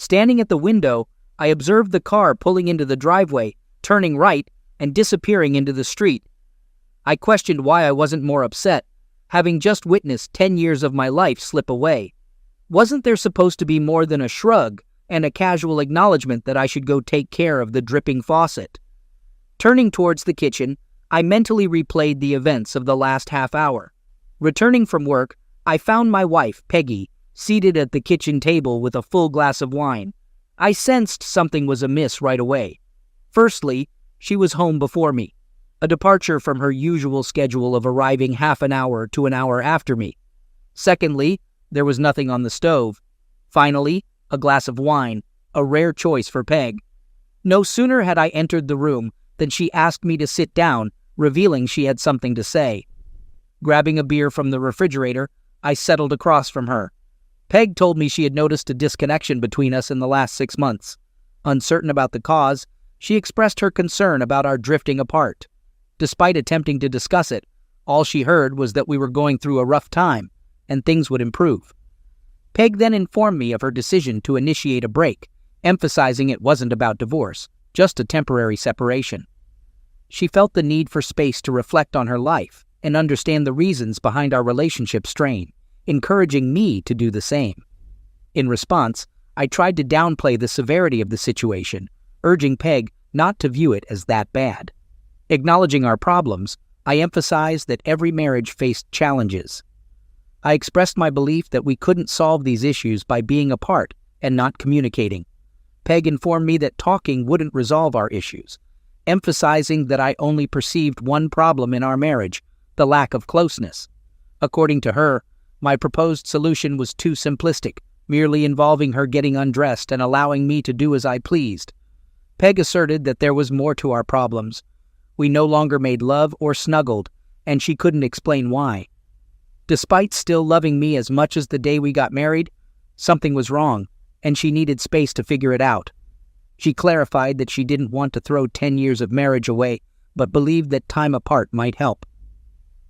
Standing at the window, I observed the car pulling into the driveway, turning right, and disappearing into the street. I questioned why I wasn't more upset, having just witnessed 10 years of my life slip away. Wasn't there supposed to be more than a shrug and a casual acknowledgement that I should go take care of the dripping faucet? Turning towards the kitchen, I mentally replayed the events of the last half hour. Returning from work, I found my wife, Peggy, seated at the kitchen table with a full glass of wine. I sensed something was amiss right away. Firstly, she was home before me, a departure from her usual schedule of arriving half an hour to an hour after me. Secondly, there was nothing on the stove. Finally, a glass of wine, a rare choice for Peg. No sooner had I entered the room than she asked me to sit down, revealing she had something to say. Grabbing a beer from the refrigerator, I settled across from her. Peg told me she had noticed a disconnection between us in the last 6 months. Uncertain about the cause, she expressed her concern about our drifting apart. Despite attempting to discuss it, all she heard was that we were going through a rough time, and things would improve. Peg then informed me of her decision to initiate a break, emphasizing it wasn't about divorce, just a temporary separation. She felt the need for space to reflect on her life and understand the reasons behind our relationship strain, encouraging me to do the same. In response, I tried to downplay the severity of the situation, urging Peg not to view it as that bad. Acknowledging our problems, I emphasized that every marriage faced challenges. I expressed my belief that we couldn't solve these issues by being apart and not communicating. Peg informed me that talking wouldn't resolve our issues, emphasizing that I only perceived one problem in our marriage, the lack of closeness. According to her, my proposed solution was too simplistic, merely involving her getting undressed and allowing me to do as I pleased. Peg asserted that there was more to our problems. We no longer made love or snuggled, and she couldn't explain why. Despite still loving me as much as the day we got married, something was wrong, and she needed space to figure it out. She clarified that she didn't want to throw 10 years of marriage away, but believed that time apart might help.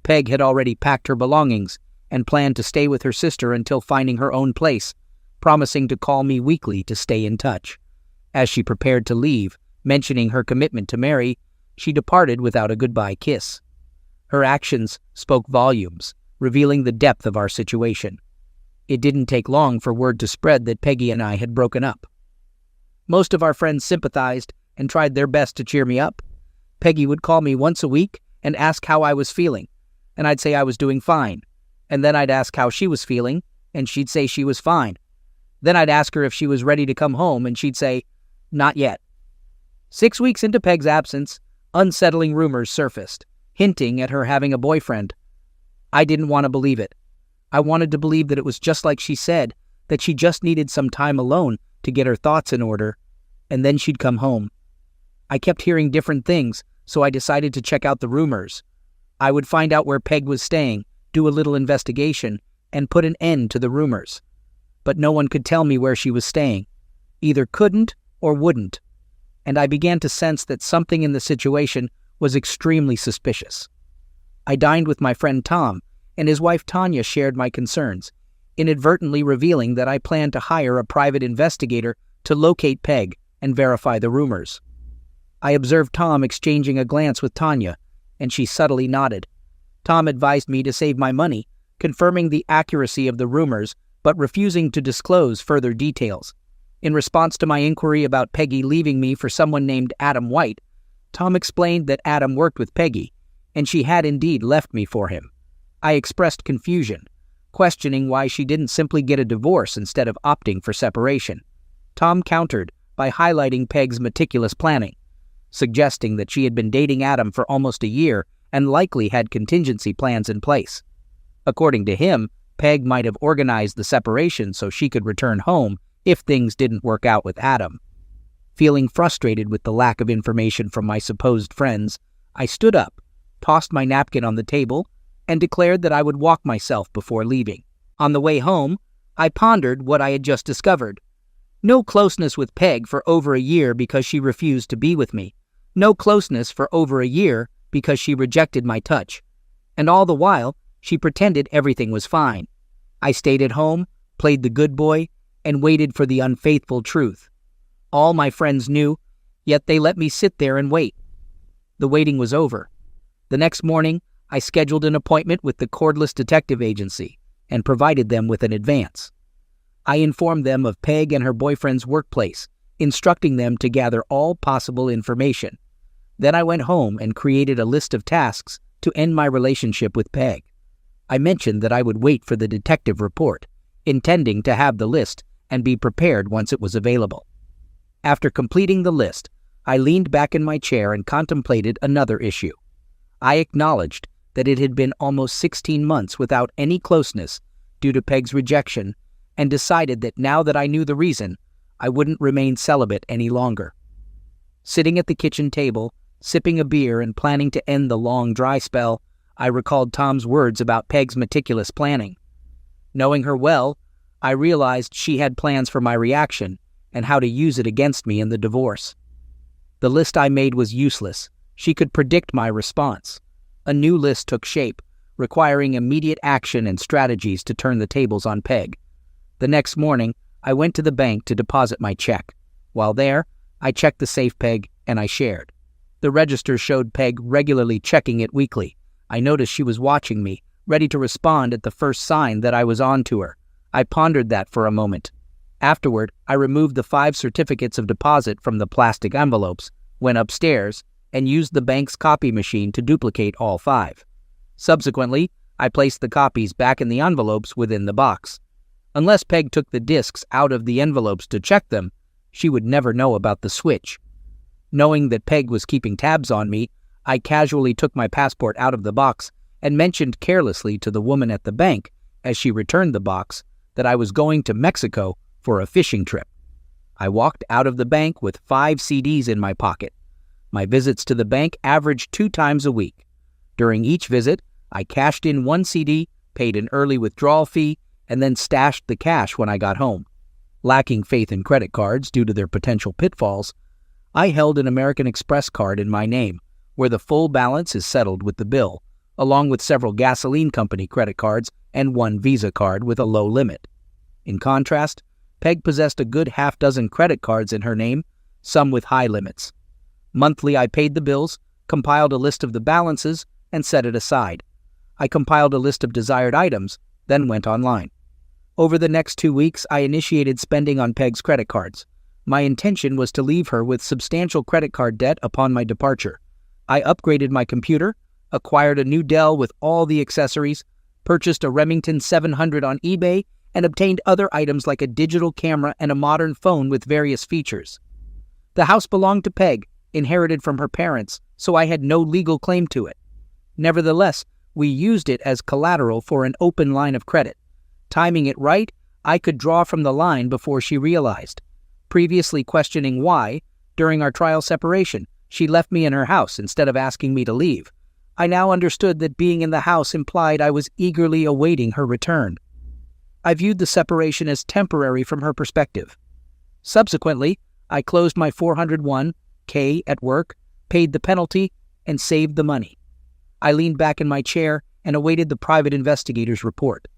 Peg had already packed her belongings and planned to stay with her sister until finding her own place, promising to call me weekly to stay in touch. As she prepared to leave, mentioning her commitment to marry, she departed without a goodbye kiss. Her actions spoke volumes, revealing the depth of our situation. It didn't take long for word to spread that Peggy and I had broken up. Most of our friends sympathized and tried their best to cheer me up. Peggy would call me once a week and ask how I was feeling, and I'd say I was doing fine. And then I'd ask how she was feeling, and she'd say she was fine. Then I'd ask her if she was ready to come home, and she'd say, "Not yet." 6 weeks into Peg's absence, unsettling rumors surfaced, hinting at her having a boyfriend. I didn't want to believe it. I wanted to believe that it was just like she said, that she just needed some time alone to get her thoughts in order, and then she'd come home. I kept hearing different things, so I decided to check out the rumors. I would find out where Peg was staying, do a little investigation, and put an end to the rumors. But no one could tell me where she was staying. Either couldn't or wouldn't. And I began to sense that something in the situation was extremely suspicious. I dined with my friend Tom, and his wife Tanya shared my concerns, inadvertently revealing that I planned to hire a private investigator to locate Peg and verify the rumors. I observed Tom exchanging a glance with Tanya, and she subtly nodded. Tom advised me to save my money, confirming the accuracy of the rumors, but refusing to disclose further details. In response to my inquiry about Peggy leaving me for someone named Adam White, Tom explained that Adam worked with Peggy, and she had indeed left me for him. I expressed confusion, questioning why she didn't simply get a divorce instead of opting for separation. Tom countered by highlighting Peg's meticulous planning, suggesting that she had been dating Adam for almost a year and likely had contingency plans in place. According to him, Peg might have organized the separation so she could return home if things didn't work out with Adam. Feeling frustrated with the lack of information from my supposed friends, I stood up, tossed my napkin on the table, and declared that I would walk myself before leaving. On the way home, I pondered what I had just discovered. No closeness with Peg for over a year because she refused to be with me. No closeness for over a year because she rejected my touch. And all the while, she pretended everything was fine. I stayed at home, played the good boy, and waited for the unfaithful truth. All my friends knew, yet they let me sit there and wait. The waiting was over. The next morning, I scheduled an appointment with the cordless detective agency and provided them with an advance. I informed them of Peg and her boyfriend's workplace, instructing them to gather all possible information. Then I went home and created a list of tasks to end my relationship with Peg. I mentioned that I would wait for the detective report, intending to have the list and be prepared once it was available. After completing the list, I leaned back in my chair and contemplated another issue. I acknowledged that it had been almost 16 months without any closeness due to Peg's rejection, and decided that now that I knew the reason, I wouldn't remain celibate any longer. Sitting at the kitchen table, sipping a beer and planning to end the long dry spell, I recalled Tom's words about Peg's meticulous planning. Knowing her well, I realized she had plans for my reaction and how to use it against me in the divorce. The list I made was useless. She could predict my response. A new list took shape, requiring immediate action and strategies to turn the tables on Peg. The next morning, I went to the bank to deposit my check. While there, I checked the safe Peg and I shared. The register showed Peg regularly checking it weekly. I noticed she was watching me, ready to respond at the first sign that I was on to her. I pondered that for a moment. Afterward, I removed the 5 certificates of deposit from the plastic envelopes, went upstairs, and used the bank's copy machine to duplicate all 5. Subsequently, I placed the copies back in the envelopes within the box. Unless Peg took the discs out of the envelopes to check them, she would never know about the switch. Knowing that Peg was keeping tabs on me, I casually took my passport out of the box and mentioned carelessly to the woman at the bank, as she returned the box, that I was going to Mexico for a fishing trip. I walked out of the bank with 5 CDs in my pocket. My visits to the bank averaged 2 times a week. During each visit, I cashed in 1 CD, paid an early withdrawal fee, and then stashed the cash when I got home. Lacking faith in credit cards due to their potential pitfalls, I held an American Express card in my name, where the full balance is settled with the bill, along with several gasoline company credit cards and 1 Visa card with a low limit. In contrast, Peg possessed a good half-dozen credit cards in her name, some with high limits. Monthly, I paid the bills, compiled a list of the balances, and set it aside. I compiled a list of desired items, then went online. Over the next 2 weeks, I initiated spending on Peg's credit cards. My intention was to leave her with substantial credit card debt upon my departure. I upgraded my computer, acquired a new Dell with all the accessories, purchased a Remington 700 on eBay, and obtained other items like a digital camera and a modern phone with various features. The house belonged to Peg, inherited from her parents, so I had no legal claim to it. Nevertheless, we used it as collateral for an open line of credit. Timing it right, I could draw from the line before she realized. Previously questioning why, during our trial separation, she left me in her house instead of asking me to leave, I now understood that being in the house implied I was eagerly awaiting her return. I viewed the separation as temporary from her perspective. Subsequently, I closed my 401(k) at work, paid the penalty, and saved the money. I leaned back in my chair and awaited the private investigator's report.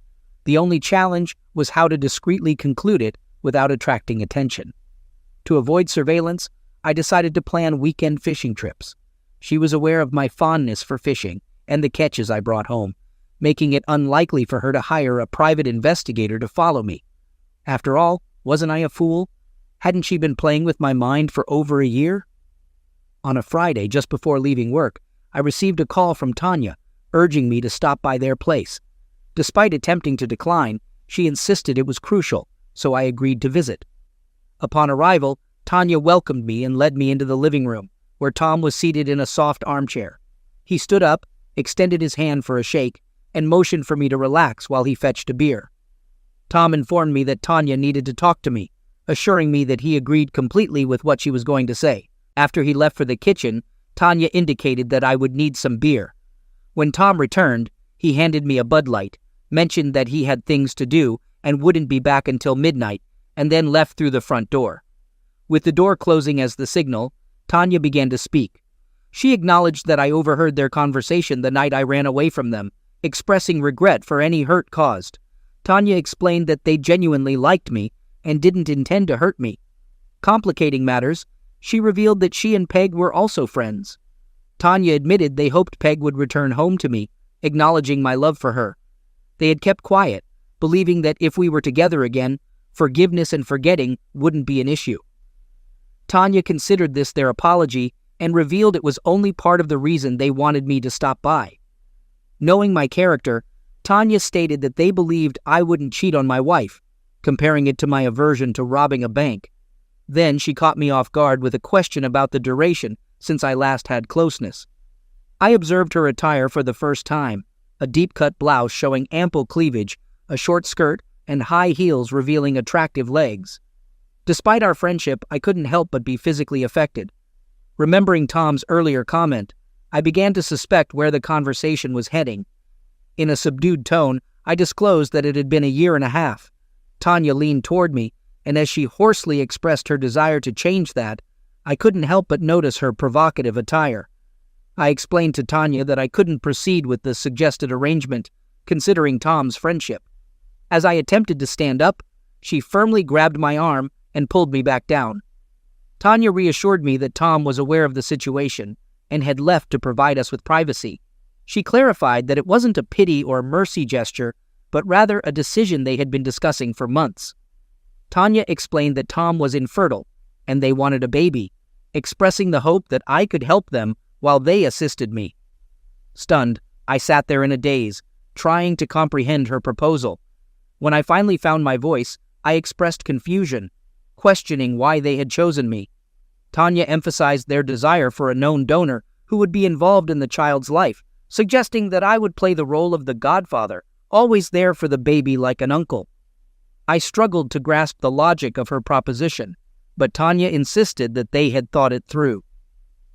The only challenge was how to discreetly conclude it without attracting attention. To avoid surveillance, I decided to plan weekend fishing trips. She was aware of my fondness for fishing and the catches I brought home, making it unlikely for her to hire a private investigator to follow me. After all, wasn't I a fool? Hadn't she been playing with my mind for over a year? On a Friday, just before leaving work, I received a call from Tanya, urging me to stop by their place. Despite attempting to decline, she insisted it was crucial, so I agreed to visit. Upon arrival, Tanya welcomed me and led me into the living room, where Tom was seated in a soft armchair. He stood up, extended his hand for a shake, and motioned for me to relax while he fetched a beer. Tom informed me that Tanya needed to talk to me, assuring me that he agreed completely with what she was going to say. After he left for the kitchen, Tanya indicated that I would need some beer. When Tom returned, he handed me a Bud Light, mentioned that he had things to do and wouldn't be back until midnight, and then left through the front door. With the door closing as the signal, Tanya began to speak. She acknowledged that I overheard their conversation the night I ran away from them, expressing regret for any hurt caused. Tanya explained that they genuinely liked me and didn't intend to hurt me. Complicating matters, she revealed that she and Peg were also friends. Tanya admitted they hoped Peg would return home to me, acknowledging my love for her. They had kept quiet, believing that if we were together again, forgiveness and forgetting wouldn't be an issue. Tanya considered this their apology and revealed it was only part of the reason they wanted me to stop by. Knowing my character, Tanya stated that they believed I wouldn't cheat on my wife, comparing it to my aversion to robbing a bank. Then she caught me off guard with a question about the duration since I last had closeness. I observed her attire for the first time, a deep-cut blouse showing ample cleavage, a short skirt, and high heels revealing attractive legs. Despite our friendship, I couldn't help but be physically affected. Remembering Tom's earlier comment, I began to suspect where the conversation was heading. In a subdued tone, I disclosed that it had been a year and a half. Tanya leaned toward me, and as she hoarsely expressed her desire to change that, I couldn't help but notice her provocative attire. I explained to Tanya that I couldn't proceed with the suggested arrangement, considering Tom's friendship. As I attempted to stand up, she firmly grabbed my arm and pulled me back down. Tanya reassured me that Tom was aware of the situation and had left to provide us with privacy. She clarified that it wasn't a pity or mercy gesture, but rather a decision they had been discussing for months. Tanya explained that Tom was infertile and they wanted a baby, expressing the hope that I could help them while they assisted me. Stunned, I sat there in a daze, trying to comprehend her proposal. When I finally found my voice, I expressed confusion, questioning why they had chosen me. Tanya emphasized their desire for a known donor who would be involved in the child's life, suggesting that I would play the role of the godfather, always there for the baby like an uncle. I struggled to grasp the logic of her proposition, but Tanya insisted that they had thought it through.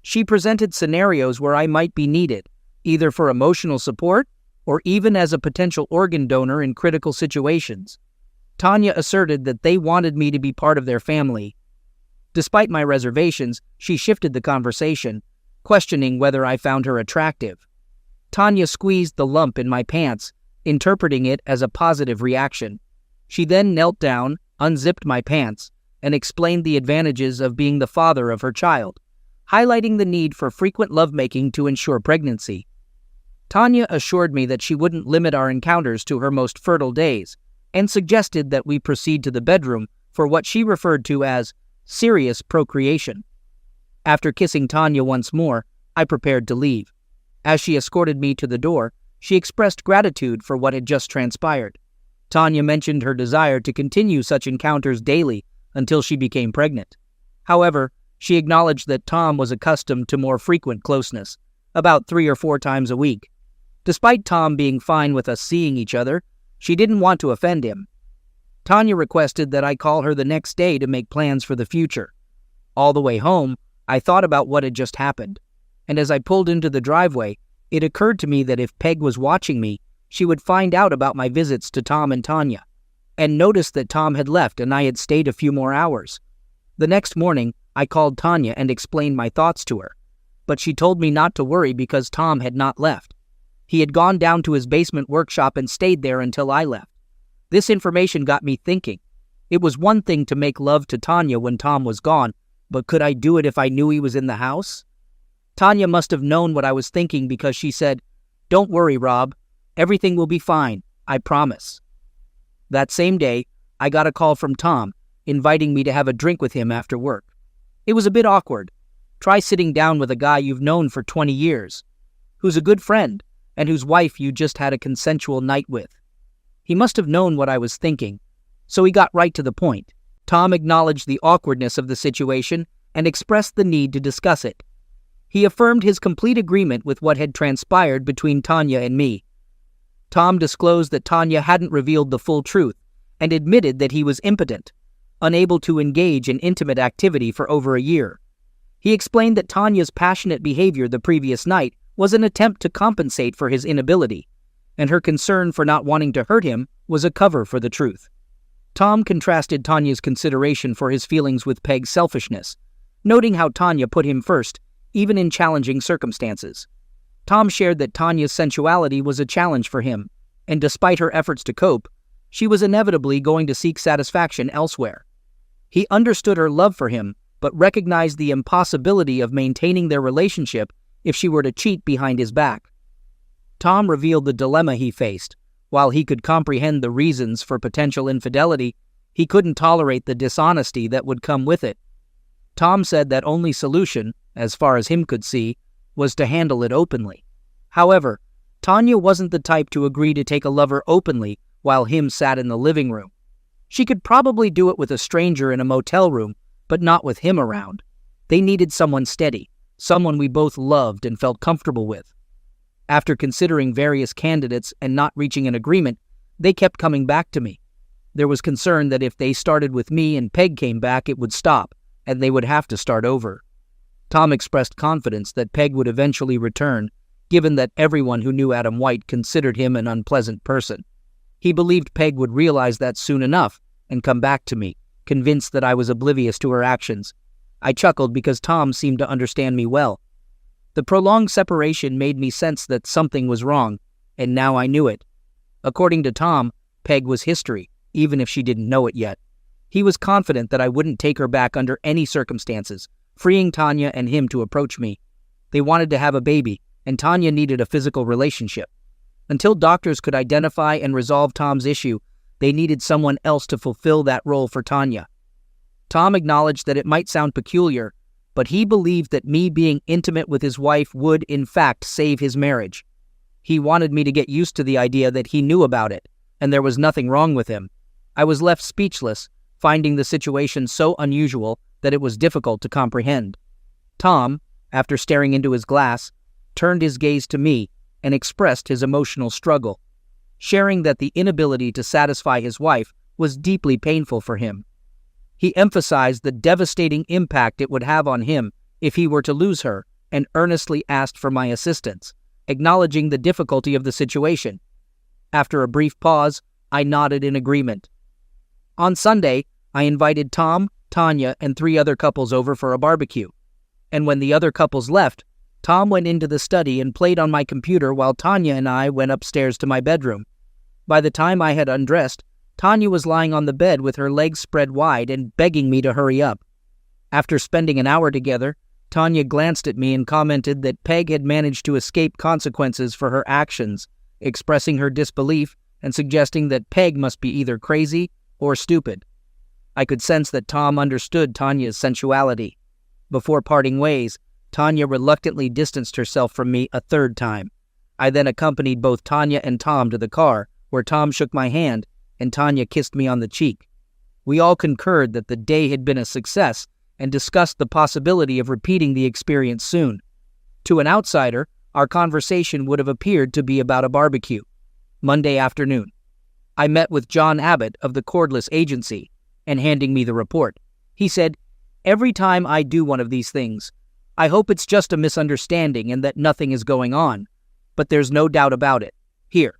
She presented scenarios where I might be needed, either for emotional support or even as a potential organ donor in critical situations. Tanya asserted that they wanted me to be part of their family. Despite my reservations, she shifted the conversation, questioning whether I found her attractive. Tanya squeezed the lump in my pants, interpreting it as a positive reaction. She then knelt down, unzipped my pants, and explained the advantages of being the father of her child, highlighting the need for frequent lovemaking to ensure pregnancy. Tanya assured me that she wouldn't limit our encounters to her most fertile days, and suggested that we proceed to the bedroom for what she referred to as serious procreation. After kissing Tanya once more, I prepared to leave. As she escorted me to the door, she expressed gratitude for what had just transpired. Tanya mentioned her desire to continue such encounters daily until she became pregnant. However, she acknowledged that Tom was accustomed to more frequent closeness, about 3 or 4 times a week. Despite Tom being fine with us seeing each other, she didn't want to offend him. Tanya requested that I call her the next day to make plans for the future. All the way home, I thought about what had just happened, and as I pulled into the driveway, it occurred to me that if Peg was watching me, she would find out about my visits to Tom and Tanya, and notice that Tom had left and I had stayed a few more hours. The next morning, I called Tanya and explained my thoughts to her, but she told me not to worry because Tom had not left. He had gone down to his basement workshop and stayed there until I left. This information got me thinking. It was one thing to make love to Tanya when Tom was gone, but could I do it if I knew he was in the house? Tanya must have known what I was thinking because she said, "Don't worry, Rob. Everything will be fine, I promise." That same day, I got a call from Tom, inviting me to have a drink with him after work. It was a bit awkward. Try sitting down with a guy you've known for 20 years, who's a good friend, and whose wife you just had a consensual night with. He must have known what I was thinking, so he got right to the point. Tom acknowledged the awkwardness of the situation and expressed the need to discuss it. He affirmed his complete agreement with what had transpired between Tanya and me. Tom disclosed that Tanya hadn't revealed the full truth and admitted that he was impotent, unable to engage in intimate activity for over a year. He explained that Tanya's passionate behavior the previous night was an attempt to compensate for his inability, and her concern for not wanting to hurt him was a cover for the truth. Tom contrasted Tanya's consideration for his feelings with Peg's selfishness, noting how Tanya put him first, even in challenging circumstances. Tom shared that Tanya's sensuality was a challenge for him, and despite her efforts to cope, she was inevitably going to seek satisfaction elsewhere. He understood her love for him, but recognized the impossibility of maintaining their relationship if she were to cheat behind his back. Tom revealed the dilemma he faced. While he could comprehend the reasons for potential infidelity, he couldn't tolerate the dishonesty that would come with it. Tom said that only solution, as far as him could see, was to handle it openly. However, Tanya wasn't the type to agree to take a lover openly while him sat in the living room. She could probably do it with a stranger in a motel room, but not with him around. They needed someone steady, someone we both loved and felt comfortable with. After considering various candidates and not reaching an agreement, they kept coming back to me. There was concern that if they started with me and Peg came back, it would stop, and they would have to start over. Tom expressed confidence that Peg would eventually return, given that everyone who knew Adam White considered him an unpleasant person. He believed Peg would realize that soon enough and come back to me, convinced that I was oblivious to her actions. I chuckled because Tom seemed to understand me well. The prolonged separation made me sense that something was wrong, and now I knew it. According to Tom, Peg was history, even if she didn't know it yet. He was confident that I wouldn't take her back under any circumstances, freeing Tanya and him to approach me. They wanted to have a baby, and Tanya needed a physical relationship. Until doctors could identify and resolve Tom's issue, they needed someone else to fulfill that role for Tanya. Tom acknowledged that it might sound peculiar, but he believed that me being intimate with his wife would, in fact, save his marriage. He wanted me to get used to the idea that he knew about it, and there was nothing wrong with him. I was left speechless, finding the situation so unusual that it was difficult to comprehend. Tom, after staring into his glass, turned his gaze to me and expressed his emotional struggle, sharing that the inability to satisfy his wife was deeply painful for him. He emphasized the devastating impact it would have on him if he were to lose her, and earnestly asked for my assistance, acknowledging the difficulty of the situation. After a brief pause, I nodded in agreement. On Sunday, I invited Tom, Tanya, and 3 other couples over for a barbecue. And when the other couples left, Tom went into the study and played on my computer while Tanya and I went upstairs to my bedroom. By the time I had undressed, Tanya was lying on the bed with her legs spread wide and begging me to hurry up. After spending an hour together, Tanya glanced at me and commented that Peg had managed to escape consequences for her actions, expressing her disbelief and suggesting that Peg must be either crazy or stupid. I could sense that Tom understood Tanya's sensuality. Before parting ways, Tanya reluctantly distanced herself from me a 3rd time. I then accompanied both Tanya and Tom to the car, where Tom shook my hand and Tanya kissed me on the cheek. We all concurred that the day had been a success and discussed the possibility of repeating the experience soon. To an outsider, our conversation would have appeared to be about a barbecue. Monday afternoon, I met with John Abbott of the Cordless Agency, and handing me the report, he said, "Every time I do one of these things, I hope it's just a misunderstanding and that nothing is going on. But there's no doubt about it. Here,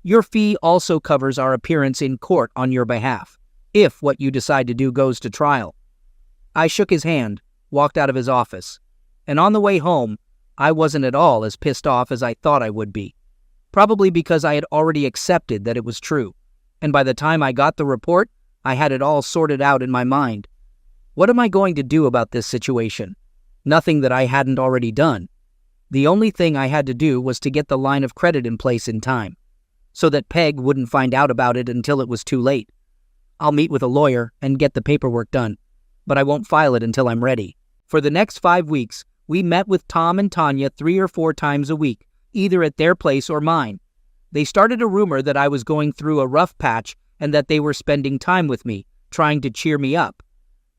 your fee also covers our appearance in court on your behalf, if what you decide to do goes to trial." I shook his hand, walked out of his office, and on the way home, I wasn't at all as pissed off as I thought I would be. Probably because I had already accepted that it was true, and by the time I got the report, I had it all sorted out in my mind. What am I going to do about this situation? Nothing that I hadn't already done. The only thing I had to do was to get the line of credit in place in time, so that Peg wouldn't find out about it until it was too late. I'll meet with a lawyer and get the paperwork done, but I won't file it until I'm ready. For the next 5 weeks, we met with Tom and Tanya 3 or 4 times a week, either at their place or mine. They started a rumor that I was going through a rough patch and that they were spending time with me, trying to cheer me up.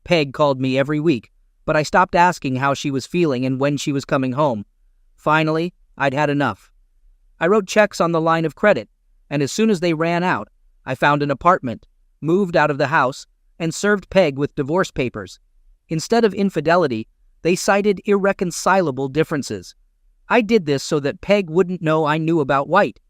Peg called me every week, but I stopped asking how she was feeling and when she was coming home. Finally, I'd had enough. I wrote checks on the line of credit, and as soon as they ran out, I found an apartment, moved out of the house, and served Peg with divorce papers. Instead of infidelity, they cited irreconcilable differences. I did this so that Peg wouldn't know I knew about White.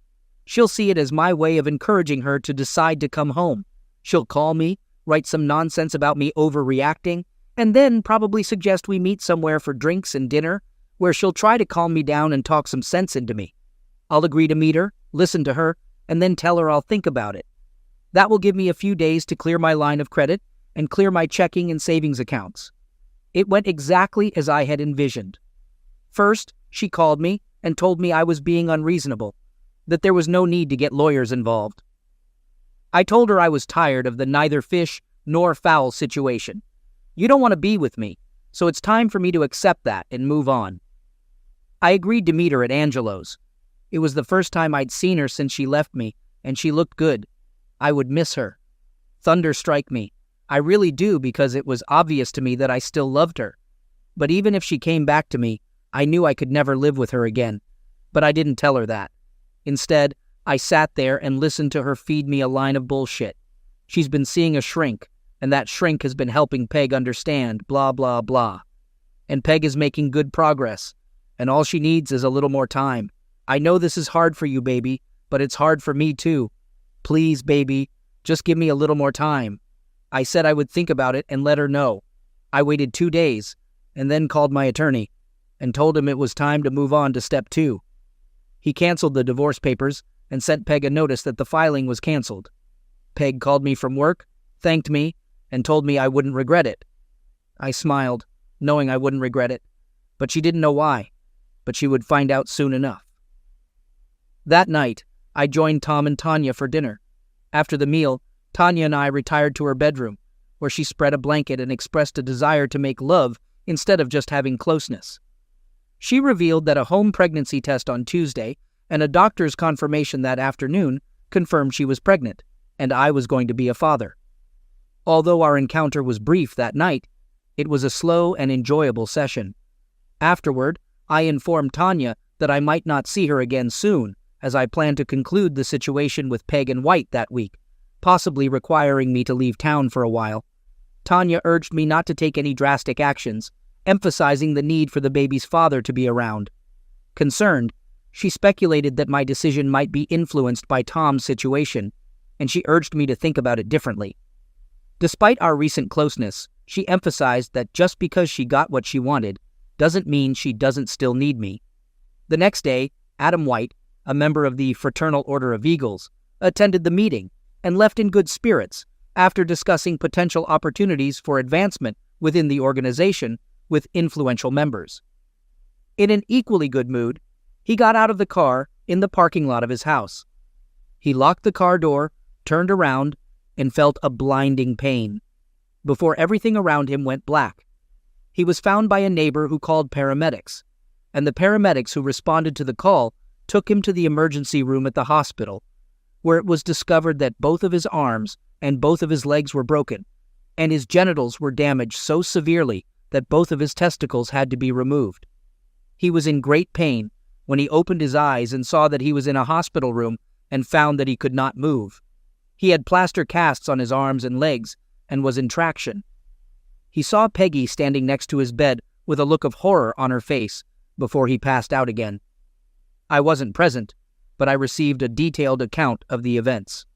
She'll see it as my way of encouraging her to decide to come home. She'll call me, write some nonsense about me overreacting, and then probably suggest we meet somewhere for drinks and dinner, where she'll try to calm me down and talk some sense into me. I'll agree to meet her, listen to her, and then tell her I'll think about it. That will give me a few days to clear my line of credit and clear my checking and savings accounts. It went exactly as I had envisioned. First, she called me and told me I was being unreasonable, that there was no need to get lawyers involved. I told her I was tired of the neither fish nor fowl situation. You don't want to be with me, so it's time for me to accept that and move on. I agreed to meet her at Angelo's. It was the first time I'd seen her since she left me, and she looked good. I would miss her. Thunder strike me. I really do, because it was obvious to me that I still loved her. But even if she came back to me, I knew I could never live with her again. But I didn't tell her that. Instead, I sat there and listened to her feed me a line of bullshit. She's been seeing a shrink, and that shrink has been helping Peg understand, blah, blah, blah. And Peg is making good progress, and all she needs is a little more time. I know this is hard for you, baby, but it's hard for me too. Please, baby, just give me a little more time. I said I would think about it and let her know. I waited 2 days, and then called my attorney, and told him it was time to move on to step 2. He canceled the divorce papers and sent Peg a notice that the filing was canceled. Peg called me from work, thanked me, and told me I wouldn't regret it. I smiled, knowing I wouldn't regret it, but she didn't know why, but she would find out soon enough. That night, I joined Tom and Tanya for dinner. After the meal, Tanya and I retired to her bedroom, where she spread a blanket and expressed a desire to make love instead of just having closeness. She revealed that a home pregnancy test on Tuesday and a doctor's confirmation that afternoon confirmed she was pregnant, and I was going to be a father. Although our encounter was brief that night, it was a slow and enjoyable session. Afterward, I informed Tanya that I might not see her again soon, as I planned to conclude the situation with Peg and White that week, possibly requiring me to leave town for a while. Tanya urged me not to take any drastic actions, emphasizing the need for the baby's father to be around. Concerned, she speculated that my decision might be influenced by Tom's situation, and she urged me to think about it differently. Despite our recent closeness, she emphasized that just because she got what she wanted doesn't mean she doesn't still need me. The next day, Adam White, a member of the Fraternal Order of Eagles, attended the meeting and left in good spirits after discussing potential opportunities for advancement within the organization with influential members. In an equally good mood, he got out of the car in the parking lot of his house. He locked the car door, turned around, and felt a blinding pain before everything around him went black. He was found by a neighbor who called paramedics, and the paramedics who responded to the call took him to the emergency room at the hospital, where it was discovered that both of his arms and both of his legs were broken, and his genitals were damaged so severely that both of his testicles had to be removed. He was in great pain when he opened his eyes and saw that he was in a hospital room and found that he could not move. He had plaster casts on his arms and legs and was in traction. He saw Peggy standing next to his bed with a look of horror on her face before he passed out again. I wasn't present, but I received a detailed account of the events.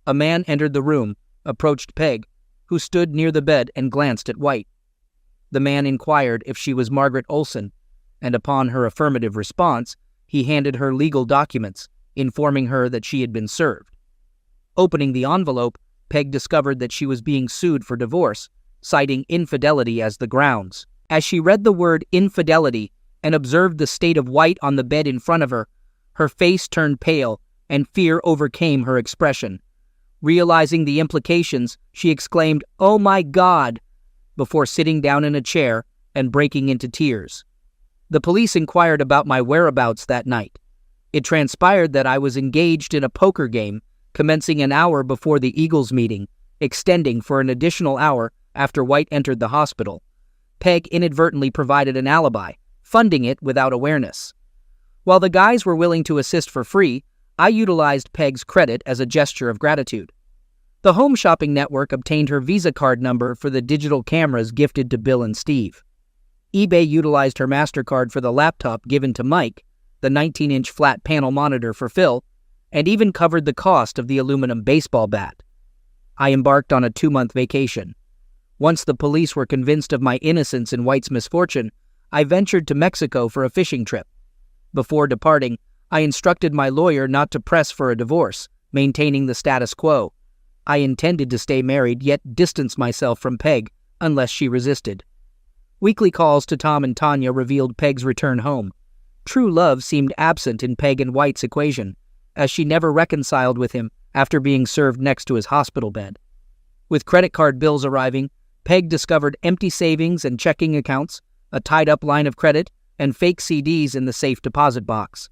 A man entered the room, approached Peg, who stood near the bed and glanced at White. The man inquired if she was Margaret Olson, and upon her affirmative response, he handed her legal documents, informing her that she had been served. Opening the envelope, Peg discovered that she was being sued for divorce, citing infidelity as the grounds. As she read the word infidelity and observed the state of White on the bed in front of her, her face turned pale and fear overcame her expression. Realizing the implications, she exclaimed, "Oh my God!" before sitting down in a chair and breaking into tears. The police inquired about my whereabouts that night. It transpired that I was engaged in a poker game commencing an hour before the Eagles meeting, extending for an additional hour after White entered the hospital. Peg inadvertently provided an alibi, funding it without awareness. While the guys were willing to assist for free, I utilized Peg's credit as a gesture of gratitude. The Home Shopping Network obtained her Visa card number for the digital cameras gifted to Bill and Steve. eBay utilized her MasterCard for the laptop given to Mike, the 19-inch flat panel monitor for Phil, and even covered the cost of the aluminum baseball bat. I embarked on a 2-month vacation. Once the police were convinced of my innocence in White's misfortune, I ventured to Mexico for a fishing trip. Before departing, I instructed my lawyer not to press for a divorce, maintaining the status quo. I intended to stay married, yet distance myself from Peg unless she resisted. Weekly calls to Tom and Tanya revealed Peg's return home. True love seemed absent in Peg and White's equation, as she never reconciled with him after being served next to his hospital bed. With credit card bills arriving, Peg discovered empty savings and checking accounts, a tied-up line of credit, and fake CDs in the safe deposit box.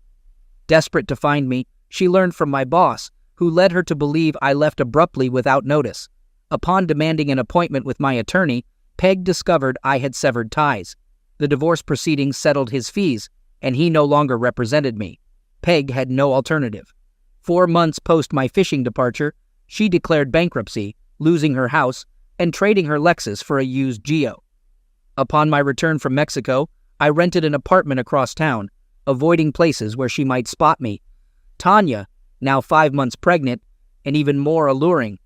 Desperate to find me, she learned from my boss, who led her to believe I left abruptly without notice. Upon demanding an appointment with my attorney, Peg discovered I had severed ties. The divorce proceedings settled his fees, and he no longer represented me. Peg had no alternative. 4 months post my fishing departure, she declared bankruptcy, losing her house, and trading her Lexus for a used Geo. Upon my return from Mexico, I rented an apartment across town, avoiding places where she might spot me. Tanya, now 5 months pregnant, and even more alluring,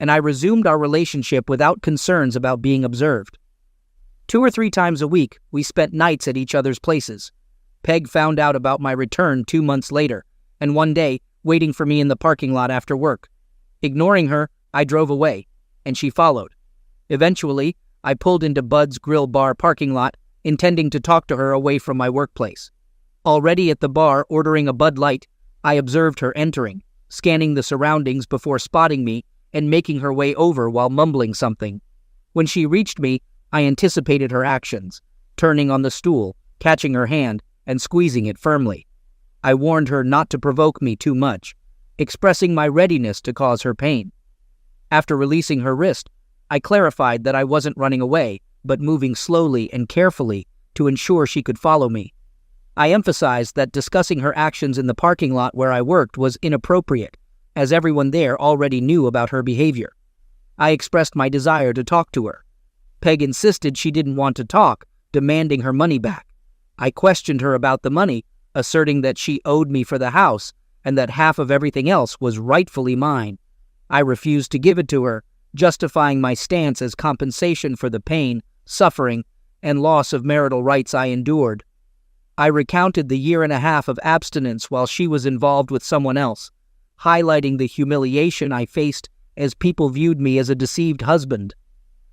and I resumed our relationship without concerns about being observed. 2 or 3 times a week, we spent nights at each other's places. Peg found out about my return 2 months later, and one day, waiting for me in the parking lot after work. Ignoring her, I drove away, and she followed. Eventually, I pulled into Bud's Grill Bar parking lot, intending to talk to her away from my workplace. Already at the bar ordering a Bud Light, I observed her entering, scanning the surroundings before spotting me and making her way over while mumbling something. When she reached me, I anticipated her actions, turning on the stool, catching her hand, and squeezing it firmly. I warned her not to provoke me too much, expressing my readiness to cause her pain. After releasing her wrist, I clarified that I wasn't running away, but moving slowly and carefully to ensure she could follow me. I emphasized that discussing her actions in the parking lot where I worked was inappropriate, as everyone there already knew about her behavior. I expressed my desire to talk to her. Peg insisted she didn't want to talk, demanding her money back. I questioned her about the money, asserting that she owed me for the house and that half of everything else was rightfully mine. I refused to give it to her, justifying my stance as compensation for the pain, suffering, and loss of marital rights I endured. I recounted the 1.5 years of abstinence while she was involved with someone else, highlighting the humiliation I faced as people viewed me as a deceived husband.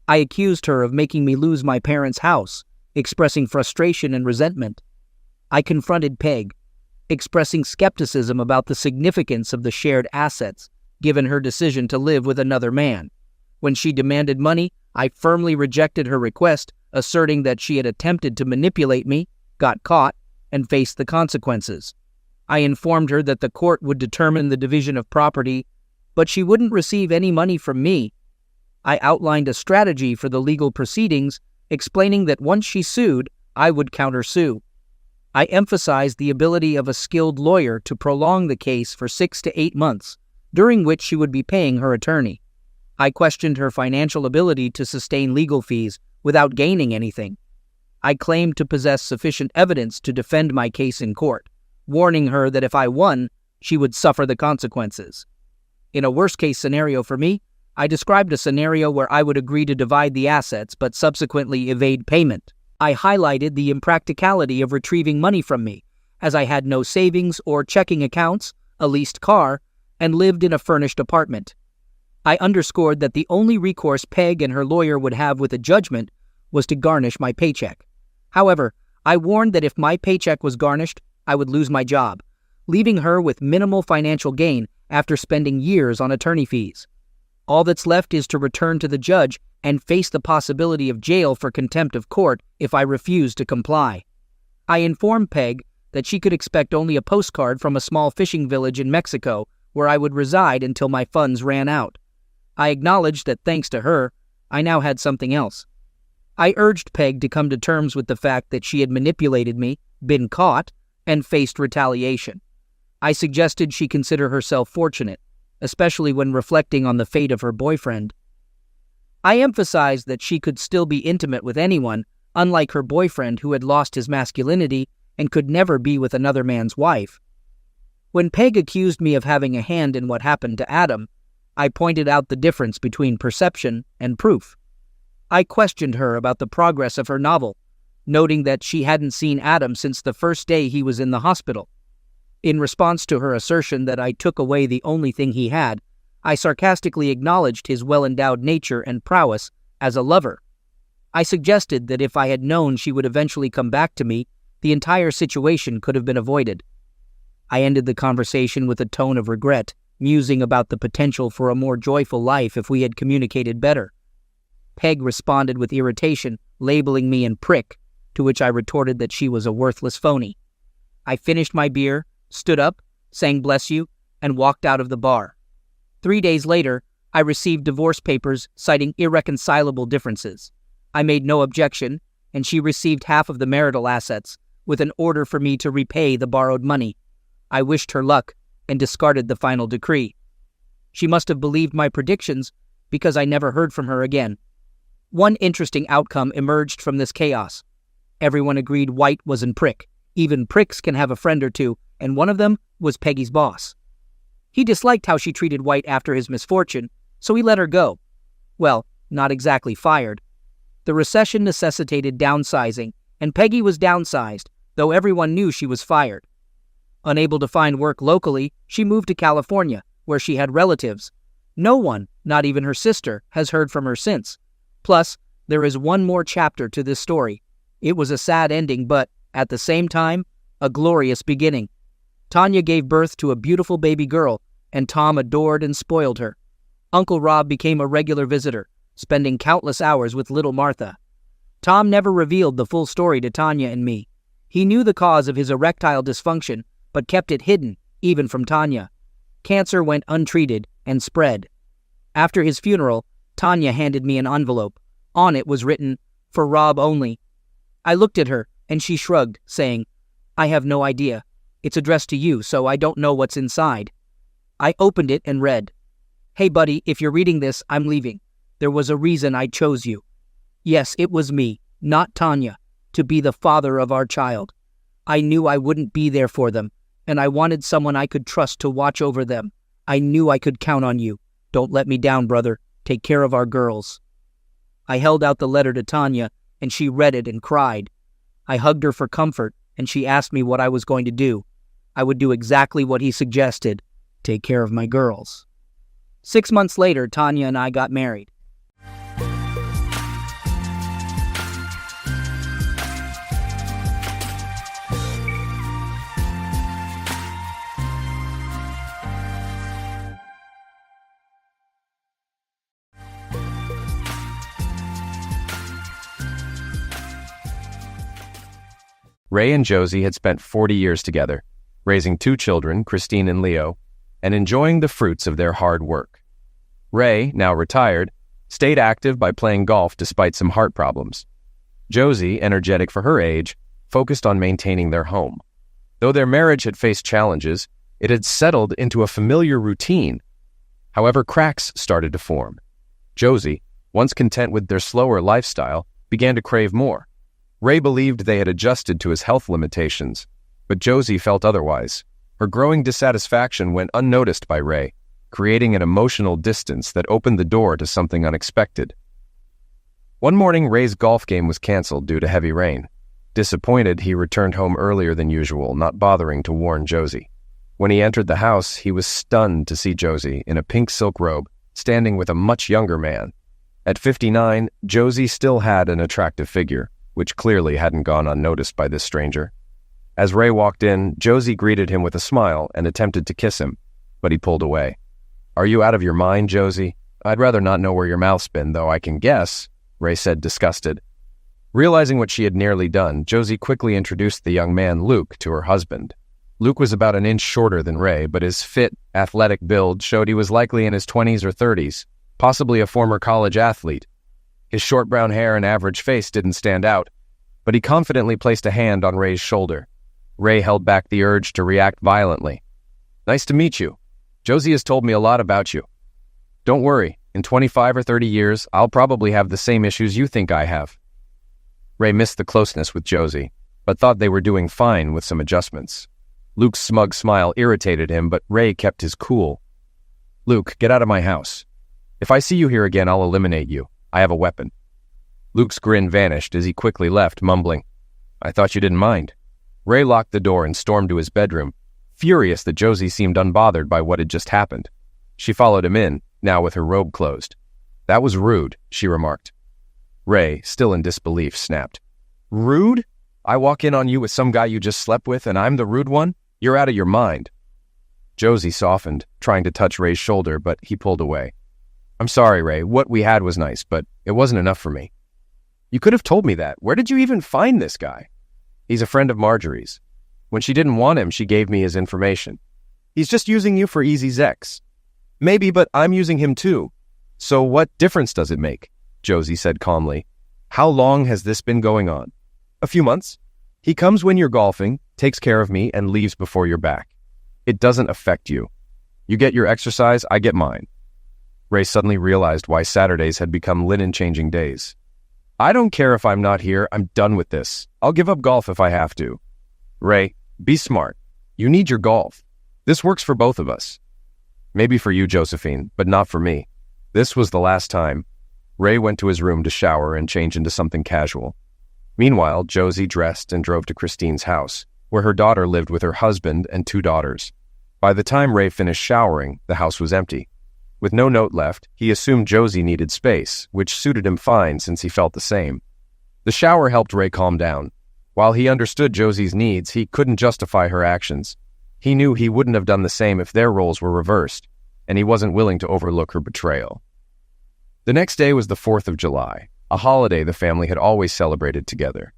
I accused her of making me lose my parents' house, expressing frustration and resentment. I confronted Peg, expressing skepticism about the significance of the shared assets, given her decision to live with another man. When she demanded money, I firmly rejected her request, asserting that she had attempted to manipulate me, got caught, and faced the consequences. I informed her that the court would determine the division of property, but she wouldn't receive any money from me. I outlined a strategy for the legal proceedings, explaining that once she sued, I would countersue. I emphasized the ability of a skilled lawyer to prolong the case for 6 to 8 months, during which she would be paying her attorney. I questioned her financial ability to sustain legal fees without gaining anything. I claimed to possess sufficient evidence to defend my case in court, warning her that if I won, she would suffer the consequences. In a worst-case scenario for me, I described a scenario where I would agree to divide the assets but subsequently evade payment. I highlighted the impracticality of retrieving money from me, as I had no savings or checking accounts, a leased car, and lived in a furnished apartment. I underscored that the only recourse Peg and her lawyer would have with a judgment was to garnish my paycheck. However, I warned that if my paycheck was garnished, I would lose my job, leaving her with minimal financial gain after spending years on attorney fees. All that's left is to return to the judge and face the possibility of jail for contempt of court if I refuse to comply. I informed Peg that she could expect only a postcard from a small fishing village in Mexico where I would reside until my funds ran out. I acknowledged that thanks to her, I now had something else. I urged Peg to come to terms with the fact that she had manipulated me, been caught, and faced retaliation. I suggested she consider herself fortunate, especially when reflecting on the fate of her boyfriend. I emphasized that she could still be intimate with anyone, unlike her boyfriend who had lost his masculinity and could never be with another man's wife. When Peg accused me of having a hand in what happened to Adam, I pointed out the difference between perception and proof. I questioned her about the progress of her novel, noting that she hadn't seen Adam since the first day he was in the hospital. In response to her assertion that I took away the only thing he had, I sarcastically acknowledged his well-endowed nature and prowess as a lover. I suggested that if I had known she would eventually come back to me, the entire situation could have been avoided. I ended the conversation with a tone of regret, musing about the potential for a more joyful life if we had communicated better. Peg responded with irritation, labeling me a prick, to which I retorted that she was a worthless phony. I finished my beer, stood up, sang "Bless You," and walked out of the bar. 3 days later, I received divorce papers citing irreconcilable differences. I made no objection, and she received half of the marital assets, with an order for me to repay the borrowed money. I wished her luck and discarded the final decree. She must have believed my predictions because I never heard from her again. One interesting outcome emerged from this chaos. Everyone agreed White was a prick. Even pricks can have a friend or two, and one of them was Peggy's boss. He disliked how she treated White after his misfortune, so he let her go. Well, not exactly fired. The recession necessitated downsizing, and Peggy was downsized, though everyone knew she was fired. Unable to find work locally, she moved to California, where she had relatives. No one, not even her sister, has heard from her since. Plus, there is one more chapter to this story. It was a sad ending, but, at the same time, a glorious beginning. Tanya gave birth to a beautiful baby girl, and Tom adored and spoiled her. Uncle Rob became a regular visitor, spending countless hours with little Martha. Tom never revealed the full story to Tanya and me. He knew the cause of his erectile dysfunction, but kept it hidden, even from Tanya. Cancer went untreated and spread. After his funeral, Tanya handed me an envelope. On it was written, "For Rob only." I looked at her, and she shrugged, saying, "I have no idea. It's addressed to you, so I don't know what's inside." I opened it and read, "Hey buddy, if you're reading this, I'm leaving. There was a reason I chose you. Yes, it was me, not Tanya, to be the father of our child. I knew I wouldn't be there for them, and I wanted someone I could trust to watch over them. I knew I could count on you. Don't let me down, brother. Take care of our girls." I held out the letter to Tanya, and she read it and cried. I hugged her for comfort, and she asked me what I was going to do. I would do exactly what he suggested, take care of my girls. 6 months later, Tanya and I got married. Ray and Josie had spent 40 years together, raising 2 children, Christine and Leo, and enjoying the fruits of their hard work. Ray, now retired, stayed active by playing golf despite some heart problems. Josie, energetic for her age, focused on maintaining their home. Though their marriage had faced challenges, it had settled into a familiar routine. However, cracks started to form. Josie, once content with their slower lifestyle, began to crave more. Ray believed they had adjusted to his health limitations, but Josie felt otherwise. Her growing dissatisfaction went unnoticed by Ray, creating an emotional distance that opened the door to something unexpected. One morning, Ray's golf game was canceled due to heavy rain. Disappointed, he returned home earlier than usual, not bothering to warn Josie. When he entered the house, he was stunned to see Josie in a pink silk robe, standing with a much younger man. At 59, Josie still had an attractive figure, which clearly hadn't gone unnoticed by this stranger. As Ray walked in, Josie greeted him with a smile and attempted to kiss him, but he pulled away. "Are you out of your mind, Josie? I'd rather not know where your mouth's been, though I can guess," Ray said, disgusted. Realizing what she had nearly done, Josie quickly introduced the young man, Luke, to her husband. Luke was about an inch shorter than Ray, but his fit, athletic build showed he was likely in his 20s or 30s, possibly a former college athlete. His short brown hair and average face didn't stand out, but he confidently placed a hand on Ray's shoulder. Ray held back the urge to react violently. "Nice to meet you. Josie has told me a lot about you. Don't worry, in 25 or 30 years, I'll probably have the same issues you think I have." Ray missed the closeness with Josie, but thought they were doing fine with some adjustments. Luke's smug smile irritated him, but Ray kept his cool. "Luke, get out of my house. If I see you here again, I'll eliminate you. I have a weapon." Luke's grin vanished as he quickly left, mumbling, "I thought you didn't mind." Ray locked the door and stormed to his bedroom, furious that Josie seemed unbothered by what had just happened. She followed him in, now with her robe closed. "That was rude," she remarked. Ray, still in disbelief, snapped. "Rude? I walk in on you with some guy you just slept with and I'm the rude one? You're out of your mind." Josie softened, trying to touch Ray's shoulder, but he pulled away. "I'm sorry, Ray. What we had was nice, but it wasn't enough for me." "You could have told me that. Where did you even find this guy?" "He's a friend of Marjorie's. When she didn't want him, she gave me his information." "He's just using you for easy Zex." "Maybe, but I'm using him too." "So what difference does it make?" Josie said calmly. "How long has this been going on?" "A few months. He comes when you're golfing, takes care of me, and leaves before you're back. It doesn't affect you. You get your exercise, I get mine." Ray suddenly realized why Saturdays had become linen-changing days. "I don't care if I'm not here. I'm done with this. I'll give up golf if I have to." "Ray, be smart. You need your golf. This works for both of us." "Maybe for you, Josephine, but not for me." This was the last time. Ray went to his room to shower and change into something casual. Meanwhile, Josie dressed and drove to Christine's house, where her daughter lived with her husband and 2 daughters. By the time Ray finished showering, the house was empty. With no note left, he assumed Josie needed space, which suited him fine since he felt the same. The shower helped Ray calm down. While he understood Josie's needs, he couldn't justify her actions. He knew he wouldn't have done the same if their roles were reversed, and he wasn't willing to overlook her betrayal. The next day was the 4th of July, a holiday the family had always celebrated together.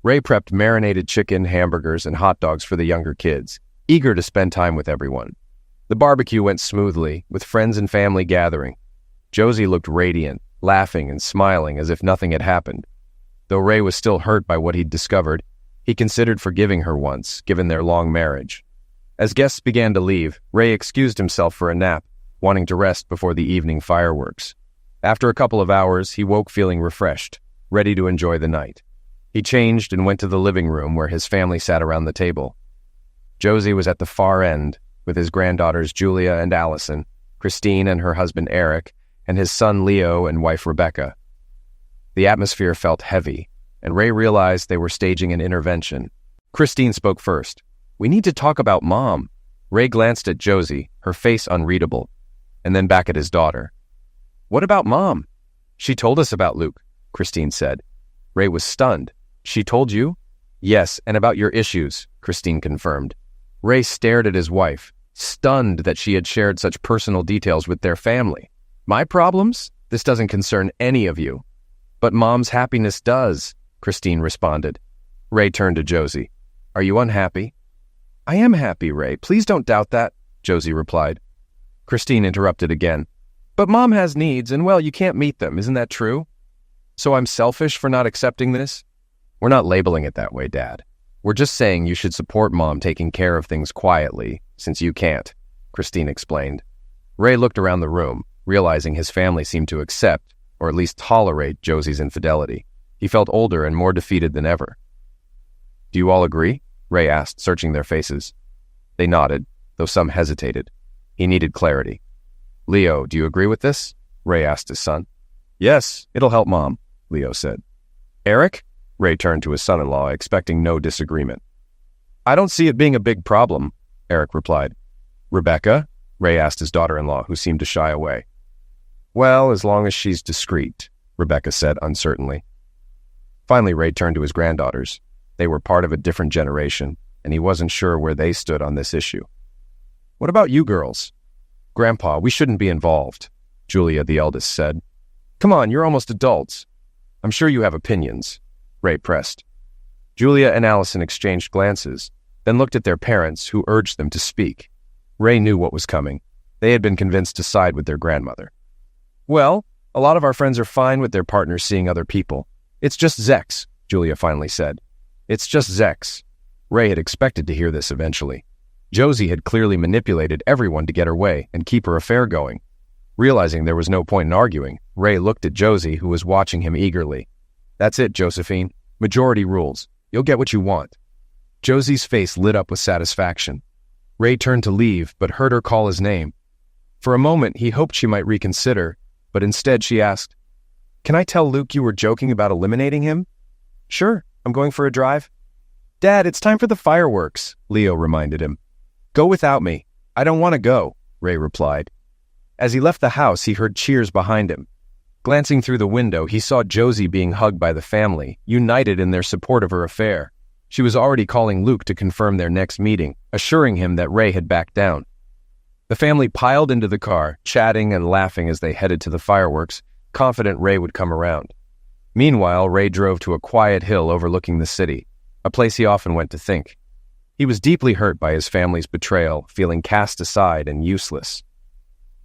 Ray prepped marinated chicken, hamburgers, and hot dogs for the younger kids, eager to spend time with everyone. The barbecue went smoothly, with friends and family gathering. Josie looked radiant, laughing and smiling as if nothing had happened. Though Ray was still hurt by what he'd discovered, he considered forgiving her once, given their long marriage. As guests began to leave, Ray excused himself for a nap, wanting to rest before the evening fireworks. After a couple of hours, he woke feeling refreshed, ready to enjoy the night. He changed and went to the living room where his family sat around the table. Josie was at the far end, with his granddaughters Julia and Allison, Christine and her husband Eric, and his son Leo and wife Rebecca. The atmosphere felt heavy, and Ray realized they were staging an intervention. Christine spoke first. "We need to talk about Mom." Ray glanced at Josie, her face unreadable, and then back at his daughter. "What about Mom?" "She told us about Luke," Christine said. Ray was stunned. "She told you?" "Yes, and about your issues," Christine confirmed. Ray stared at his wife, stunned that she had shared such personal details with their family. "My problems? This doesn't concern any of you." "But Mom's happiness does," Christine responded. Ray turned to Josie. "Are you unhappy?" "I am happy, Ray. Please don't doubt that," Josie replied. Christine interrupted again. "But Mom has needs, and well, you can't meet them, isn't that true? So I'm selfish for not accepting this?" "We're not labeling it that way, Dad. We're just saying you should support Mom taking care of things quietly, since you can't," Christine explained. Ray looked around the room, realizing his family seemed to accept, or at least tolerate, Josie's infidelity. He felt older and more defeated than ever. "Do you all agree?" Ray asked, searching their faces. They nodded, though some hesitated. He needed clarity. "Leo, do you agree with this?" Ray asked his son. "Yes, it'll help Mom," Leo said. "Eric?" Ray turned to his son-in-law, expecting no disagreement. "I don't see it being a big problem," Eric replied. "Rebecca?" Ray asked his daughter-in-law, who seemed to shy away. "Well, as long as she's discreet," Rebecca said uncertainly. Finally, Ray turned to his granddaughters. They were part of a different generation, and he wasn't sure where they stood on this issue. "What about you girls?" "Grandpa, we shouldn't be involved," Julia, the eldest, said. "Come on, you're almost adults. I'm sure you have opinions," Ray pressed. Julia and Allison exchanged glances, then looked at their parents, who urged them to speak. Ray knew what was coming. They had been convinced to side with their grandmother. "Well, a lot of our friends are fine with their partners seeing other people. It's just Zex," Julia finally said. "It's just Zex." Ray had expected to hear this eventually. Josie had clearly manipulated everyone to get her way and keep her affair going. Realizing there was no point in arguing, Ray looked at Josie, who was watching him eagerly. "That's it, Josephine. Majority rules. You'll get what you want." Josie's face lit up with satisfaction. Ray turned to leave, but heard her call his name. For a moment, he hoped she might reconsider, but instead she asked, "Can I tell Luke you were joking about eliminating him?" "Sure, I'm going for a drive." "Dad, it's time for the fireworks," Leo reminded him. "Go without me. I don't want to go," Ray replied. As he left the house, he heard cheers behind him. Glancing through the window, he saw Josie being hugged by the family, united in their support of her affair. She was already calling Luke to confirm their next meeting, assuring him that Ray had backed down. The family piled into the car, chatting and laughing as they headed to the fireworks, confident Ray would come around. Meanwhile, Ray drove to a quiet hill overlooking the city, a place he often went to think. He was deeply hurt by his family's betrayal, feeling cast aside and useless.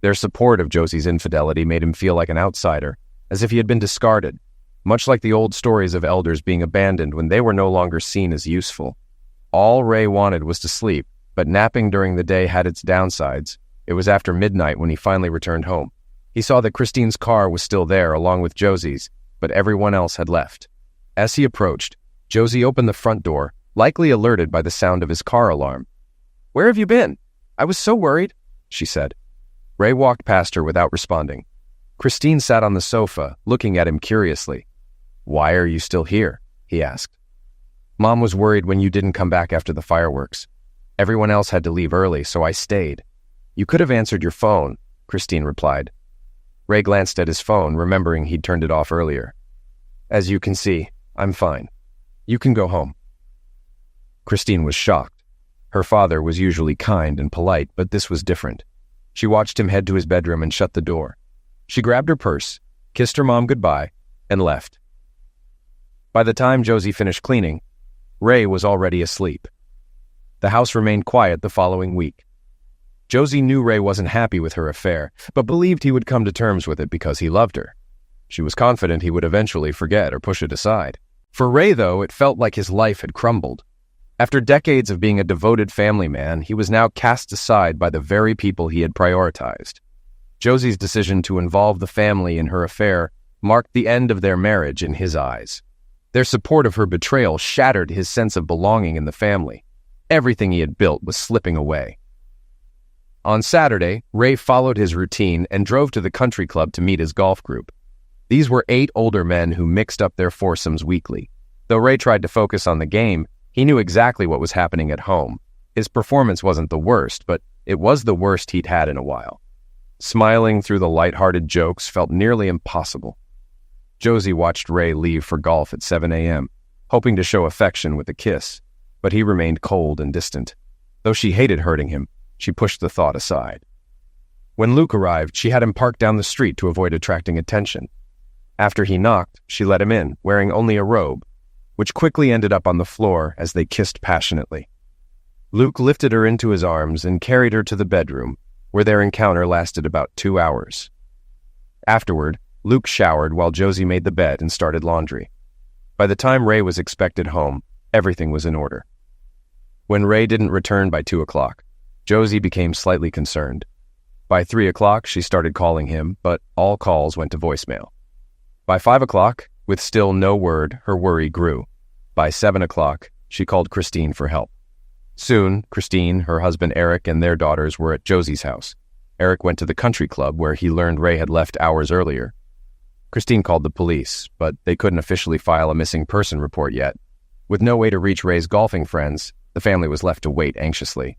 Their support of Josie's infidelity made him feel like an outsider, as if he had been discarded, much like the old stories of elders being abandoned when they were no longer seen as useful. All Ray wanted was to sleep, but napping during the day had its downsides. It was after midnight when he finally returned home. He saw that Christine's car was still there, along with Josie's, but everyone else had left. As he approached, Josie opened the front door, likely alerted by the sound of his car alarm. "Where have you been? I was so worried," she said. Ray walked past her without responding. Christine sat on the sofa, looking at him curiously. "Why are you still here?" he asked. "Mom was worried when you didn't come back after the fireworks. Everyone else had to leave early, so I stayed." "You could have answered your phone," Christine replied. Ray glanced at his phone, remembering he'd turned it off earlier. "As you can see, I'm fine. You can go home." Christine was shocked. Her father was usually kind and polite, but this was different. She watched him head to his bedroom and shut the door. She grabbed her purse, kissed her mom goodbye, and left. By the time Josie finished cleaning, Ray was already asleep. The house remained quiet the following week. Josie knew Ray wasn't happy with her affair, but believed he would come to terms with it because he loved her. She was confident he would eventually forget or push it aside. For Ray, though, it felt like his life had crumbled. After decades of being a devoted family man, he was now cast aside by the very people he had prioritized. Josie's decision to involve the family in her affair marked the end of their marriage in his eyes. Their support of her betrayal shattered his sense of belonging in the family. Everything he had built was slipping away. On Saturday, Ray followed his routine and drove to the country club to meet his golf group. These were 8 older men who mixed up their foursomes weekly. Though Ray tried to focus on the game, he knew exactly what was happening at home. His performance wasn't the worst, but it was the worst he'd had in a while. Smiling through the light-hearted jokes felt nearly impossible. Josie watched Ray leave for golf at 7 a.m., hoping to show affection with a kiss, but he remained cold and distant. Though she hated hurting him, she pushed the thought aside. When Luke arrived, she had him parked down the street to avoid attracting attention. After he knocked, she let him in, wearing only a robe, which quickly ended up on the floor as they kissed passionately. Luke lifted her into his arms and carried her to the bedroom, where their encounter lasted about 2 hours. Afterward, Luke showered while Josie made the bed and started laundry. By the time Ray was expected home, everything was in order. When Ray didn't return by 2 o'clock, Josie became slightly concerned. By 3 o'clock, she started calling him, but all calls went to voicemail. By 5 o'clock, with still no word, her worry grew. By 7 o'clock, she called Christine for help. Soon, Christine, her husband Eric, and their daughters were at Josie's house. Eric went to the country club where he learned Ray had left hours earlier. Christine called the police, but they couldn't officially file a missing person report yet. With no way to reach Ray's golfing friends, the family was left to wait anxiously.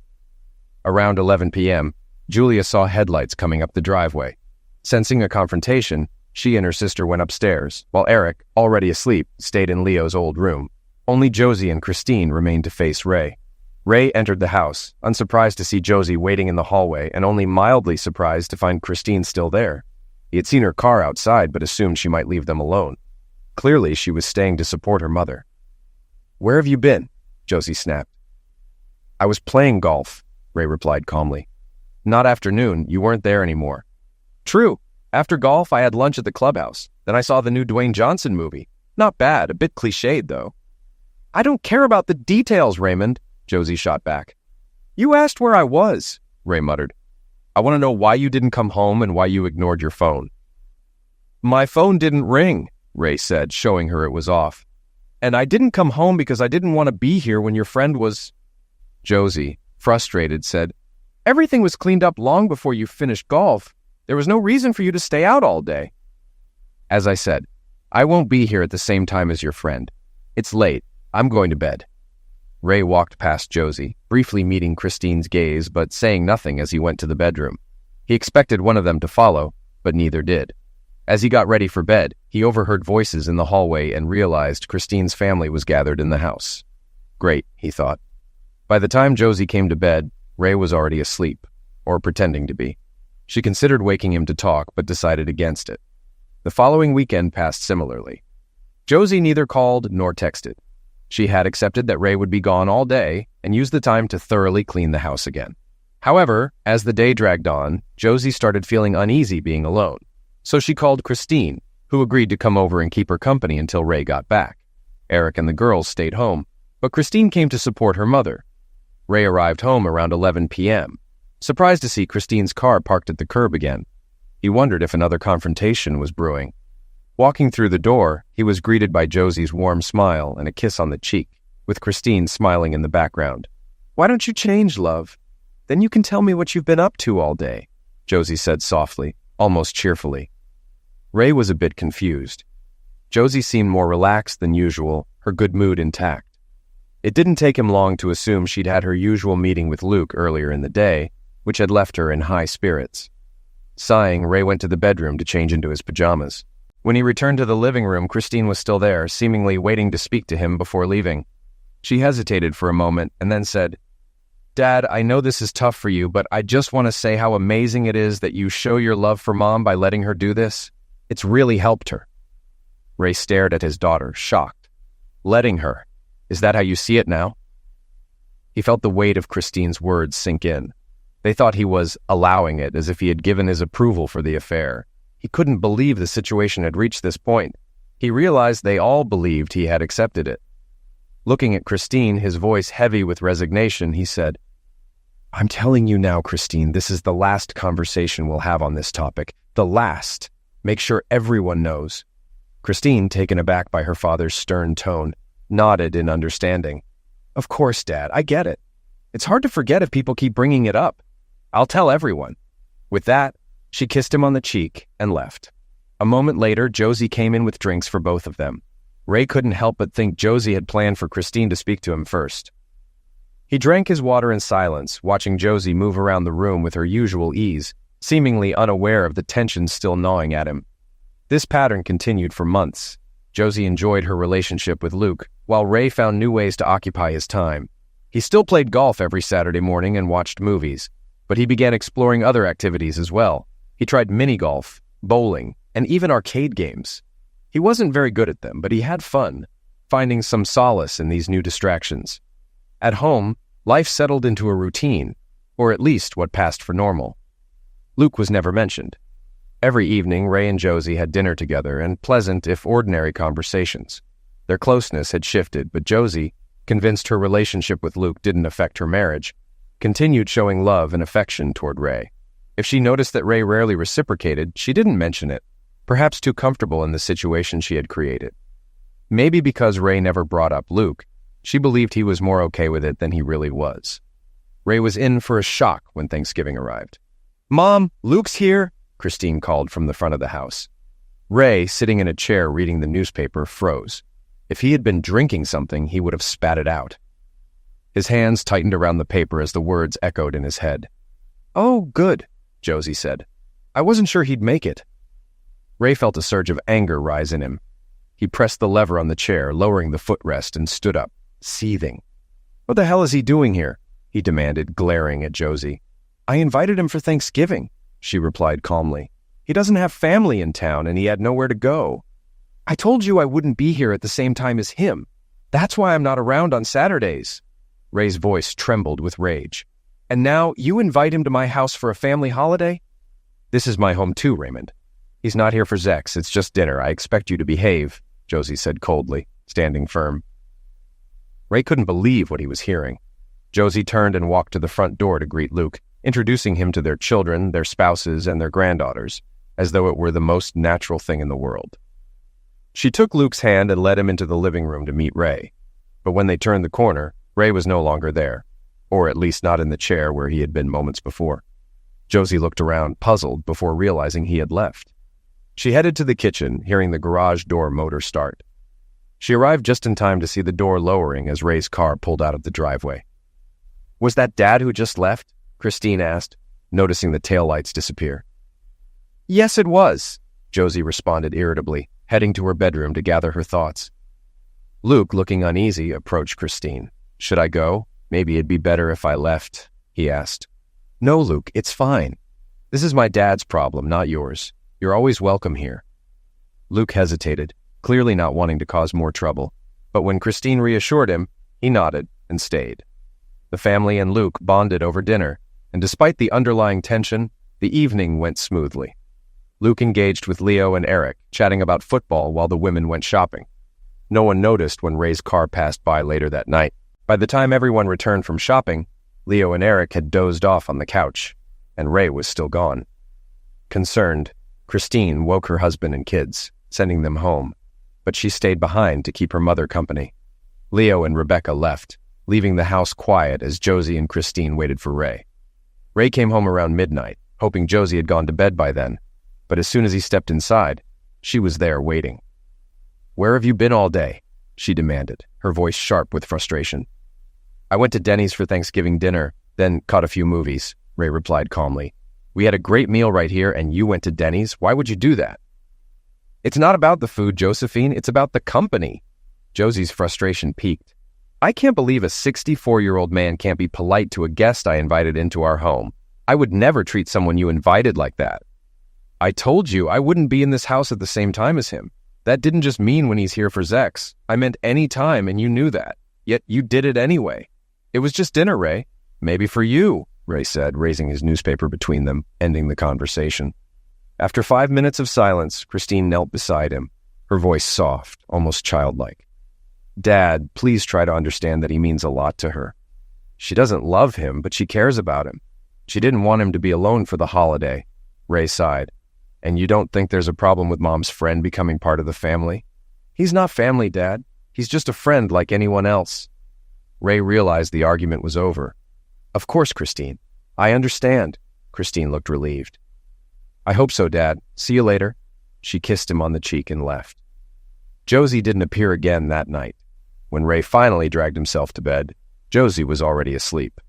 Around 11 p.m., Julia saw headlights coming up the driveway. Sensing a confrontation, she and her sister went upstairs, while Eric, already asleep, stayed in Leo's old room. Only Josie and Christine remained to face Ray. Ray entered the house, unsurprised to see Josie waiting in the hallway and only mildly surprised to find Christine still there. He had seen her car outside but assumed she might leave them alone. Clearly, she was staying to support her mother. "Where have you been?" Josie snapped. "I was playing golf," Ray replied calmly. "Not afternoon, you weren't there anymore." "True. After golf, I had lunch at the clubhouse. Then I saw the new Dwayne Johnson movie. Not bad, a bit cliched, though." "I don't care about the details, Raymond," Josie shot back. "You asked where I was," Ray muttered. "I want to know why you didn't come home and why you ignored your phone." "My phone didn't ring," Ray said, showing her it was off. "And I didn't come home because I didn't want to be here when your friend was—" Josie, frustrated, said, "Everything was cleaned up long before you finished golf. There was no reason for you to stay out all day." "As I said, I won't be here at the same time as your friend. It's late. I'm going to bed." Ray walked past Josie, briefly meeting Christine's gaze but saying nothing as he went to the bedroom. He expected one of them to follow, but neither did. As he got ready for bed, he overheard voices in the hallway and realized Christine's family was gathered in the house. Great, he thought. By the time Josie came to bed, Ray was already asleep, or pretending to be. She considered waking him to talk, but decided against it. The following weekend passed similarly. Josie neither called nor texted. She had accepted that Ray would be gone all day and used the time to thoroughly clean the house again. However, as the day dragged on, Josie started feeling uneasy being alone. So she called Christine, who agreed to come over and keep her company until Ray got back. Eric and the girls stayed home, but Christine came to support her mother. Ray arrived home around 11 p.m., surprised to see Christine's car parked at the curb again. He wondered if another confrontation was brewing. Walking through the door, he was greeted by Josie's warm smile and a kiss on the cheek, with Christine smiling in the background. "Why don't you change, love? Then you can tell me what you've been up to all day," Josie said softly, almost cheerfully. Ray was a bit confused. Josie seemed more relaxed than usual, her good mood intact. It didn't take him long to assume she'd had her usual meeting with Luke earlier in the day, which had left her in high spirits. Sighing, Ray went to the bedroom to change into his pajamas. When he returned to the living room, Christine was still there, seemingly waiting to speak to him before leaving. She hesitated for a moment and then said, "Dad, I know this is tough for you, but I just want to say how amazing it is that you show your love for Mom by letting her do this. It's really helped her." Ray stared at his daughter, shocked. "Letting her? Is that how you see it now?" He felt the weight of Christine's words sink in. They thought he was allowing it, as if he had given his approval for the affair. He couldn't believe the situation had reached this point. He realized they all believed he had accepted it. Looking at Christine, his voice heavy with resignation, he said, "I'm telling you now, Christine, this is the last conversation we'll have on this topic. The last. Make sure everyone knows." Christine, taken aback by her father's stern tone, nodded in understanding. "Of course, Dad, I get it. It's hard to forget if people keep bringing it up. I'll tell everyone." With that, she kissed him on the cheek and left. A moment later, Josie came in with drinks for both of them. Ray couldn't help but think Josie had planned for Christine to speak to him first. He drank his water in silence, watching Josie move around the room with her usual ease, seemingly unaware of the tension still gnawing at him. This pattern continued for months. Josie enjoyed her relationship with Luke, while Ray found new ways to occupy his time. He still played golf every Saturday morning and watched movies, but he began exploring other activities as well. He tried mini-golf, bowling, and even arcade games. He wasn't very good at them, but he had fun, finding some solace in these new distractions. At home, life settled into a routine, or at least what passed for normal. Luke was never mentioned. Every evening, Ray and Josie had dinner together and pleasant, if ordinary, conversations. Their closeness had shifted, but Josie, convinced her relationship with Luke didn't affect her marriage, continued showing love and affection toward Ray. If she noticed that Ray rarely reciprocated, she didn't mention it, perhaps too comfortable in the situation she had created. Maybe because Ray never brought up Luke, she believed he was more okay with it than he really was. Ray was in for a shock when Thanksgiving arrived. "Mom, Luke's here," Christine called from the front of the house. Ray, sitting in a chair reading the newspaper, froze. If he had been drinking something, he would have spat it out. His hands tightened around the paper as the words echoed in his head. "Oh, good," Josie said. "I wasn't sure he'd make it." Ray felt a surge of anger rise in him. He pressed the lever on the chair, lowering the footrest, and stood up, seething. "What the hell is he doing here?" he demanded, glaring at Josie. "I invited him for Thanksgiving," she replied calmly. "He doesn't have family in town, and he had nowhere to go. I told you I wouldn't be here at the same time as him. That's why I'm not around on Saturdays." Ray's voice trembled with rage. "And now you invite him to my house for a family holiday?" "This is my home too, Raymond. He's not here for Zex. It's just dinner. I expect you to behave," Josie said coldly, standing firm. Ray couldn't believe what he was hearing. Josie turned and walked to the front door to greet Luke, introducing him to their children, their spouses, and their granddaughters, as though it were the most natural thing in the world. She took Luke's hand and led him into the living room to meet Ray. But when they turned the corner, Ray was no longer there, or at least not in the chair where he had been moments before. Josie looked around, puzzled, before realizing he had left. She headed to the kitchen, hearing the garage door motor start. She arrived just in time to see the door lowering as Ray's car pulled out of the driveway. "Was that Dad who just left?" Christine asked, noticing the taillights disappear. "Yes, it was," Josie responded irritably, heading to her bedroom to gather her thoughts. Luke, looking uneasy, approached Christine. "Should I go? Maybe it'd be better if I left," he asked. "No, Luke, it's fine. This is my dad's problem, not yours. You're always welcome here." Luke hesitated, clearly not wanting to cause more trouble, but when Christine reassured him, he nodded and stayed. The family and Luke bonded over dinner, and despite the underlying tension, the evening went smoothly. Luke engaged with Leo and Eric, chatting about football while the women went shopping. No one noticed when Ray's car passed by later that night. By the time everyone returned from shopping, Leo and Eric had dozed off on the couch, and Ray was still gone. Concerned, Christine woke her husband and kids, sending them home, but she stayed behind to keep her mother company. Leo and Rebecca left, leaving the house quiet as Josie and Christine waited for Ray. Ray came home around midnight, hoping Josie had gone to bed by then, but as soon as he stepped inside, she was there waiting. "Where have you been all day?" she demanded, her voice sharp with frustration. "I went to Denny's for Thanksgiving dinner, then caught a few movies," Ray replied calmly. "We had a great meal right here, and you went to Denny's? Why would you do that?" "It's not about the food, Josephine. It's about the company." Josie's frustration peaked. "I can't believe a 64-year-old man can't be polite to a guest I invited into our home. I would never treat someone you invited like that." "I told you I wouldn't be in this house at the same time as him. That didn't just mean when he's here for Zex. I meant any time, and you knew that. Yet you did it anyway. It was just dinner, Ray. Maybe for you," Ray said, raising his newspaper between them, ending the conversation. After 5 minutes of silence, Christine knelt beside him, her voice soft, almost childlike. "Dad, please try to understand that he means a lot to her. She doesn't love him, but she cares about him. She didn't want him to be alone for the holiday." Ray sighed. "And you don't think there's a problem with Mom's friend becoming part of the family?" "He's not family, Dad. He's just a friend like anyone else." Ray realized the argument was over. "Of course, Christine. I understand." Christine looked relieved. "I hope so, Dad. See you later." She kissed him on the cheek and left. Josie didn't appear again that night. When Ray finally dragged himself to bed, Josie was already asleep.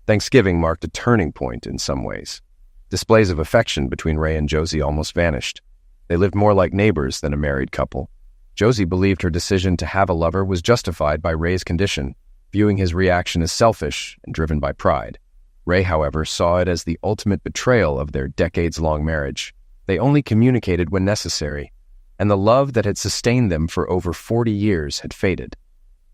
Thanksgiving marked a turning point in some ways. Displays of affection between Ray and Josie almost vanished. They lived more like neighbors than a married couple. Josie believed her decision to have a lover was justified by Ray's condition, viewing his reaction as selfish and driven by pride. Ray, however, saw it as the ultimate betrayal of their decades-long marriage. They only communicated when necessary, and the love that had sustained them for over 40 years had faded.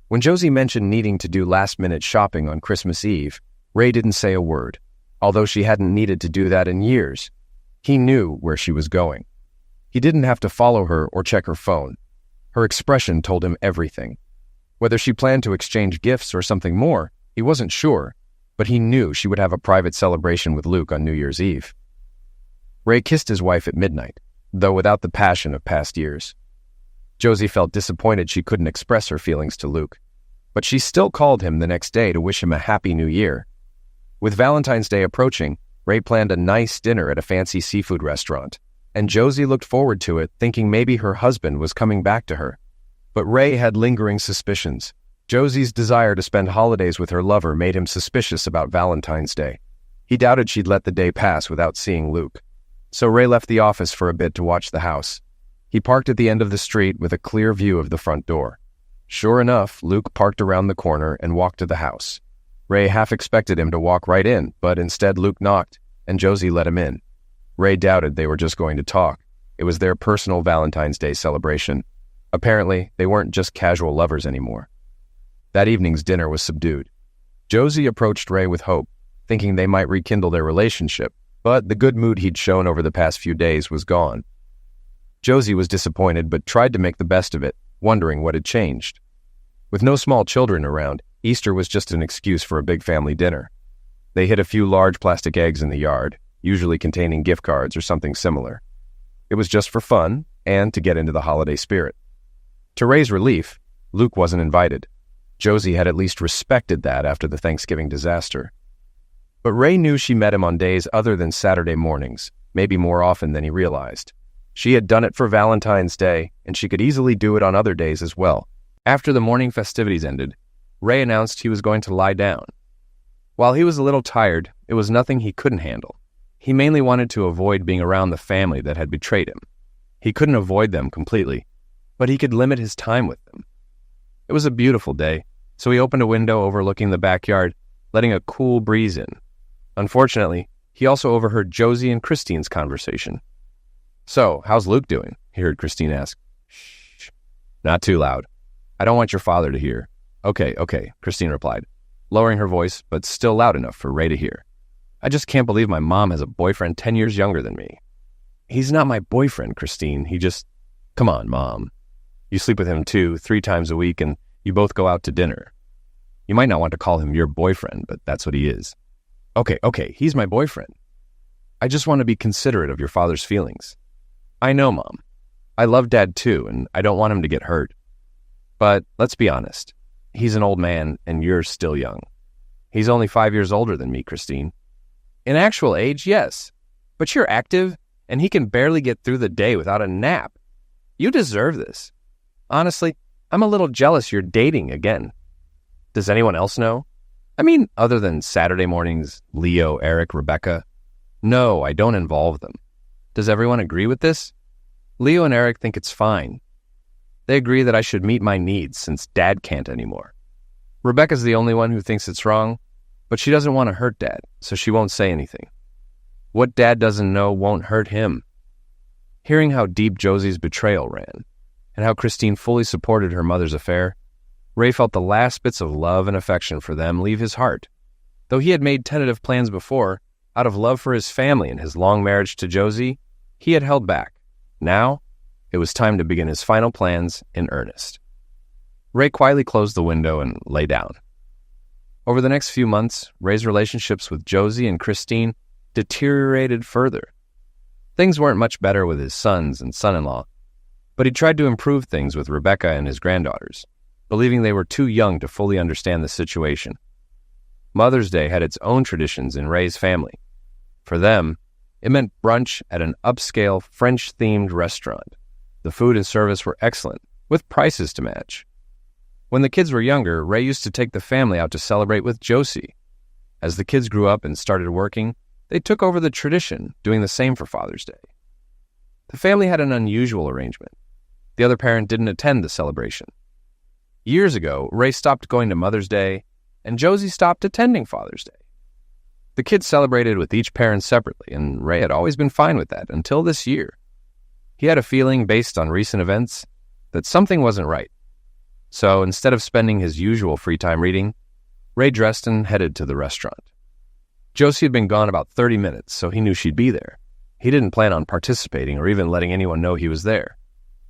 When Josie mentioned needing to do last-minute shopping on Christmas Eve, Ray didn't say a word. Although she hadn't needed to do that in years, he knew where she was going. He didn't have to follow her or check her phone. Her expression told him everything. Whether she planned to exchange gifts or something more, he wasn't sure, but he knew she would have a private celebration with Luke on New Year's Eve. Ray kissed his wife at midnight, though without the passion of past years. Josie felt disappointed she couldn't express her feelings to Luke, but she still called him the next day to wish him a happy new year. With Valentine's Day approaching, Ray planned a nice dinner at a fancy seafood restaurant, and Josie looked forward to it, thinking maybe her husband was coming back to her. But Ray had lingering suspicions. Josie's desire to spend holidays with her lover made him suspicious about Valentine's Day. He doubted she'd let the day pass without seeing Luke. So Ray left the office for a bit to watch the house. He parked at the end of the street with a clear view of the front door. Sure enough, Luke parked around the corner and walked to the house. Ray half expected him to walk right in, but instead Luke knocked, and Josie let him in. Ray doubted they were just going to talk. It was their personal Valentine's Day celebration. Apparently, they weren't just casual lovers anymore. That evening's dinner was subdued. Josie approached Ray with hope, thinking they might rekindle their relationship, but the good mood he'd shown over the past few days was gone. Josie was disappointed but tried to make the best of it, wondering what had changed. With no small children around, Easter was just an excuse for a big family dinner. They hid a few large plastic eggs in the yard, usually containing gift cards or something similar. It was just for fun and to get into the holiday spirit. To Ray's relief, Luke wasn't invited. Josie had at least respected that after the Thanksgiving disaster. But Ray knew she met him on days other than Saturday mornings, maybe more often than he realized. She had done it for Valentine's Day, and she could easily do it on other days as well. After the morning festivities ended, Ray announced he was going to lie down. While he was a little tired, it was nothing he couldn't handle. He mainly wanted to avoid being around the family that had betrayed him. He couldn't avoid them completely, but he could limit his time with them. It was a beautiful day, so he opened a window overlooking the backyard, letting a cool breeze in. Unfortunately, he also overheard Josie and Christine's conversation. "So, how's Luke doing?" he heard Christine ask. "Shh, not too loud. I don't want your father to hear." Okay, Christine replied, lowering her voice, but still loud enough for Ray to hear. "I just can't believe my mom has a boyfriend 10 years younger than me." "He's not my boyfriend, Christine. He just..." "Come on, Mom. You sleep with him 2-3 times a week and you both go out to dinner. You might not want to call him your boyfriend, but that's what he is." Okay, he's my boyfriend. I just want to be considerate of your father's feelings." "I know, Mom. I love Dad too, and I don't want him to get hurt. But let's be honest. He's an old man and you're still young. He's only 5 years older than me, Christine." "In actual age, yes. But you're active, and he can barely get through the day without a nap. You deserve this. Honestly, I'm a little jealous you're dating again." "Does anyone else know? I mean, other than Saturday mornings, Leo, Eric, Rebecca?" "No, I don't involve them." "Does everyone agree with this?" "Leo and Eric think it's fine. They agree that I should meet my needs since Dad can't anymore. Rebecca's the only one who thinks it's wrong, but she doesn't want to hurt Dad, so she won't say anything. What Dad doesn't know won't hurt him." Hearing how deep Josie's betrayal ran, and how Christine fully supported her mother's affair, Ray felt the last bits of love and affection for them leave his heart. Though he had made tentative plans before, out of love for his family and his long marriage to Josie, he had held back. Now, it was time to begin his final plans in earnest. Ray quietly closed the window and lay down. Over the next few months, Ray's relationships with Josie and Christine deteriorated further. Things weren't much better with his sons and son-in-law, but he tried to improve things with Rebecca and his granddaughters, believing they were too young to fully understand the situation. Mother's Day had its own traditions in Ray's family. For them, it meant brunch at an upscale French-themed restaurant. The food and service were excellent, with prices to match. When the kids were younger, Ray used to take the family out to celebrate with Josie. As the kids grew up and started working, they took over the tradition, doing the same for Father's Day. The family had an unusual arrangement. The other parent didn't attend the celebration. Years ago, Ray stopped going to Mother's Day, and Josie stopped attending Father's Day. The kids celebrated with each parent separately, and Ray had always been fine with that until this year. He had a feeling, based on recent events, that something wasn't right. So instead of spending his usual free time reading, Ray dressed and headed to the restaurant. Josie had been gone about 30 minutes, so he knew she'd be there. He didn't plan on participating or even letting anyone know he was there.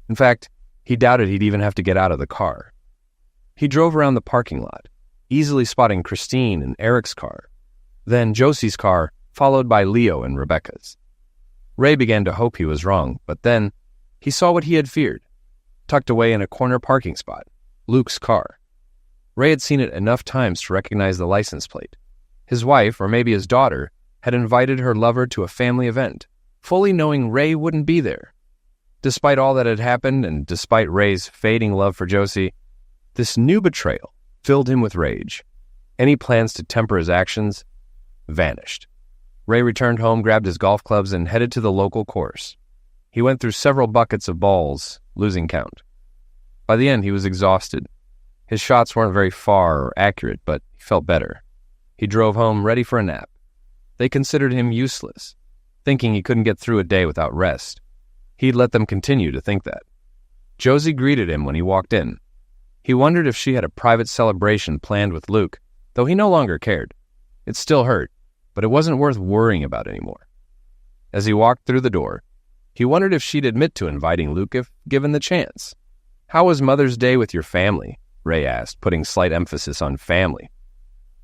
In fact, he doubted he'd even have to get out of the car. He drove around the parking lot, easily spotting Christine and Eric's car, then Josie's car, followed by Leo and Rebecca's. Ray began to hope he was wrong, but then he saw what he had feared. Tucked away in a corner parking spot, Luke's car. Ray had seen it enough times to recognize the license plate. His wife, or maybe his daughter, had invited her lover to a family event, fully knowing Ray wouldn't be there. Despite all that had happened, and despite Ray's fading love for Josie, this new betrayal filled him with rage. Any plans to temper his actions vanished. Ray returned home, grabbed his golf clubs, and headed to the local course. He went through several buckets of balls, losing count. By the end, he was exhausted. His shots weren't very far or accurate, but he felt better. He drove home ready for a nap. They considered him useless, thinking he couldn't get through a day without rest. He'd let them continue to think that. Josie greeted him when he walked in. He wondered if she had a private celebration planned with Luke, though he no longer cared. It still hurt, but it wasn't worth worrying about anymore. As he walked through the door, he wondered if she'd admit to inviting Luke if given the chance. "How was Mother's Day with your family?" Ray asked, putting slight emphasis on family.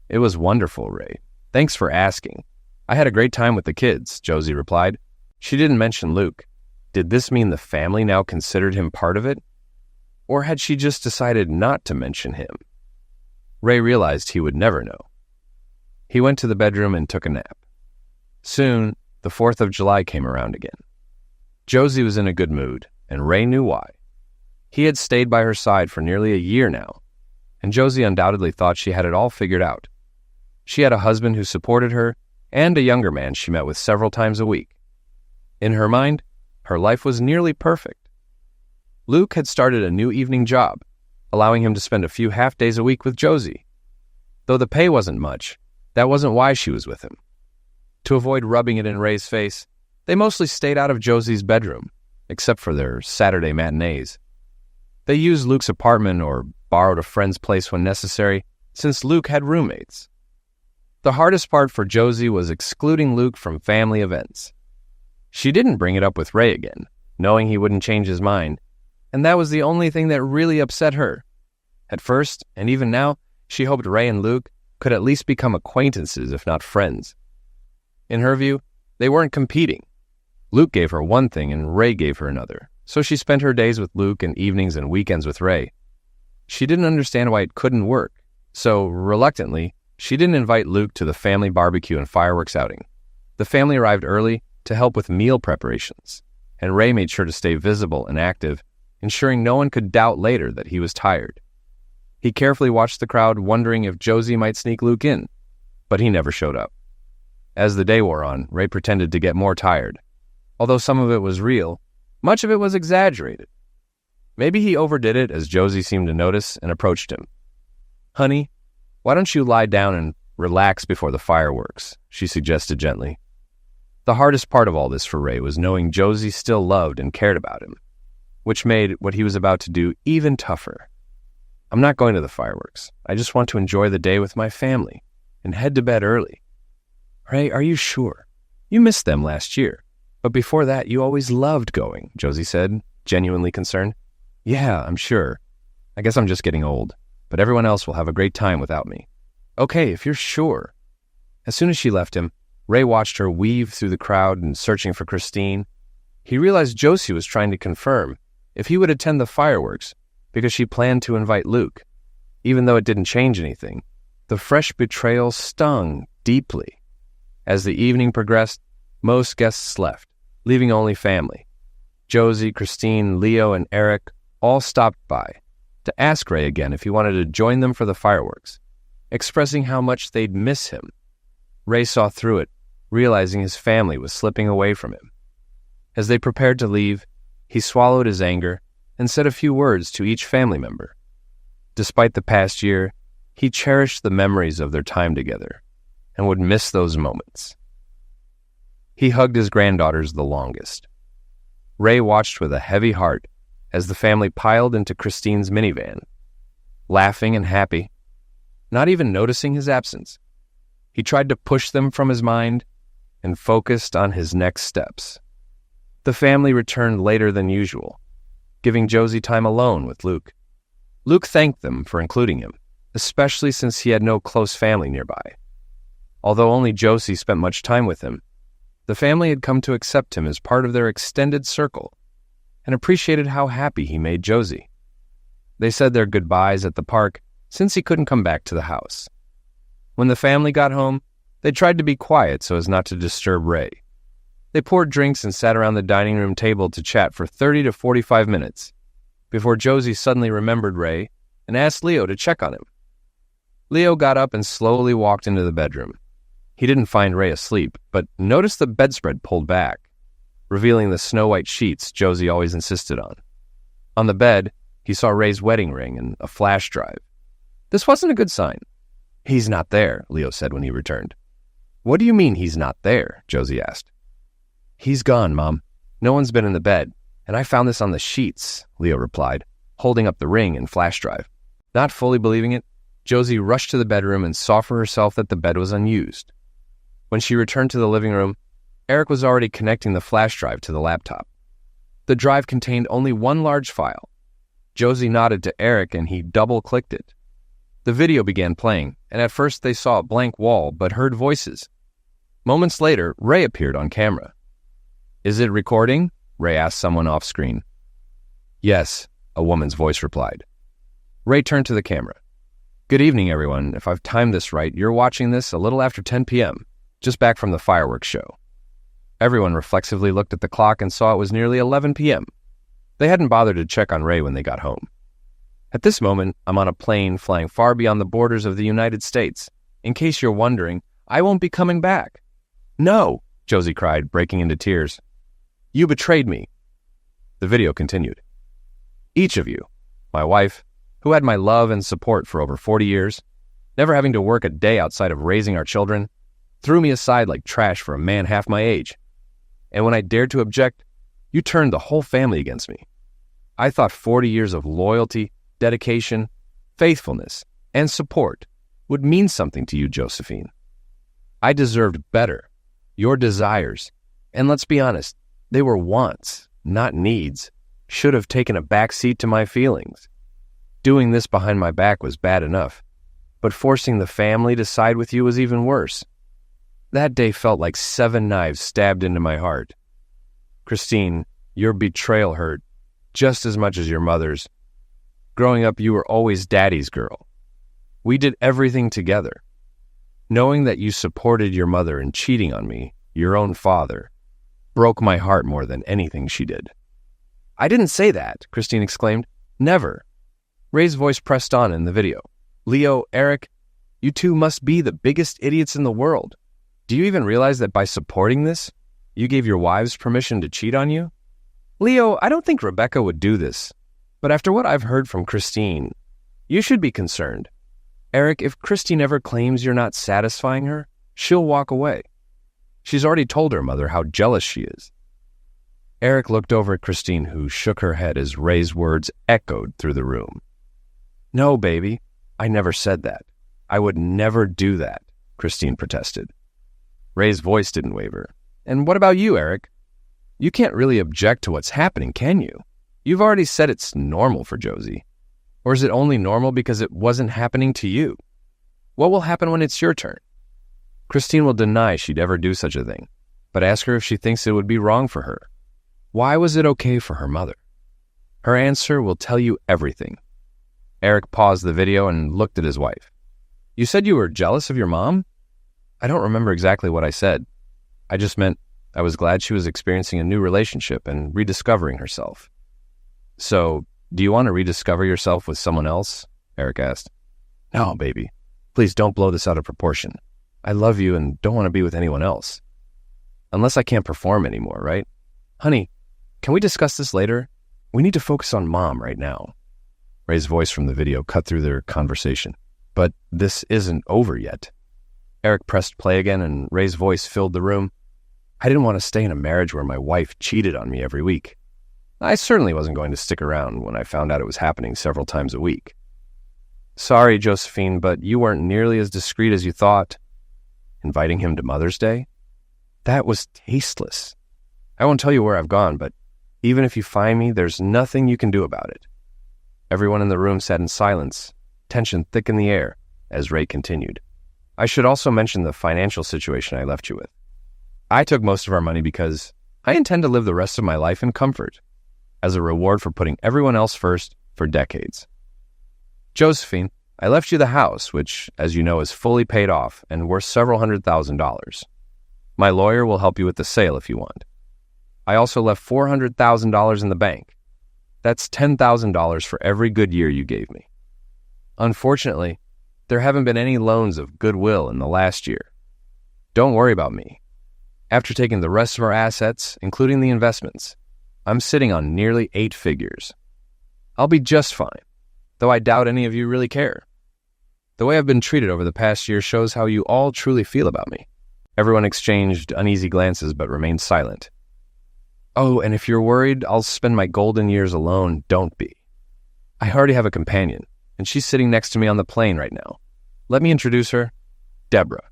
"It was wonderful, Ray. Thanks for asking. I had a great time with the kids," Josie replied. She didn't mention Luke. Did this mean the family now considered him part of it? Or had she just decided not to mention him? Ray realized he would never know. He went to the bedroom and took a nap. Soon, the 4th of July came around again. Josie was in a good mood, and Ray knew why. He had stayed by her side for nearly a year now, and Josie undoubtedly thought she had it all figured out. She had a husband who supported her, and a younger man she met with several times a week. In her mind, her life was nearly perfect. Luke had started a new evening job, allowing him to spend a few half-days a week with Josie. Though the pay wasn't much, that wasn't why she was with him. To avoid rubbing it in Ray's face, they mostly stayed out of Josie's bedroom, except for their Saturday matinees. They used Luke's apartment or borrowed a friend's place when necessary, since Luke had roommates. The hardest part for Josie was excluding Luke from family events. She didn't bring it up with Ray again, knowing he wouldn't change his mind, and that was the only thing that really upset her. At first, and even now, she hoped Ray and Luke could at least become acquaintances, if not friends. In her view, they weren't competing. Luke gave her one thing and Ray gave her another, so she spent her days with Luke and evenings and weekends with Ray. She didn't understand why it couldn't work, so reluctantly, she didn't invite Luke to the family barbecue and fireworks outing. The family arrived early to help with meal preparations, and Ray made sure to stay visible and active, ensuring no one could doubt later that he was tired. He carefully watched the crowd, wondering if Josie might sneak Luke in, but he never showed up. As the day wore on, Ray pretended to get more tired. Although some of it was real, much of it was exaggerated. Maybe he overdid it, as Josie seemed to notice and approached him. "Honey, why don't you lie down and relax before the fireworks?" she suggested gently. The hardest part of all this for Ray was knowing Josie still loved and cared about him, which made what he was about to do even tougher. "I'm not going to the fireworks. I just want to enjoy the day with my family and head to bed early." "Ray, are you sure? You missed them last year. But before that, you always loved going," Josie said, genuinely concerned. "Yeah, I'm sure. I guess I'm just getting old, but everyone else will have a great time without me." "Okay, if you're sure." As soon as she left him, Ray watched her weave through the crowd and searching for Christine. He realized Josie was trying to confirm if he would attend the fireworks because she planned to invite Luke. Even though it didn't change anything, the fresh betrayal stung deeply. As the evening progressed, most guests left, leaving only family. Josie, Christine, Leo, and Eric all stopped by to ask Ray again if he wanted to join them for the fireworks, expressing how much they'd miss him. Ray saw through it, realizing his family was slipping away from him. As they prepared to leave, he swallowed his anger and said a few words to each family member. Despite the past year, he cherished the memories of their time together and would miss those moments. He hugged his granddaughters the longest. Ray watched with a heavy heart as the family piled into Christine's minivan, laughing and happy, not even noticing his absence. He tried to push them from his mind and focused on his next steps. The family returned later than usual, giving Josie time alone with Luke. Luke thanked them for including him, especially since he had no close family nearby. Although only Josie spent much time with him, the family had come to accept him as part of their extended circle and appreciated how happy he made Josie. They said their goodbyes at the park since he couldn't come back to the house. When the family got home, they tried to be quiet so as not to disturb Ray. They poured drinks and sat around the dining room table to chat for 30 to 45 minutes before Josie suddenly remembered Ray and asked Leo to check on him. Leo got up and slowly walked into the bedroom. He didn't find Ray asleep, but noticed the bedspread pulled back, revealing the snow-white sheets Josie always insisted on. On the bed, he saw Ray's wedding ring and a flash drive. This wasn't a good sign. "He's not there," Leo said when he returned. "What do you mean he's not there?" Josie asked. "He's gone, Mom. No one's been in the bed, and I found this on the sheets," Leo replied, holding up the ring and flash drive. Not fully believing it, Josie rushed to the bedroom and saw for herself that the bed was unused. When she returned to the living room, Eric was already connecting the flash drive to the laptop. The drive contained only one large file. Josie nodded to Eric and he double-clicked it. The video began playing, and at first they saw a blank wall but heard voices. Moments later, Ray appeared on camera. "Is it recording?" Ray asked someone off-screen. "Yes," a woman's voice replied. Ray turned to the camera. "Good evening, everyone. If I've timed this right, you're watching this a little after 10 p.m., just back from the fireworks show." Everyone reflexively looked at the clock and saw it was nearly 11 p.m. They hadn't bothered to check on Ray when they got home. "At this moment, I'm on a plane flying far beyond the borders of the United States. In case you're wondering, I won't be coming back. No, Josie cried, breaking into tears. You betrayed me. The video continued. Each of you, my wife, who had my love and support for over 40 years, never having to work a day outside of raising our children, threw me aside like trash for a man half my age. And when I dared to object, you turned the whole family against me. I thought 40 years of loyalty, dedication, faithfulness, and support would mean something to you, Josephine. I deserved better. Your desires, and let's be honest, they were wants, not needs, should have taken a back seat to my feelings. Doing this behind my back was bad enough, but forcing the family to side with you was even worse. That day felt like 7 knives stabbed into my heart. Christine, your betrayal hurt just as much as your mother's. Growing up, you were always Daddy's girl. We did everything together. Knowing that you supported your mother in cheating on me, your own father, broke my heart more than anything she did. I didn't say that, Christine exclaimed. Never. Ray's voice pressed on in the video. Leo, Eric, you two must be the biggest idiots in the world. Do you even realize that by supporting this, you gave your wives permission to cheat on you? Leo, I don't think Rebecca would do this, but after what I've heard from Christine, you should be concerned. Eric, if Christine ever claims you're not satisfying her, she'll walk away. She's already told her mother how jealous she is. Eric looked over at Christine, who shook her head as Ray's words echoed through the room. No, baby, I never said that. I would never do that, Christine protested. Ray's voice didn't waver. And what about you, Eric? You can't really object to what's happening, can you? You've already said it's normal for Josie. Or is it only normal because it wasn't happening to you? What will happen when it's your turn? Christine will deny she'd ever do such a thing, but ask her if she thinks it would be wrong for her. Why was it okay for her mother? Her answer will tell you everything. Eric paused the video and looked at his wife. You said you were jealous of your mom? I don't remember exactly what I said. I just meant I was glad she was experiencing a new relationship and rediscovering herself. So, do you want to rediscover yourself with someone else? Eric asked. No, baby. Please don't blow this out of proportion. I love you and don't want to be with anyone else. Unless I can't perform anymore, right? Honey, can we discuss this later? We need to focus on Mom right now. Ray's voice from the video cut through their conversation. But this isn't over yet. Eric pressed play again and Ray's voice filled the room. I didn't want to stay in a marriage where my wife cheated on me every week. I certainly wasn't going to stick around when I found out it was happening several times a week. Sorry, Josephine, but you weren't nearly as discreet as you thought. Inviting him to Mother's Day? That was tasteless. I won't tell you where I've gone, but even if you find me, there's nothing you can do about it. Everyone in the room sat in silence, tension thick in the air, as Ray continued. I should also mention the financial situation I left you with. I took most of our money because I intend to live the rest of my life in comfort, as a reward for putting everyone else first for decades. Josephine, I left you the house, which, as you know, is fully paid off and worth several $100,000. My lawyer will help you with the sale if you want. I also left $400,000 in the bank. That's $10,000 for every good year you gave me. Unfortunately, there haven't been any loans of goodwill in the last year. Don't worry about me. After taking the rest of our assets, including the investments, I'm sitting on nearly 8 figures. I'll be just fine, though I doubt any of you really care. The way I've been treated over the past year shows how you all truly feel about me. Everyone exchanged uneasy glances but remained silent. Oh, and if you're worried I'll spend my golden years alone, don't be. I already have a companion, and she's sitting next to me on the plane right now. Let me introduce her, Deborah.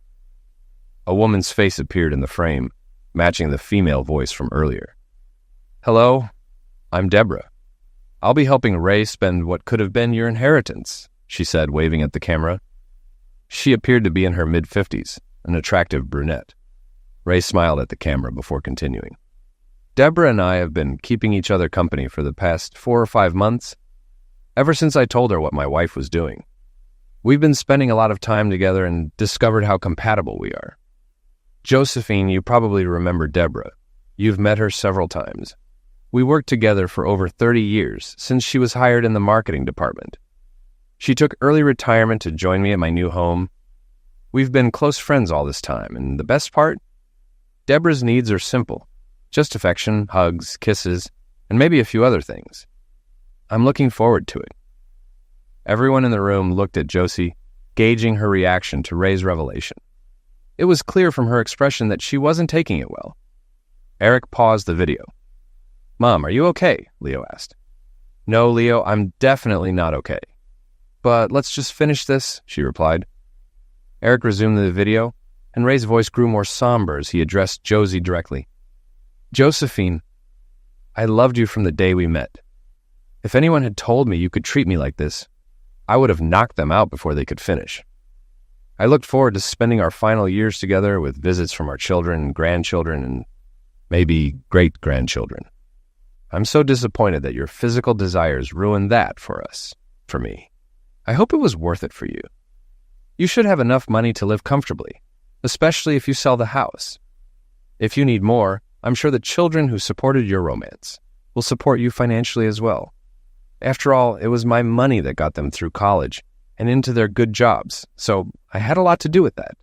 A woman's face appeared in the frame, matching the female voice from earlier. Hello, I'm Deborah. I'll be helping Ray spend what could have been your inheritance, she said, waving at the camera. She appeared to be in her mid-50s, an attractive brunette. Ray smiled at the camera before continuing. Deborah and I have been keeping each other company for the past 4 or 5 months, ever since I told her what my wife was doing. We've been spending a lot of time together and discovered how compatible we are. Josephine, you probably remember Deborah. You've met her several times. We worked together for over 30 years, since she was hired in the marketing department. She took early retirement to join me at my new home. We've been close friends all this time, and the best part? Deborah's needs are simple. Just affection, hugs, kisses, and maybe a few other things. I'm looking forward to it." Everyone in the room looked at Josie, gauging her reaction to Ray's revelation. It was clear from her expression that she wasn't taking it well. Eric paused the video. "Mom, are you okay?" Leo asked. "No, Leo, I'm definitely not okay. But let's just finish this," she replied. Eric resumed the video, and Ray's voice grew more somber as he addressed Josie directly. "Josephine, I loved you from the day we met. If anyone had told me you could treat me like this, I would have knocked them out before they could finish. I looked forward to spending our final years together with visits from our children, grandchildren, and maybe great-grandchildren. I'm so disappointed that your physical desires ruined that for us, for me. I hope it was worth it for you. You should have enough money to live comfortably, especially if you sell the house. If you need more, I'm sure the children who supported your romance will support you financially as well. After all, it was my money that got them through college and into their good jobs, so I had a lot to do with that."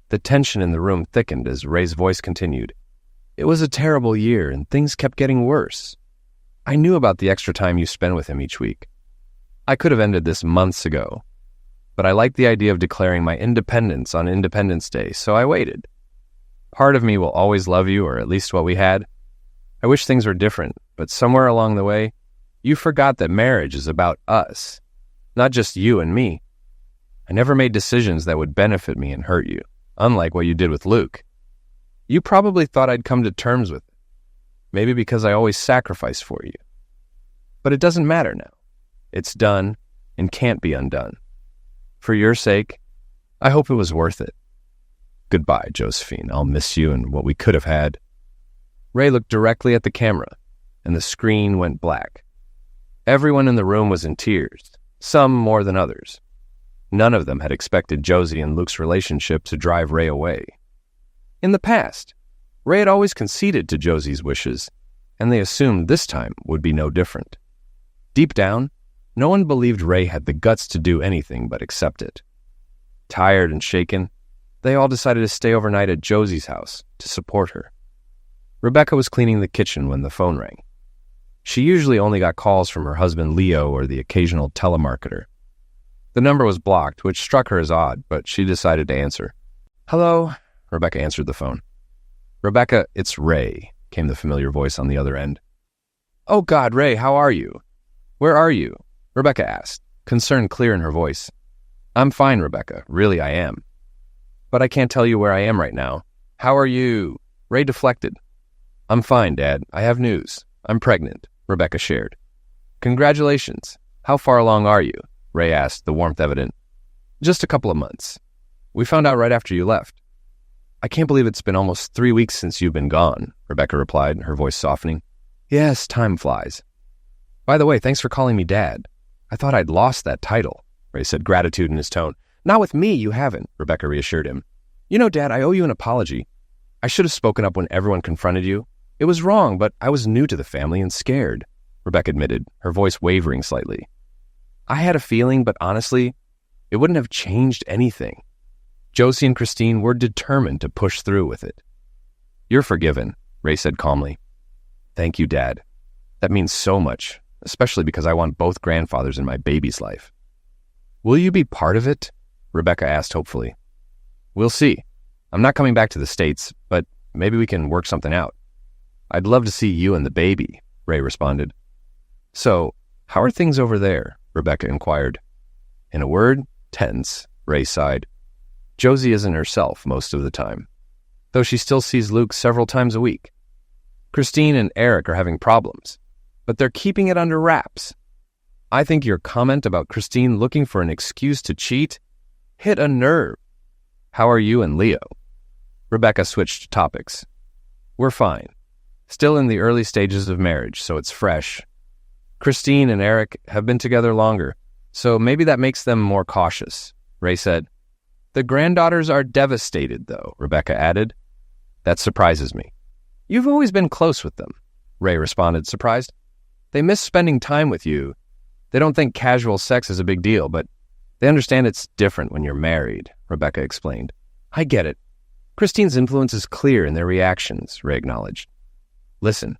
The tension in the room thickened as Ray's voice continued. "It was a terrible year, and things kept getting worse. I knew about the extra time you spend with him each week. I could have ended this months ago, but I liked the idea of declaring my independence on Independence Day, so I waited. Part of me will always love you, or at least what we had. I wish things were different, but somewhere along the way, you forgot that marriage is about us, not just you and me. I never made decisions that would benefit me and hurt you, unlike what you did with Luke. You probably thought I'd come to terms with it, maybe because I always sacrificed for you. But it doesn't matter now. It's done and can't be undone. For your sake, I hope it was worth it. Goodbye, Josephine. I'll miss you and what we could have had." Ray looked directly at the camera, and the screen went black. Everyone in the room was in tears, some more than others. None of them had expected Josie and Luke's relationship to drive Ray away. In the past, Ray had always conceded to Josie's wishes, and they assumed this time would be no different. Deep down, no one believed Ray had the guts to do anything but accept it. Tired and shaken, they all decided to stay overnight at Josie's house to support her. Rebecca was cleaning the kitchen when the phone rang. She usually only got calls from her husband Leo or the occasional telemarketer. The number was blocked, which struck her as odd, but she decided to answer. "Hello," Rebecca answered the phone. "Rebecca, it's Ray," came the familiar voice on the other end. "Oh God, Ray, how are you? Where are you?" Rebecca asked, concern clear in her voice. "I'm fine, Rebecca. Really, I am. But I can't tell you where I am right now. How are you?" Ray deflected. "I'm fine, Dad. I have news. I'm pregnant," Rebecca shared. "Congratulations. How far along are you?" Ray asked, the warmth evident. "Just a couple of months. We found out right after you left." "I can't believe it's been almost 3 weeks since you've been gone," Rebecca replied, her voice softening. "Yes, time flies. By the way, thanks for calling me Dad. I thought I'd lost that title," Ray said, gratitude in his tone. "Not with me, you haven't," Rebecca reassured him. "You know, Dad, I owe you an apology. I should have spoken up when everyone confronted you. It was wrong, but I was new to the family and scared," Rebecca admitted, her voice wavering slightly. "I had a feeling, but honestly, it wouldn't have changed anything. Josie and Christine were determined to push through with it." "You're forgiven," Ray said calmly. "Thank you, Dad. That means so much, especially because I want both grandfathers in my baby's life." "Will you be part of it?" Rebecca asked hopefully. "We'll see. I'm not coming back to the States, but maybe we can work something out." "I'd love to see you and the baby," Ray responded. "So, how are things over there?" Rebecca inquired. In a word, tense, Ray sighed. Josie isn't herself most of the time, though she still sees Luke several times a week. Christine and Eric are having problems, but they're keeping it under wraps. I think your comment about Christine looking for an excuse to cheat hit a nerve. How are you and Leo? Rebecca switched topics. We're fine. Still in the early stages of marriage, so it's fresh. Christine and Eric have been together longer, so maybe that makes them more cautious, Ray said. The granddaughters are devastated, though, Rebecca added. That surprises me. You've always been close with them, Ray responded, surprised. They miss spending time with you. They don't think casual sex is a big deal, but they understand it's different when you're married, Rebecca explained. I get it. Christine's influence is clear in their reactions, Ray acknowledged. Listen,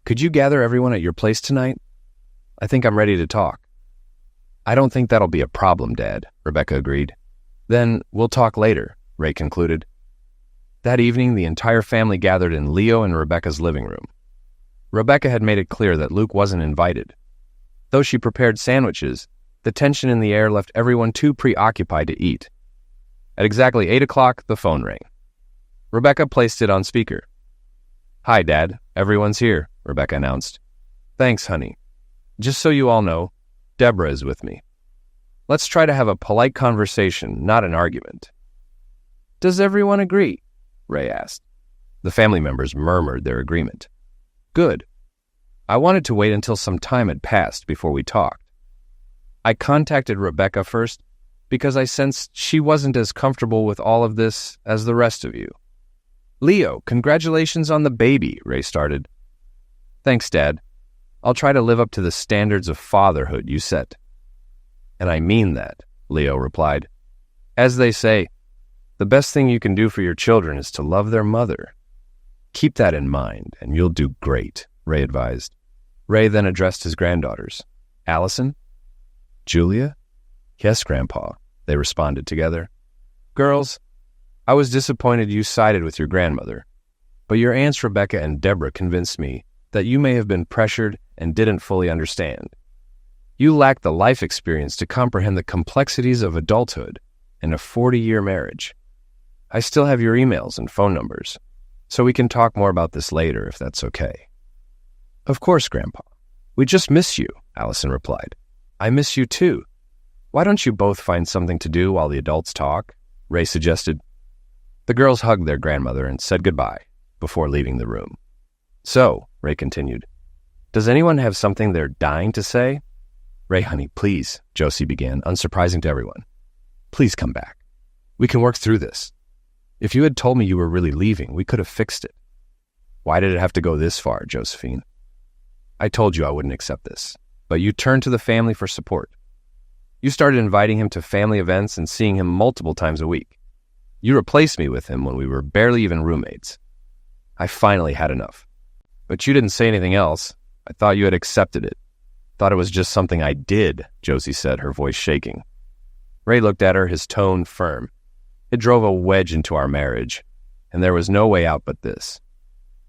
could you gather everyone at your place tonight? I think I'm ready to talk. I don't think that'll be a problem, Dad, Rebecca agreed. Then we'll talk later, Ray concluded. That evening, the entire family gathered in Leo and Rebecca's living room. Rebecca had made it clear that Luke wasn't invited. Though she prepared sandwiches, the tension in the air left everyone too preoccupied to eat. At exactly 8 o'clock, the phone rang. Rebecca placed it on speaker. Hi, Dad. Everyone's here, Rebecca announced. Thanks, honey. Just so you all know, Deborah is with me. Let's try to have a polite conversation, not an argument. Does everyone agree? Ray asked. The family members murmured their agreement. Good. I wanted to wait until some time had passed before we talked. I contacted Rebecca first because I sensed she wasn't as comfortable with all of this as the rest of you. Leo, congratulations on the baby, Ray started. Thanks, Dad. I'll try to live up to the standards of fatherhood you set. And I mean that, Leo replied. As they say, the best thing you can do for your children is to love their mother. Keep that in mind, and you'll do great, Ray advised. Ray then addressed his granddaughters. Allison? Julia? Yes, Grandpa, they responded together. Girls, I was disappointed you sided with your grandmother, but your aunts Rebecca and Deborah convinced me that you may have been pressured and didn't fully understand. You lack the life experience to comprehend the complexities of adulthood and a 40-year marriage. I still have your emails and phone numbers, so we can talk more about this later if that's okay. Of course, Grandpa. We just miss you, Allison replied. I miss you too. Why don't you both find something to do while the adults talk? Ray suggested. The girls hugged their grandmother and said goodbye before leaving the room. So, Ray continued, does anyone have something they're dying to say? Ray, honey, please, Josie began, unsurprising to everyone. Please come back. We can work through this. If you had told me you were really leaving, we could have fixed it. Why did it have to go this far, Josephine? I told you I wouldn't accept this, but you turned to the family for support. You started inviting him to family events and seeing him multiple times a week. You replaced me with him when we were barely even roommates. I finally had enough. But you didn't say anything else. I thought you had accepted it. Thought it was just something I did, Josie said, her voice shaking. Ray looked at her, his tone firm. It drove a wedge into our marriage, and there was no way out but this.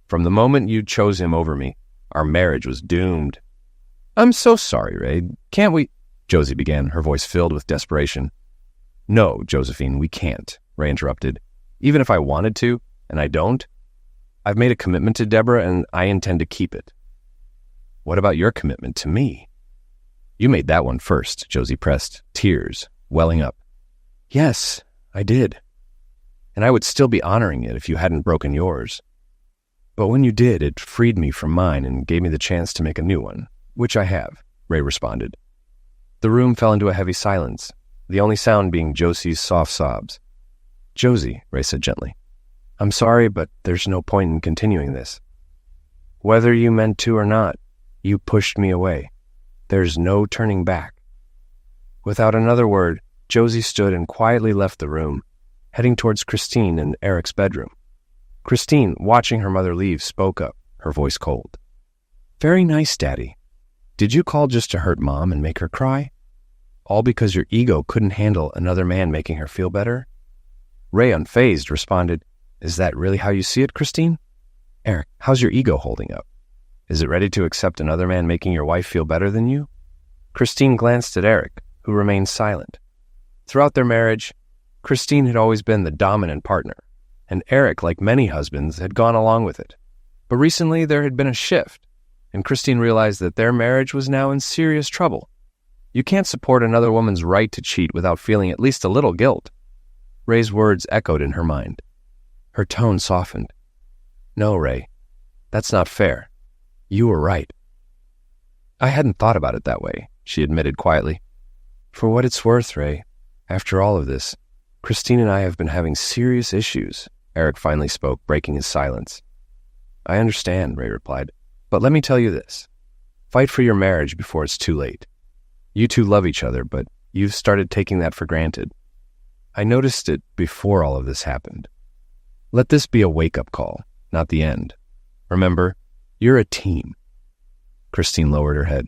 From the moment you chose him over me, our marriage was doomed. I'm so sorry, Ray. Can't we? Josie began, her voice filled with desperation. No, Josephine, we can't, Ray interrupted. Even if I wanted to, and I don't, I've made a commitment to Deborah, and I intend to keep it. What about your commitment to me? You made that one first, Josie pressed, tears welling up. Yes, I did. And I would still be honoring it if you hadn't broken yours. But when you did, it freed me from mine and gave me the chance to make a new one, which I have, Ray responded. The room fell into a heavy silence, the only sound being Josie's soft sobs. Josie, Ray said gently, I'm sorry, but there's no point in continuing this. Whether you meant to or not, you pushed me away. There's no turning back. Without another word, Josie stood and quietly left the room, heading towards Christine and Eric's bedroom. Christine, watching her mother leave, spoke up, her voice cold. Very nice, Daddy. Did you call just to hurt Mom and make her cry? All because your ego couldn't handle another man making her feel better? Ray, unfazed, responded, Is that really how you see it, Christine? Eric, how's your ego holding up? Is it ready to accept another man making your wife feel better than you? Christine glanced at Eric, who remained silent. Throughout their marriage, Christine had always been the dominant partner, and Eric, like many husbands, had gone along with it. But recently there had been a shift, and Christine realized that their marriage was now in serious trouble. You can't support another woman's right to cheat without feeling at least a little guilt. Ray's words echoed in her mind. Her tone softened. No, Ray, that's not fair. You were right. I hadn't thought about it that way, she admitted quietly. For what it's worth, Ray, after all of this, Christine and I have been having serious issues, Eric finally spoke, breaking his silence. I understand, Ray replied, but let me tell you this. Fight for your marriage before it's too late. You two love each other, but you've started taking that for granted. I noticed it before all of this happened. Let this be a wake-up call, not the end. Remember, you're a team. Christine lowered her head.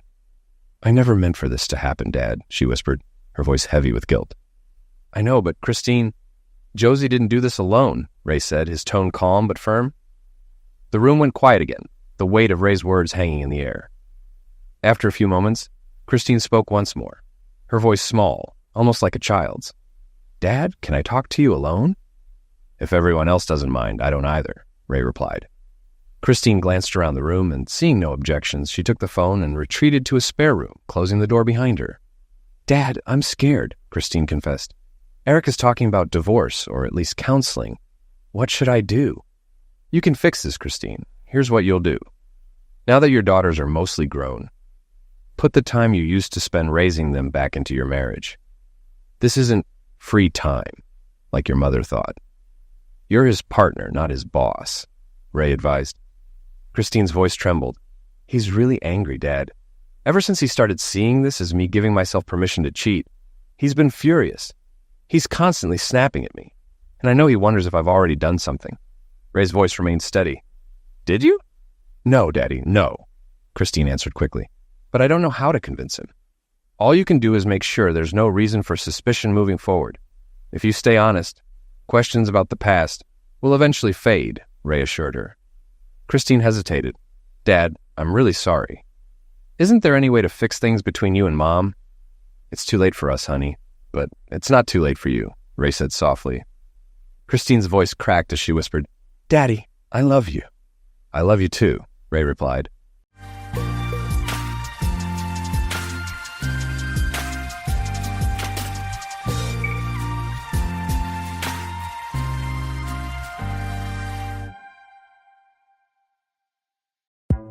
I never meant for this to happen, Dad, she whispered, her voice heavy with guilt. I know, but Christine, Josie didn't do this alone, Ray said, his tone calm but firm. The room went quiet again, the weight of Ray's words hanging in the air. After a few moments, Christine spoke once more, her voice small, almost like a child's. Dad, can I talk to you alone? If everyone else doesn't mind, I don't either, Ray replied. Christine glanced around the room, and seeing no objections, she took the phone and retreated to a spare room, closing the door behind her. Dad, I'm scared, Christine confessed. Eric is talking about divorce, or at least counseling. What should I do? You can fix this, Christine. Here's what you'll do. Now that your daughters are mostly grown, put the time you used to spend raising them back into your marriage. This isn't free time, like your mother thought. You're his partner, not his boss, Ray advised. Christine's voice trembled. He's really angry, Dad. Ever since he started seeing this as me giving myself permission to cheat, he's been furious. He's constantly snapping at me, and I know he wonders if I've already done something. Ray's voice remained steady. Did you? No, Daddy, no, Christine answered quickly. But I don't know how to convince him. All you can do is make sure there's no reason for suspicion moving forward. If you stay honest, questions about the past will eventually fade, Ray assured her. Christine hesitated. Dad, I'm really sorry. Isn't there any way to fix things between you and Mom? It's too late for us, honey, but it's not too late for you, Ray said softly. Christine's voice cracked as she whispered, Daddy, I love you. I love you too, Ray replied.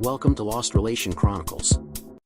Welcome to Lost Relation Chronicles.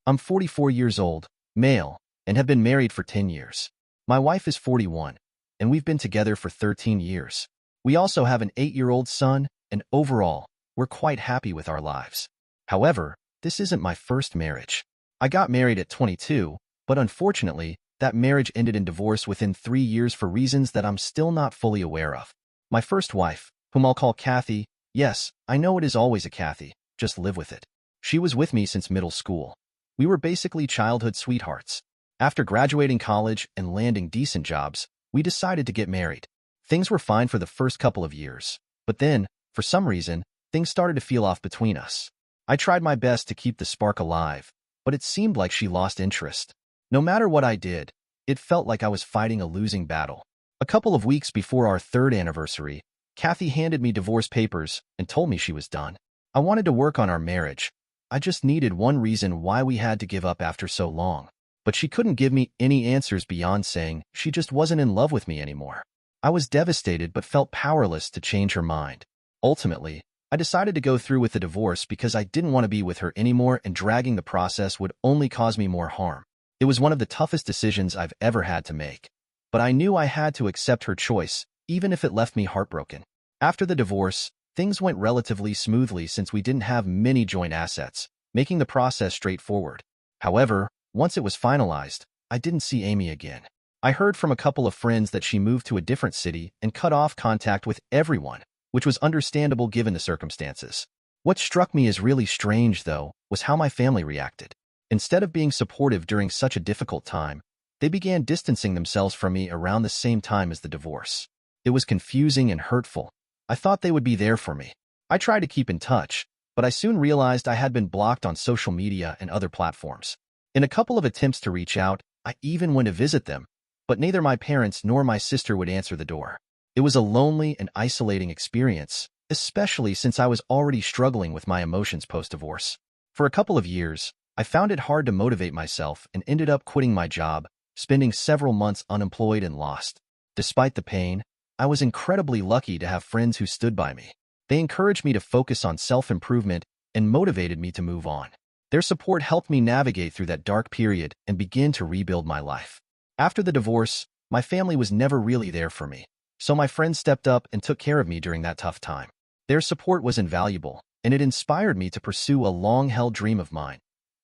I'm 44 years old, male, and have been married for 10 years. My wife is 41, and we've been together for 13 years. We also have an 8-year-old son, and overall, we're quite happy with our lives. However, this isn't my first marriage. I got married at 22, but unfortunately, that marriage ended in divorce within 3 years for reasons that I'm still not fully aware of. My first wife, whom I'll call Kathy, yes, I know it is always a Kathy, just live with it. She was with me since middle school. We were basically childhood sweethearts. After graduating college and landing decent jobs, we decided to get married. Things were fine for the first couple of years, but then, for some reason, things started to feel off between us. I tried my best to keep the spark alive, but it seemed like she lost interest. No matter what I did, it felt like I was fighting a losing battle. A couple of weeks before our 3rd anniversary, Kathy handed me divorce papers and told me she was done. I wanted to work on our marriage. I just needed one reason why we had to give up after so long. But she couldn't give me any answers beyond saying she just wasn't in love with me anymore. I was devastated but felt powerless to change her mind. Ultimately, I decided to go through with the divorce because I didn't want to be with her anymore, and dragging the process would only cause me more harm. It was one of the toughest decisions I've ever had to make. But I knew I had to accept her choice, even if it left me heartbroken. After the divorce, things went relatively smoothly since we didn't have many joint assets, making the process straightforward. However, once it was finalized, I didn't see Amy again. I heard from a couple of friends that she moved to a different city and cut off contact with everyone, which was understandable given the circumstances. What struck me as really strange, though, was how my family reacted. Instead of being supportive during such a difficult time, they began distancing themselves from me around the same time as the divorce. It was confusing and hurtful. I thought they would be there for me. I tried to keep in touch, but I soon realized I had been blocked on social media and other platforms. In a couple of attempts to reach out, I even went to visit them, but neither my parents nor my sister would answer the door. It was a lonely and isolating experience, especially since I was already struggling with my emotions post-divorce. For a couple of years, I found it hard to motivate myself and ended up quitting my job, spending several months unemployed and lost. Despite the pain, I was incredibly lucky to have friends who stood by me. They encouraged me to focus on self-improvement and motivated me to move on. Their support helped me navigate through that dark period and begin to rebuild my life. After the divorce, my family was never really there for me, so my friends stepped up and took care of me during that tough time. Their support was invaluable, and it inspired me to pursue a long-held dream of mine,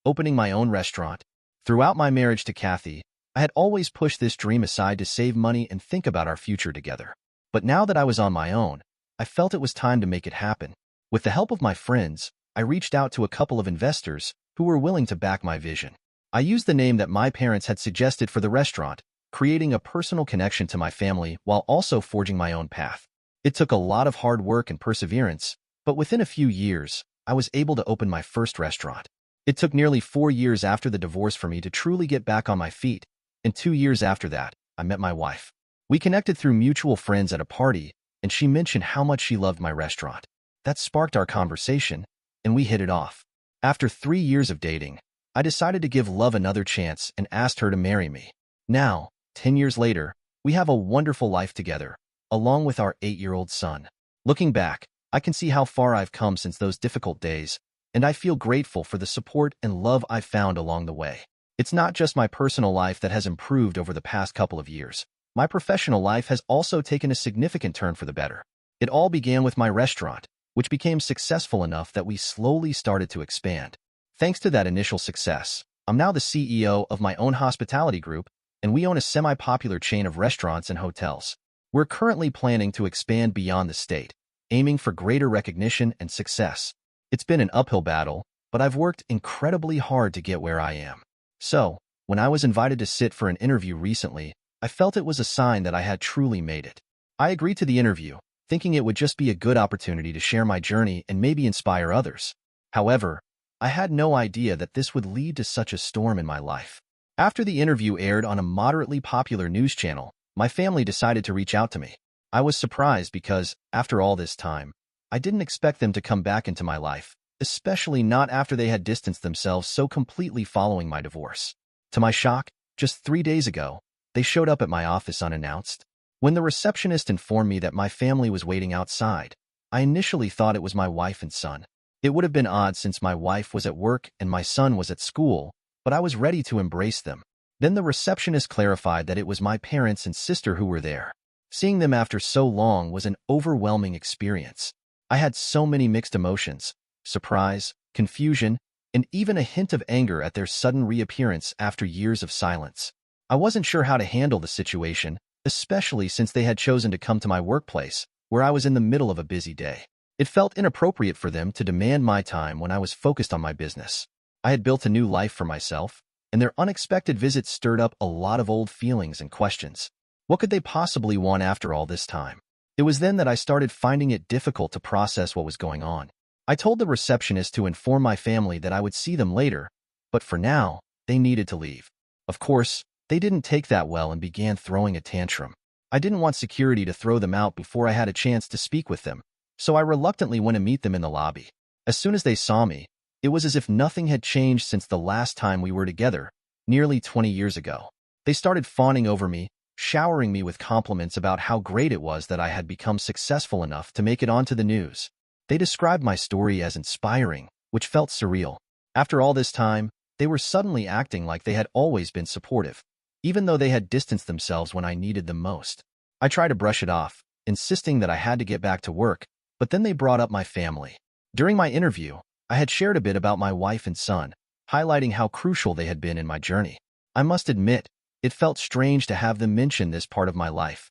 opening my own restaurant. Throughout my marriage to Kathy, I had always pushed this dream aside to save money and think about our future together. But now that I was on my own, I felt it was time to make it happen. With the help of my friends, I reached out to a couple of investors who were willing to back my vision. I used the name that my parents had suggested for the restaurant, creating a personal connection to my family while also forging my own path. It took a lot of hard work and perseverance, but within a few years, I was able to open my first restaurant. It took nearly 4 years after the divorce for me to truly get back on my feet, and 2 years after that, I met my wife. We connected through mutual friends at a party, and she mentioned how much she loved my restaurant. That sparked our conversation, and we hit it off. After 3 years of dating, I decided to give love another chance and asked her to marry me. Now, 10 years later, we have a wonderful life together, along with our 8-year-old son. Looking back, I can see how far I've come since those difficult days, and I feel grateful for the support and love I've found along the way. It's not just my personal life that has improved over the past couple of years. My professional life has also taken a significant turn for the better. It all began with my restaurant, which became successful enough that we slowly started to expand. Thanks to that initial success, I'm now the CEO of my own hospitality group, and we own a semi-popular chain of restaurants and hotels. We're currently planning to expand beyond the state, aiming for greater recognition and success. It's been an uphill battle, but I've worked incredibly hard to get where I am. So, when I was invited to sit for an interview recently, I felt it was a sign that I had truly made it. I agreed to the interview, thinking it would just be a good opportunity to share my journey and maybe inspire others. However, I had no idea that this would lead to such a storm in my life. After the interview aired on a moderately popular news channel, my family decided to reach out to me. I was surprised because, after all this time, I didn't expect them to come back into my life, especially not after they had distanced themselves so completely following my divorce. To my shock, just 3 days ago, they showed up at my office unannounced. When the receptionist informed me that my family was waiting outside, I initially thought it was my wife and son. It would have been odd since my wife was at work and my son was at school, but I was ready to embrace them. Then the receptionist clarified that it was my parents and sister who were there. Seeing them after so long was an overwhelming experience. I had so many mixed emotions: surprise, confusion, and even a hint of anger at their sudden reappearance after years of silence. I wasn't sure how to handle the situation, especially since they had chosen to come to my workplace, where I was in the middle of a busy day. It felt inappropriate for them to demand my time when I was focused on my business. I had built a new life for myself, and their unexpected visit stirred up a lot of old feelings and questions. What could they possibly want after all this time? It was then that I started finding it difficult to process what was going on. I told the receptionist to inform my family that I would see them later, but for now, they needed to leave. Of course, they didn't take that well and began throwing a tantrum. I didn't want security to throw them out before I had a chance to speak with them, so I reluctantly went to meet them in the lobby. As soon as they saw me, it was as if nothing had changed since the last time we were together, nearly 20 years ago. They started fawning over me, showering me with compliments about how great it was that I had become successful enough to make it onto the news. They described my story as inspiring, which felt surreal. After all this time, they were suddenly acting like they had always been supportive, even though they had distanced themselves when I needed them most. I tried to brush it off, insisting that I had to get back to work, but then they brought up my family. During my interview, I had shared a bit about my wife and son, highlighting how crucial they had been in my journey. I must admit, it felt strange to have them mention this part of my life.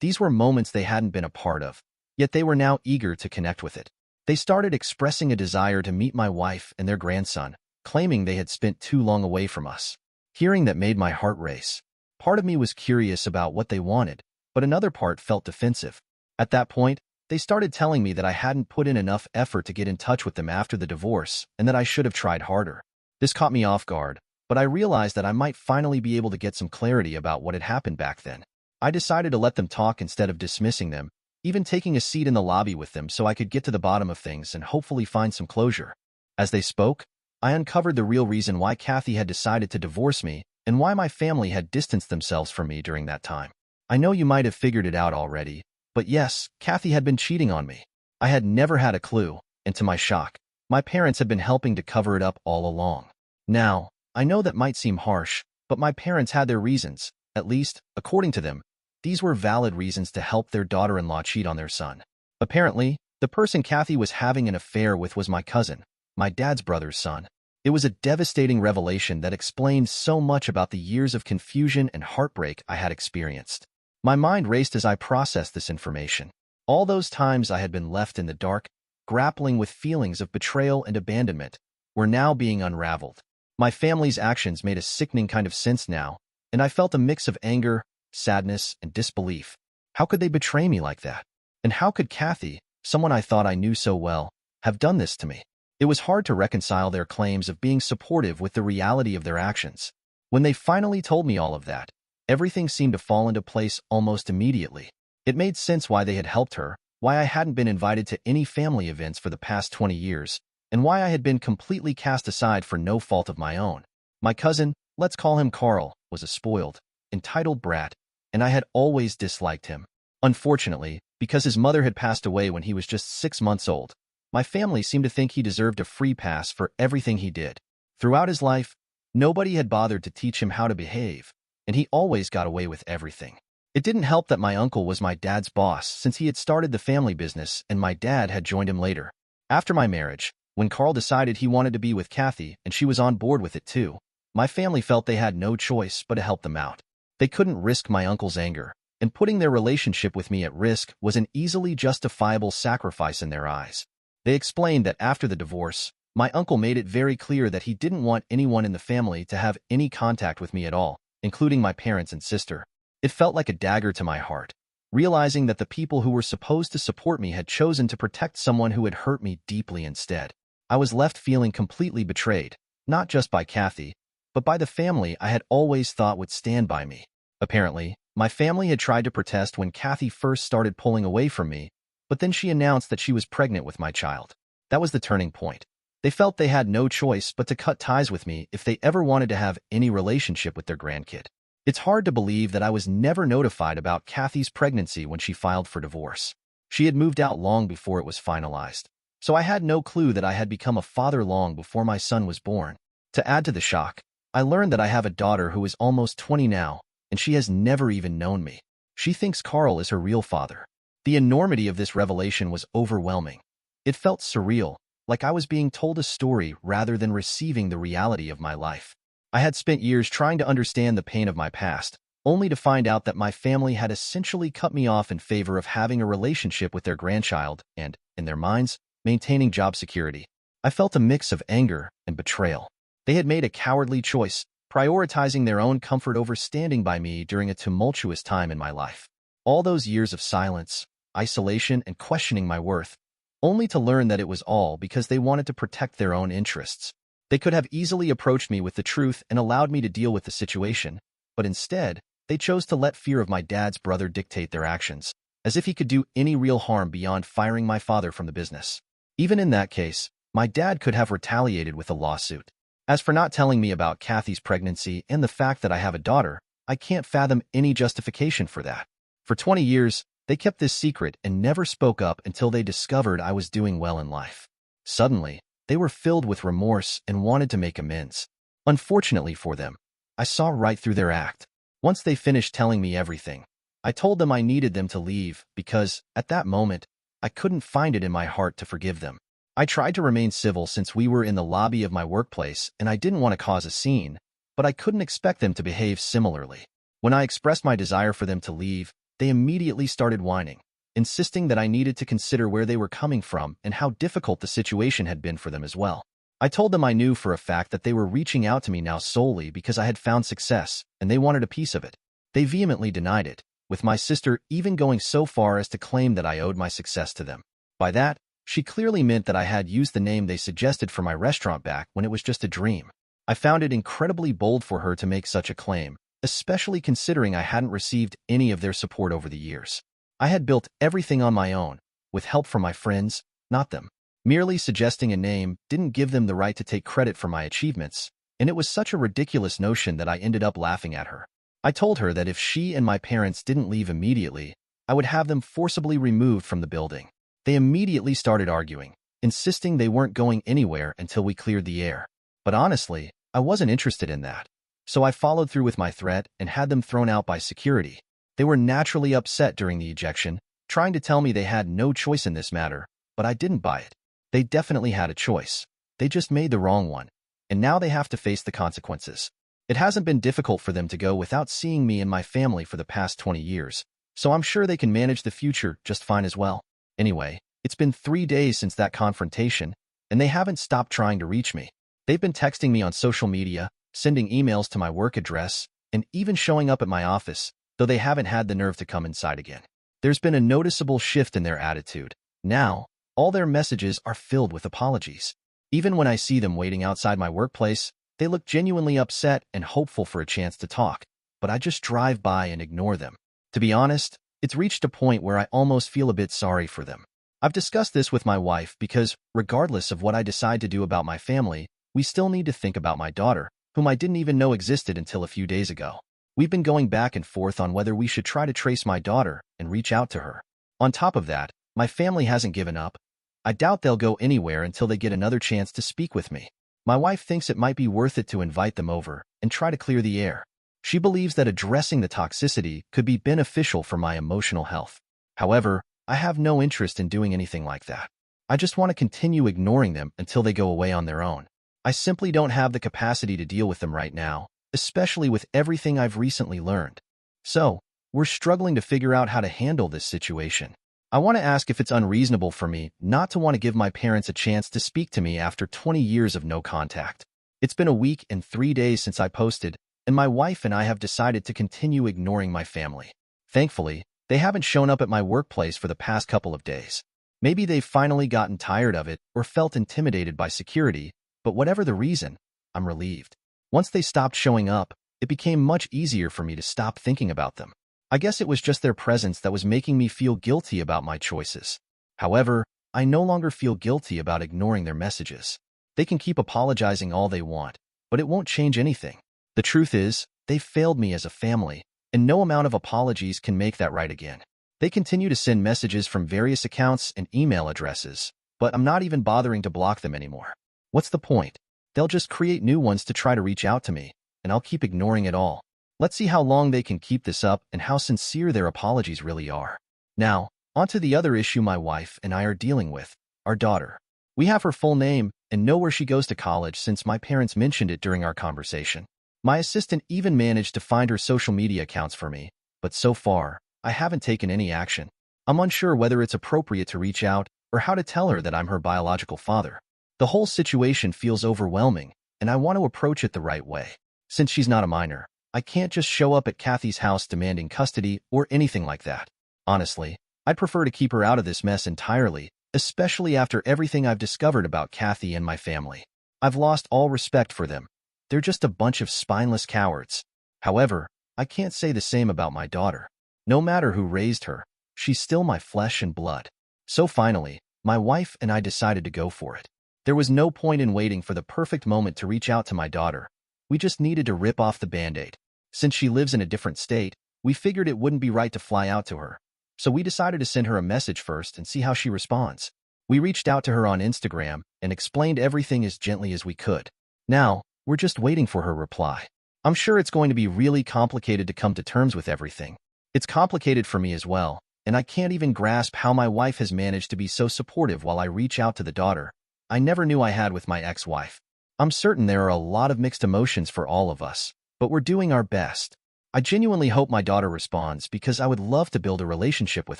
These were moments they hadn't been a part of, yet they were now eager to connect with it. They started expressing a desire to meet my wife and their grandson, claiming they had spent too long away from us. Hearing that made my heart race. Part of me was curious about what they wanted, but another part felt defensive. At that point, they started telling me that I hadn't put in enough effort to get in touch with them after the divorce and that I should have tried harder. This caught me off guard, but I realized that I might finally be able to get some clarity about what had happened back then. I decided to let them talk instead of dismissing them, even taking a seat in the lobby with them so I could get to the bottom of things and hopefully find some closure. As they spoke, I uncovered the real reason why Kathy had decided to divorce me and why my family had distanced themselves from me during that time. I know you might have figured it out already, but yes, Kathy had been cheating on me. I had never had a clue, and to my shock, my parents had been helping to cover it up all along. Now, I know that might seem harsh, but my parents had their reasons. At least, according to them, these were valid reasons to help their daughter-in-law cheat on their son. Apparently, the person Kathy was having an affair with was my cousin, my dad's brother's son. It was a devastating revelation that explained so much about the years of confusion and heartbreak I had experienced. My mind raced as I processed this information. All those times I had been left in the dark, grappling with feelings of betrayal and abandonment, were now being unraveled. My family's actions made a sickening kind of sense now, and I felt a mix of anger, sadness, and disbelief. How could they betray me like that? And how could Kathy, someone I thought I knew so well, have done this to me? It was hard to reconcile their claims of being supportive with the reality of their actions. When they finally told me all of that, everything seemed to fall into place almost immediately. It made sense why they had helped her, why I hadn't been invited to any family events for the past 20 years, and why I had been completely cast aside for no fault of my own. My cousin, let's call him Carl, was a spoiled, entitled brat, and I had always disliked him. Unfortunately, because his mother had passed away when he was just 6 months old, my family seemed to think he deserved a free pass for everything he did. Throughout his life, nobody had bothered to teach him how to behave, and he always got away with everything. It didn't help that my uncle was my dad's boss since he had started the family business and my dad had joined him later. After my marriage, when Carl decided he wanted to be with Kathy and she was on board with it too, my family felt they had no choice but to help them out. They couldn't risk my uncle's anger, and putting their relationship with me at risk was an easily justifiable sacrifice in their eyes. They explained that after the divorce, my uncle made it very clear that he didn't want anyone in the family to have any contact with me at all, including my parents and sister. It felt like a dagger to my heart, realizing that the people who were supposed to support me had chosen to protect someone who had hurt me deeply instead. I was left feeling completely betrayed, not just by Kathy, but by the family I had always thought would stand by me. Apparently, my family had tried to protest when Kathy first started pulling away from me, but then she announced that she was pregnant with my child. That was the turning point. They felt they had no choice but to cut ties with me if they ever wanted to have any relationship with their grandkid. It's hard to believe that I was never notified about Kathy's pregnancy when she filed for divorce. She had moved out long before it was finalized, so I had no clue that I had become a father long before my son was born. To add to the shock, I learned that I have a daughter who is almost 20 now, and she has never even known me. She thinks Carl is her real father. The enormity of this revelation was overwhelming. It felt surreal, like I was being told a story rather than receiving the reality of my life. I had spent years trying to understand the pain of my past, only to find out that my family had essentially cut me off in favor of having a relationship with their grandchild and, in their minds, maintaining job security. I felt a mix of anger and betrayal. They had made a cowardly choice, prioritizing their own comfort over standing by me during a tumultuous time in my life. All those years of silence, isolation, and questioning my worth, only to learn that it was all because they wanted to protect their own interests. They could have easily approached me with the truth and allowed me to deal with the situation, but instead, they chose to let fear of my dad's brother dictate their actions, as if he could do any real harm beyond firing my father from the business. Even in that case, my dad could have retaliated with a lawsuit. As for not telling me about Kathy's pregnancy and the fact that I have a daughter, I can't fathom any justification for that. For 20 years, they kept this secret and never spoke up until they discovered I was doing well in life. Suddenly, they were filled with remorse and wanted to make amends. Unfortunately for them, I saw right through their act. Once they finished telling me everything, I told them I needed them to leave because, at that moment, I couldn't find it in my heart to forgive them. I tried to remain civil since we were in the lobby of my workplace and I didn't want to cause a scene, but I couldn't expect them to behave similarly. When I expressed my desire for them to leave, they immediately started whining, insisting that I needed to consider where they were coming from and how difficult the situation had been for them as well. I told them I knew for a fact that they were reaching out to me now solely because I had found success and they wanted a piece of it. They vehemently denied it, with my sister even going so far as to claim that I owed my success to them. By that, she clearly meant that I had used the name they suggested for my restaurant back when it was just a dream. I found it incredibly bold for her to make such a claim, especially considering I hadn't received any of their support over the years. I had built everything on my own, with help from my friends, not them. Merely suggesting a name didn't give them the right to take credit for my achievements, and it was such a ridiculous notion that I ended up laughing at her. I told her that if she and my parents didn't leave immediately, I would have them forcibly removed from the building. They immediately started arguing, insisting they weren't going anywhere until we cleared the air. But honestly, I wasn't interested in that. So I followed through with my threat and had them thrown out by security. They were naturally upset during the ejection, trying to tell me they had no choice in this matter, but I didn't buy it. They definitely had a choice. They just made the wrong one, and now they have to face the consequences. It hasn't been difficult for them to go without seeing me and my family for the past 20 years, so I'm sure they can manage the future just fine as well. Anyway, it's been 3 days since that confrontation, and they haven't stopped trying to reach me. They've been texting me on social media, sending emails to my work address, and even showing up at my office, though they haven't had the nerve to come inside again. There's been a noticeable shift in their attitude. Now, all their messages are filled with apologies. Even when I see them waiting outside my workplace, they look genuinely upset and hopeful for a chance to talk, but I just drive by and ignore them. To be honest, it's reached a point where I almost feel a bit sorry for them. I've discussed this with my wife because, regardless of what I decide to do about my family, we still need to think about my daughter, whom I didn't even know existed until a few days ago. We've been going back and forth on whether we should try to trace my daughter and reach out to her. On top of that, my family hasn't given up. I doubt they'll go anywhere until they get another chance to speak with me. My wife thinks it might be worth it to invite them over and try to clear the air. She believes that addressing the toxicity could be beneficial for my emotional health. However, I have no interest in doing anything like that. I just want to continue ignoring them until they go away on their own. I simply don't have the capacity to deal with them right now, especially with everything I've recently learned. So, we're struggling to figure out how to handle this situation. I want to ask if it's unreasonable for me not to want to give my parents a chance to speak to me after 20 years of no contact. It's been a week and 3 days since I posted, and my wife and I have decided to continue ignoring my family. Thankfully, they haven't shown up at my workplace for the past couple of days. Maybe they've finally gotten tired of it or felt intimidated by security, but whatever the reason, I'm relieved. Once they stopped showing up, it became much easier for me to stop thinking about them. I guess it was just their presence that was making me feel guilty about my choices. However, I no longer feel guilty about ignoring their messages. They can keep apologizing all they want, but it won't change anything. The truth is, they've failed me as a family, and no amount of apologies can make that right again. They continue to send messages from various accounts and email addresses, but I'm not even bothering to block them anymore. What's the point? They'll just create new ones to try to reach out to me, and I'll keep ignoring it all. Let's see how long they can keep this up and how sincere their apologies really are. Now, on to the other issue my wife and I are dealing with, our daughter. We have her full name and know where she goes to college since my parents mentioned it during our conversation. My assistant even managed to find her social media accounts for me, but so far, I haven't taken any action. I'm unsure whether it's appropriate to reach out or how to tell her that I'm her biological father. The whole situation feels overwhelming, and I want to approach it the right way. Since she's not a minor, I can't just show up at Kathy's house demanding custody or anything like that. Honestly, I'd prefer to keep her out of this mess entirely, especially after everything I've discovered about Kathy and my family. I've lost all respect for them. They're just a bunch of spineless cowards. However, I can't say the same about my daughter. No matter who raised her, she's still my flesh and blood. So finally, my wife and I decided to go for it. There was no point in waiting for the perfect moment to reach out to my daughter. We just needed to rip off the Band-Aid. Since she lives in a different state, we figured it wouldn't be right to fly out to her. So we decided to send her a message first and see how she responds. We reached out to her on Instagram and explained everything as gently as we could. Now, we're just waiting for her reply. I'm sure it's going to be really complicated to come to terms with everything. It's complicated for me as well, and I can't even grasp how my wife has managed to be so supportive while I reach out to the daughter I never knew I had with my ex-wife. I'm certain there are a lot of mixed emotions for all of us, but we're doing our best. I genuinely hope my daughter responds because I would love to build a relationship with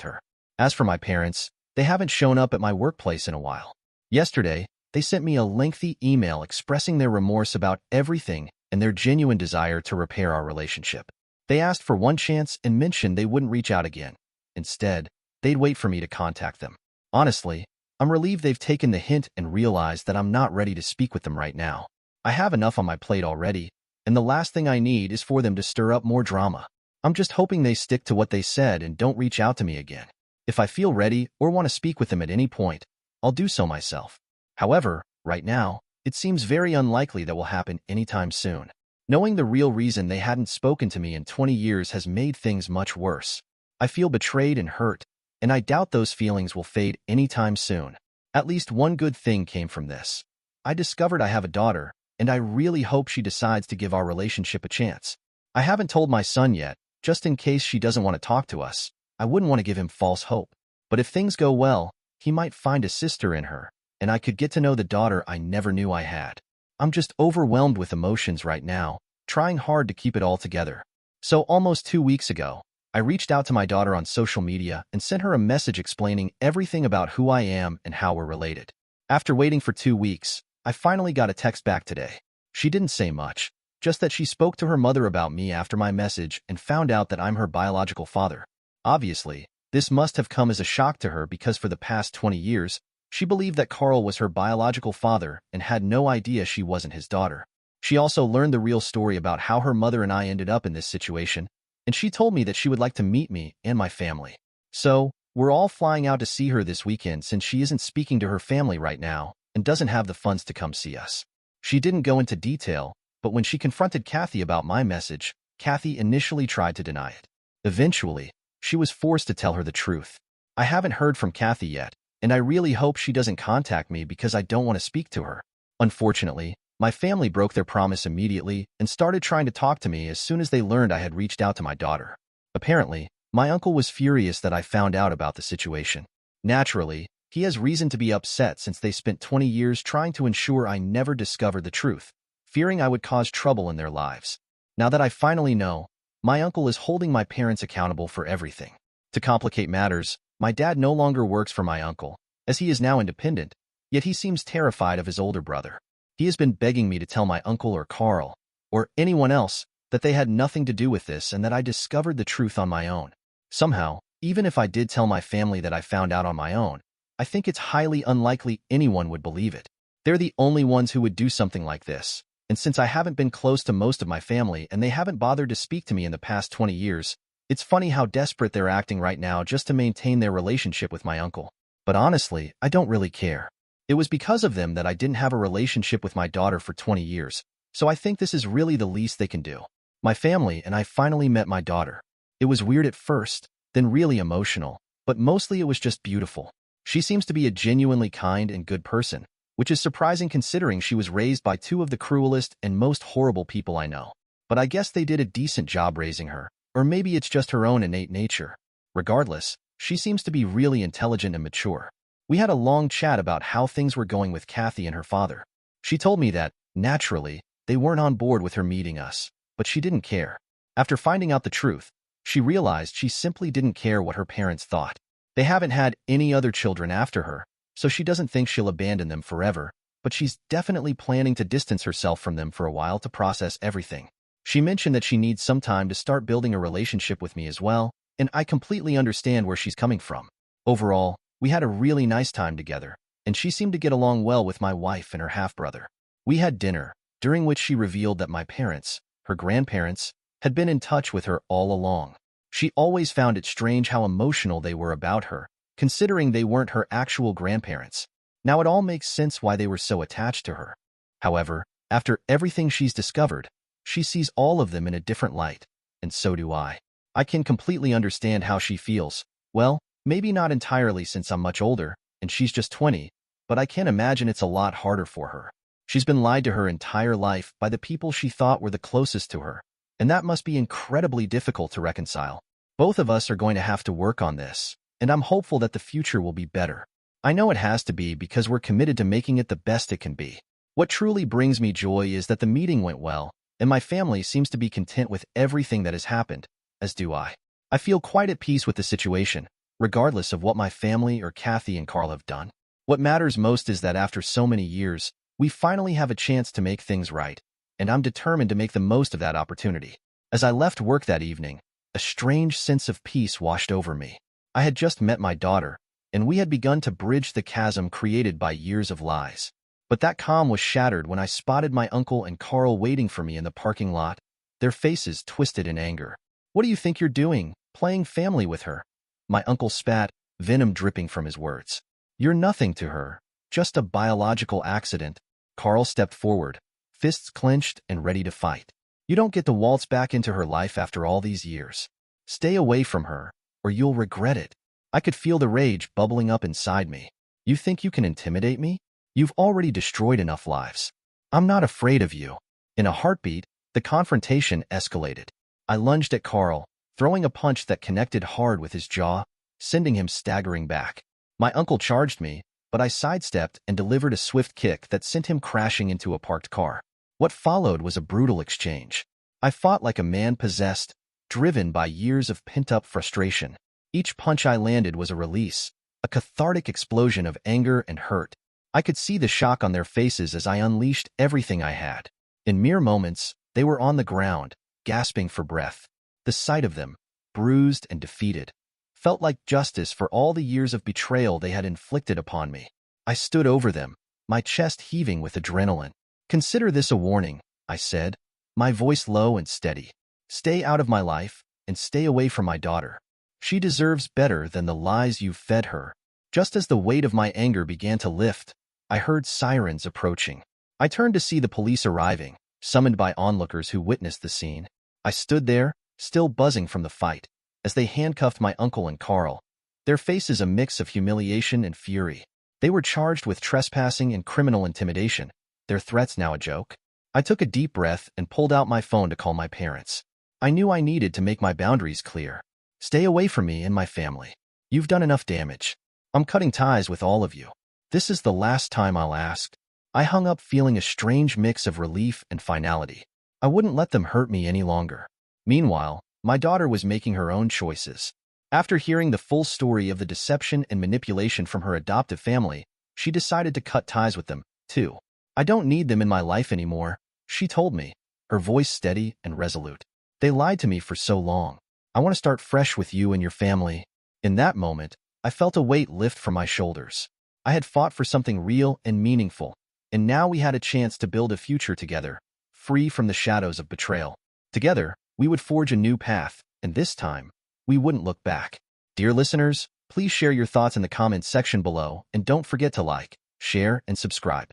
her. As for my parents, they haven't shown up at my workplace in a while. Yesterday, they sent me a lengthy email expressing their remorse about everything and their genuine desire to repair our relationship. They asked for one chance and mentioned they wouldn't reach out again. Instead, they'd wait for me to contact them. Honestly, I'm relieved they've taken the hint and realized that I'm not ready to speak with them right now. I have enough on my plate already, and the last thing I need is for them to stir up more drama. I'm just hoping they stick to what they said and don't reach out to me again. If I feel ready or want to speak with them at any point, I'll do so myself. However, right now, it seems very unlikely that will happen anytime soon. Knowing the real reason they hadn't spoken to me in 20 years has made things much worse. I feel betrayed and hurt, and I doubt those feelings will fade anytime soon. At least one good thing came from this. I discovered I have a daughter, and I really hope she decides to give our relationship a chance. I haven't told my son yet, just in case she doesn't want to talk to us. I wouldn't want to give him false hope. But if things go well, he might find a sister in her, and I could get to know the daughter I never knew I had. I'm just overwhelmed with emotions right now, trying hard to keep it all together. So almost 2 weeks ago, I reached out to my daughter on social media and sent her a message explaining everything about who I am and how we're related. After waiting for 2 weeks, I finally got a text back today. She didn't say much, just that she spoke to her mother about me after my message and found out that I'm her biological father. Obviously, this must have come as a shock to her because for the past 20 years, she believed that Carl was her biological father and had no idea she wasn't his daughter. She also learned the real story about how her mother and I ended up in this situation, and she told me that she would like to meet me and my family. So, we're all flying out to see her this weekend since she isn't speaking to her family right now and doesn't have the funds to come see us. She didn't go into detail, but when she confronted Kathy about my message, Kathy initially tried to deny it. Eventually, she was forced to tell her the truth. I haven't heard from Kathy yet, and I really hope she doesn't contact me because I don't want to speak to her. Unfortunately, my family broke their promise immediately and started trying to talk to me as soon as they learned I had reached out to my daughter. Apparently, my uncle was furious that I found out about the situation. Naturally, he has reason to be upset since they spent 20 years trying to ensure I never discovered the truth, fearing I would cause trouble in their lives. Now that I finally know, my uncle is holding my parents accountable for everything. To complicate matters, my dad no longer works for my uncle, as he is now independent, yet he seems terrified of his older brother. He has been begging me to tell my uncle or Carl, or anyone else, that they had nothing to do with this and that I discovered the truth on my own. Somehow, even if I did tell my family that I found out on my own, I think it's highly unlikely anyone would believe it. They're the only ones who would do something like this, and since I haven't been close to most of my family and they haven't bothered to speak to me in the past 20 years, it's funny how desperate they're acting right now just to maintain their relationship with my uncle. But honestly, I don't really care. It was because of them that I didn't have a relationship with my daughter for 20 years, so I think this is really the least they can do. My family and I finally met my daughter. It was weird at first, then really emotional, but mostly it was just beautiful. She seems to be a genuinely kind and good person, which is surprising considering she was raised by two of the cruelest and most horrible people I know. But I guess they did a decent job raising her, or maybe it's just her own innate nature. Regardless, she seems to be really intelligent and mature. We had a long chat about how things were going with Kathy and her father. She told me that, naturally, they weren't on board with her meeting us, but she didn't care. After finding out the truth, she realized she simply didn't care what her parents thought. They haven't had any other children after her, so she doesn't think she'll abandon them forever, but she's definitely planning to distance herself from them for a while to process everything. She mentioned that she needs some time to start building a relationship with me as well, and I completely understand where she's coming from. Overall, we had a really nice time together, and she seemed to get along well with my wife and her half-brother. We had dinner, during which she revealed that my parents, her grandparents, had been in touch with her all along. She always found it strange how emotional they were about her, considering they weren't her actual grandparents. Now it all makes sense why they were so attached to her. However, after everything she's discovered, she sees all of them in a different light, and so do I. I can completely understand how she feels. Well, maybe not entirely since I'm much older, and she's just 20, but I can't imagine it's a lot harder for her. She's been lied to her entire life by the people she thought were the closest to her, and that must be incredibly difficult to reconcile. Both of us are going to have to work on this, and I'm hopeful that the future will be better. I know it has to be because we're committed to making it the best it can be. What truly brings me joy is that the meeting went well, and my family seems to be content with everything that has happened, as do I. I feel quite at peace with the situation, regardless of what my family or Kathy and Carl have done. What matters most is that after so many years, we finally have a chance to make things right, and I'm determined to make the most of that opportunity. As I left work that evening, a strange sense of peace washed over me. I had just met my daughter, and we had begun to bridge the chasm created by years of lies. But that calm was shattered when I spotted my uncle and Carl waiting for me in the parking lot, their faces twisted in anger. "What do you think you're doing, playing family with her?" My uncle spat, venom dripping from his words. "You're nothing to her, just a biological accident." Carl stepped forward, fists clenched and ready to fight. "You don't get to waltz back into her life after all these years. Stay away from her, or you'll regret it." I could feel the rage bubbling up inside me. "You think you can intimidate me? You've already destroyed enough lives. I'm not afraid of you." In a heartbeat, the confrontation escalated. I lunged at Carl, throwing a punch that connected hard with his jaw, sending him staggering back. My uncle charged me, but I sidestepped and delivered a swift kick that sent him crashing into a parked car. What followed was a brutal exchange. I fought like a man possessed, driven by years of pent-up frustration. Each punch I landed was a release, a cathartic explosion of anger and hurt. I could see the shock on their faces as I unleashed everything I had. In mere moments, they were on the ground, gasping for breath. The sight of them, bruised and defeated, felt like justice for all the years of betrayal they had inflicted upon me. I stood over them, my chest heaving with adrenaline. "Consider this a warning," I said, my voice low and steady. "Stay out of my life, and stay away from my daughter. She deserves better than the lies you've fed her." Just as the weight of my anger began to lift, I heard sirens approaching. I turned to see the police arriving, summoned by onlookers who witnessed the scene. I stood there, still buzzing from the fight, as they handcuffed my uncle and Carl, their faces a mix of humiliation and fury. They were charged with trespassing and criminal intimidation, their threats now a joke. I took a deep breath and pulled out my phone to call my parents. I knew I needed to make my boundaries clear. "Stay away from me and my family. You've done enough damage. I'm cutting ties with all of you. This is the last time I'll ask." I hung up feeling a strange mix of relief and finality. I wouldn't let them hurt me any longer. Meanwhile, my daughter was making her own choices. After hearing the full story of the deception and manipulation from her adoptive family, she decided to cut ties with them, too. "I don't need them in my life anymore," she told me, her voice steady and resolute. "They lied to me for so long. I want to start fresh with you and your family." In that moment, I felt a weight lift from my shoulders. I had fought for something real and meaningful, and now we had a chance to build a future together, free from the shadows of betrayal. Together, we would forge a new path, and this time, we wouldn't look back. Dear listeners, please share your thoughts in the comments section below, and don't forget to like, share, and subscribe.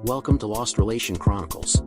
Welcome to Lost Relation Chronicles.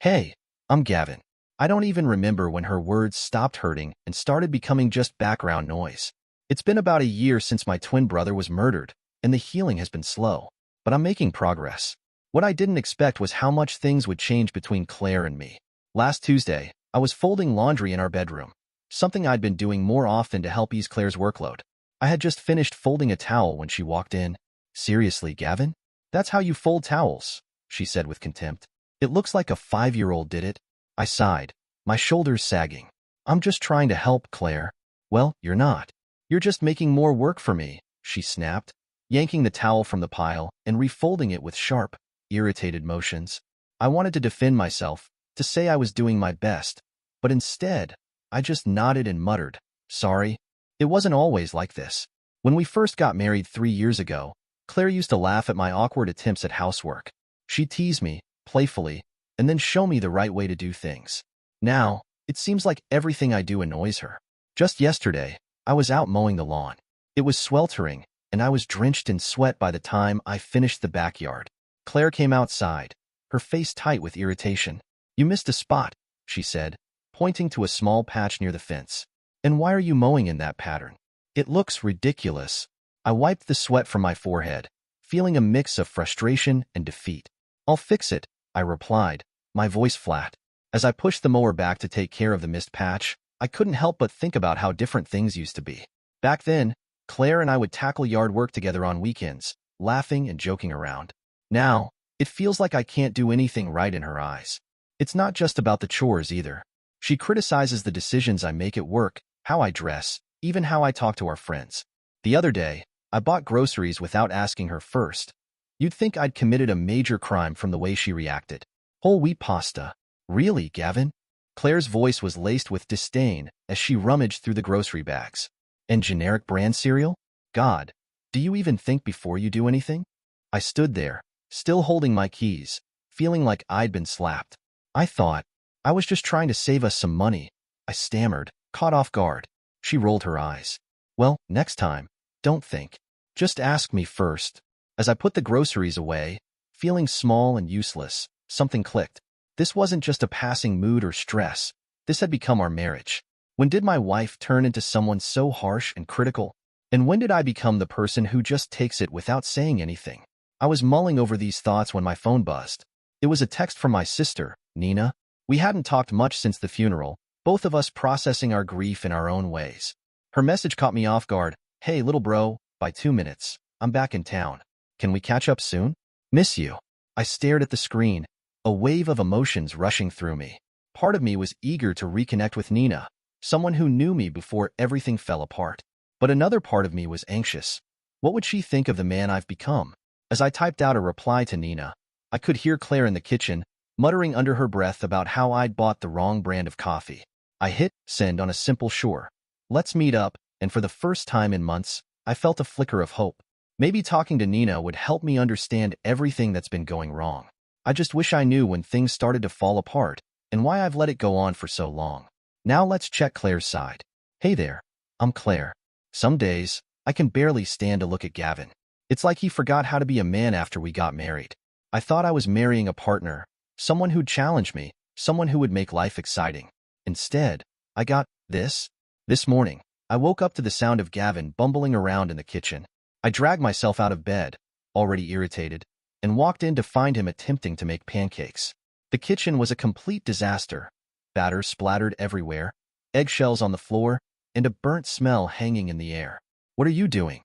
Hey, I'm Gavin. I don't even remember when her words stopped hurting and started becoming just background noise. It's been about a year since my twin brother was murdered, and the healing has been slow, but I'm making progress. What I didn't expect was how much things would change between Claire and me. Last Tuesday, I was folding laundry in our bedroom, something I'd been doing more often to help ease Claire's workload. I had just finished folding a towel when she walked in. "Seriously, Gavin? That's how you fold towels?" she said with contempt. "It looks like a 5-year-old did it." I sighed, my shoulders sagging. "I'm just trying to help, Claire." "Well, you're not. You're just making more work for me," she snapped, yanking the towel from the pile and refolding it with sharp, irritated motions. I wanted to defend myself, to say I was doing my best, but instead, I just nodded and muttered, "Sorry." It wasn't always like this. When we first got married 3 years ago, Claire used to laugh at my awkward attempts at housework. She'd tease me, playfully, and then show me the right way to do things. Now, it seems like everything I do annoys her. Just yesterday, I was out mowing the lawn. It was sweltering, and I was drenched in sweat by the time I finished the backyard. Claire came outside, her face tight with irritation. "You missed a spot," she said, pointing to a small patch near the fence. "And why are you mowing in that pattern? It looks ridiculous." I wiped the sweat from my forehead, feeling a mix of frustration and defeat. "I'll fix it," I replied, my voice flat. As I pushed the mower back to take care of the missed patch, I couldn't help but think about how different things used to be. Back then, Claire and I would tackle yard work together on weekends, laughing and joking around. Now, it feels like I can't do anything right in her eyes. It's not just about the chores either. She criticizes the decisions I make at work, how I dress, even how I talk to our friends. The other day, I bought groceries without asking her first. You'd think I'd committed a major crime from the way she reacted. "Whole wheat pasta. Really, Gavin?" Claire's voice was laced with disdain as she rummaged through the grocery bags. "And generic brand cereal? God, do you even think before you do anything?" I stood there, still holding my keys, feeling like I'd been slapped. I was just trying to save us some money," I stammered, caught off guard. She rolled her eyes. "Well, next time, don't think. Just ask me first." As I put the groceries away, feeling small and useless, something clicked. This wasn't just a passing mood or stress. This had become our marriage. When did my wife turn into someone so harsh and critical? And when did I become the person who just takes it without saying anything? I was mulling over these thoughts when my phone buzzed. It was a text from my sister, Nina. We hadn't talked much since the funeral, both of us processing our grief in our own ways. Her message caught me off guard. "Hey, little bro, by 2 minutes. I'm back in town. Can we catch up soon? Miss you." I stared at the screen, a wave of emotions rushing through me. Part of me was eager to reconnect with Nina, someone who knew me before everything fell apart. But another part of me was anxious. What would she think of the man I've become? As I typed out a reply to Nina, I could hear Claire in the kitchen, muttering under her breath about how I'd bought the wrong brand of coffee. I hit send on a simple "sure, let's meet up," and for the first time in months, I felt a flicker of hope. Maybe talking to Nina would help me understand everything that's been going wrong. I just wish I knew when things started to fall apart and why I've let it go on for so long. Now let's check Claire's side. Hey there, I'm Claire. Some days, I can barely stand to look at Gavin. It's like he forgot how to be a man after we got married. I thought I was marrying a partner, someone who'd challenge me, someone who would make life exciting. Instead, I got this. This morning, I woke up to the sound of Gavin bumbling around in the kitchen. I dragged myself out of bed, already irritated, and walked in to find him attempting to make pancakes. The kitchen was a complete disaster. Batter splattered everywhere, eggshells on the floor, and a burnt smell hanging in the air. "What are you doing?"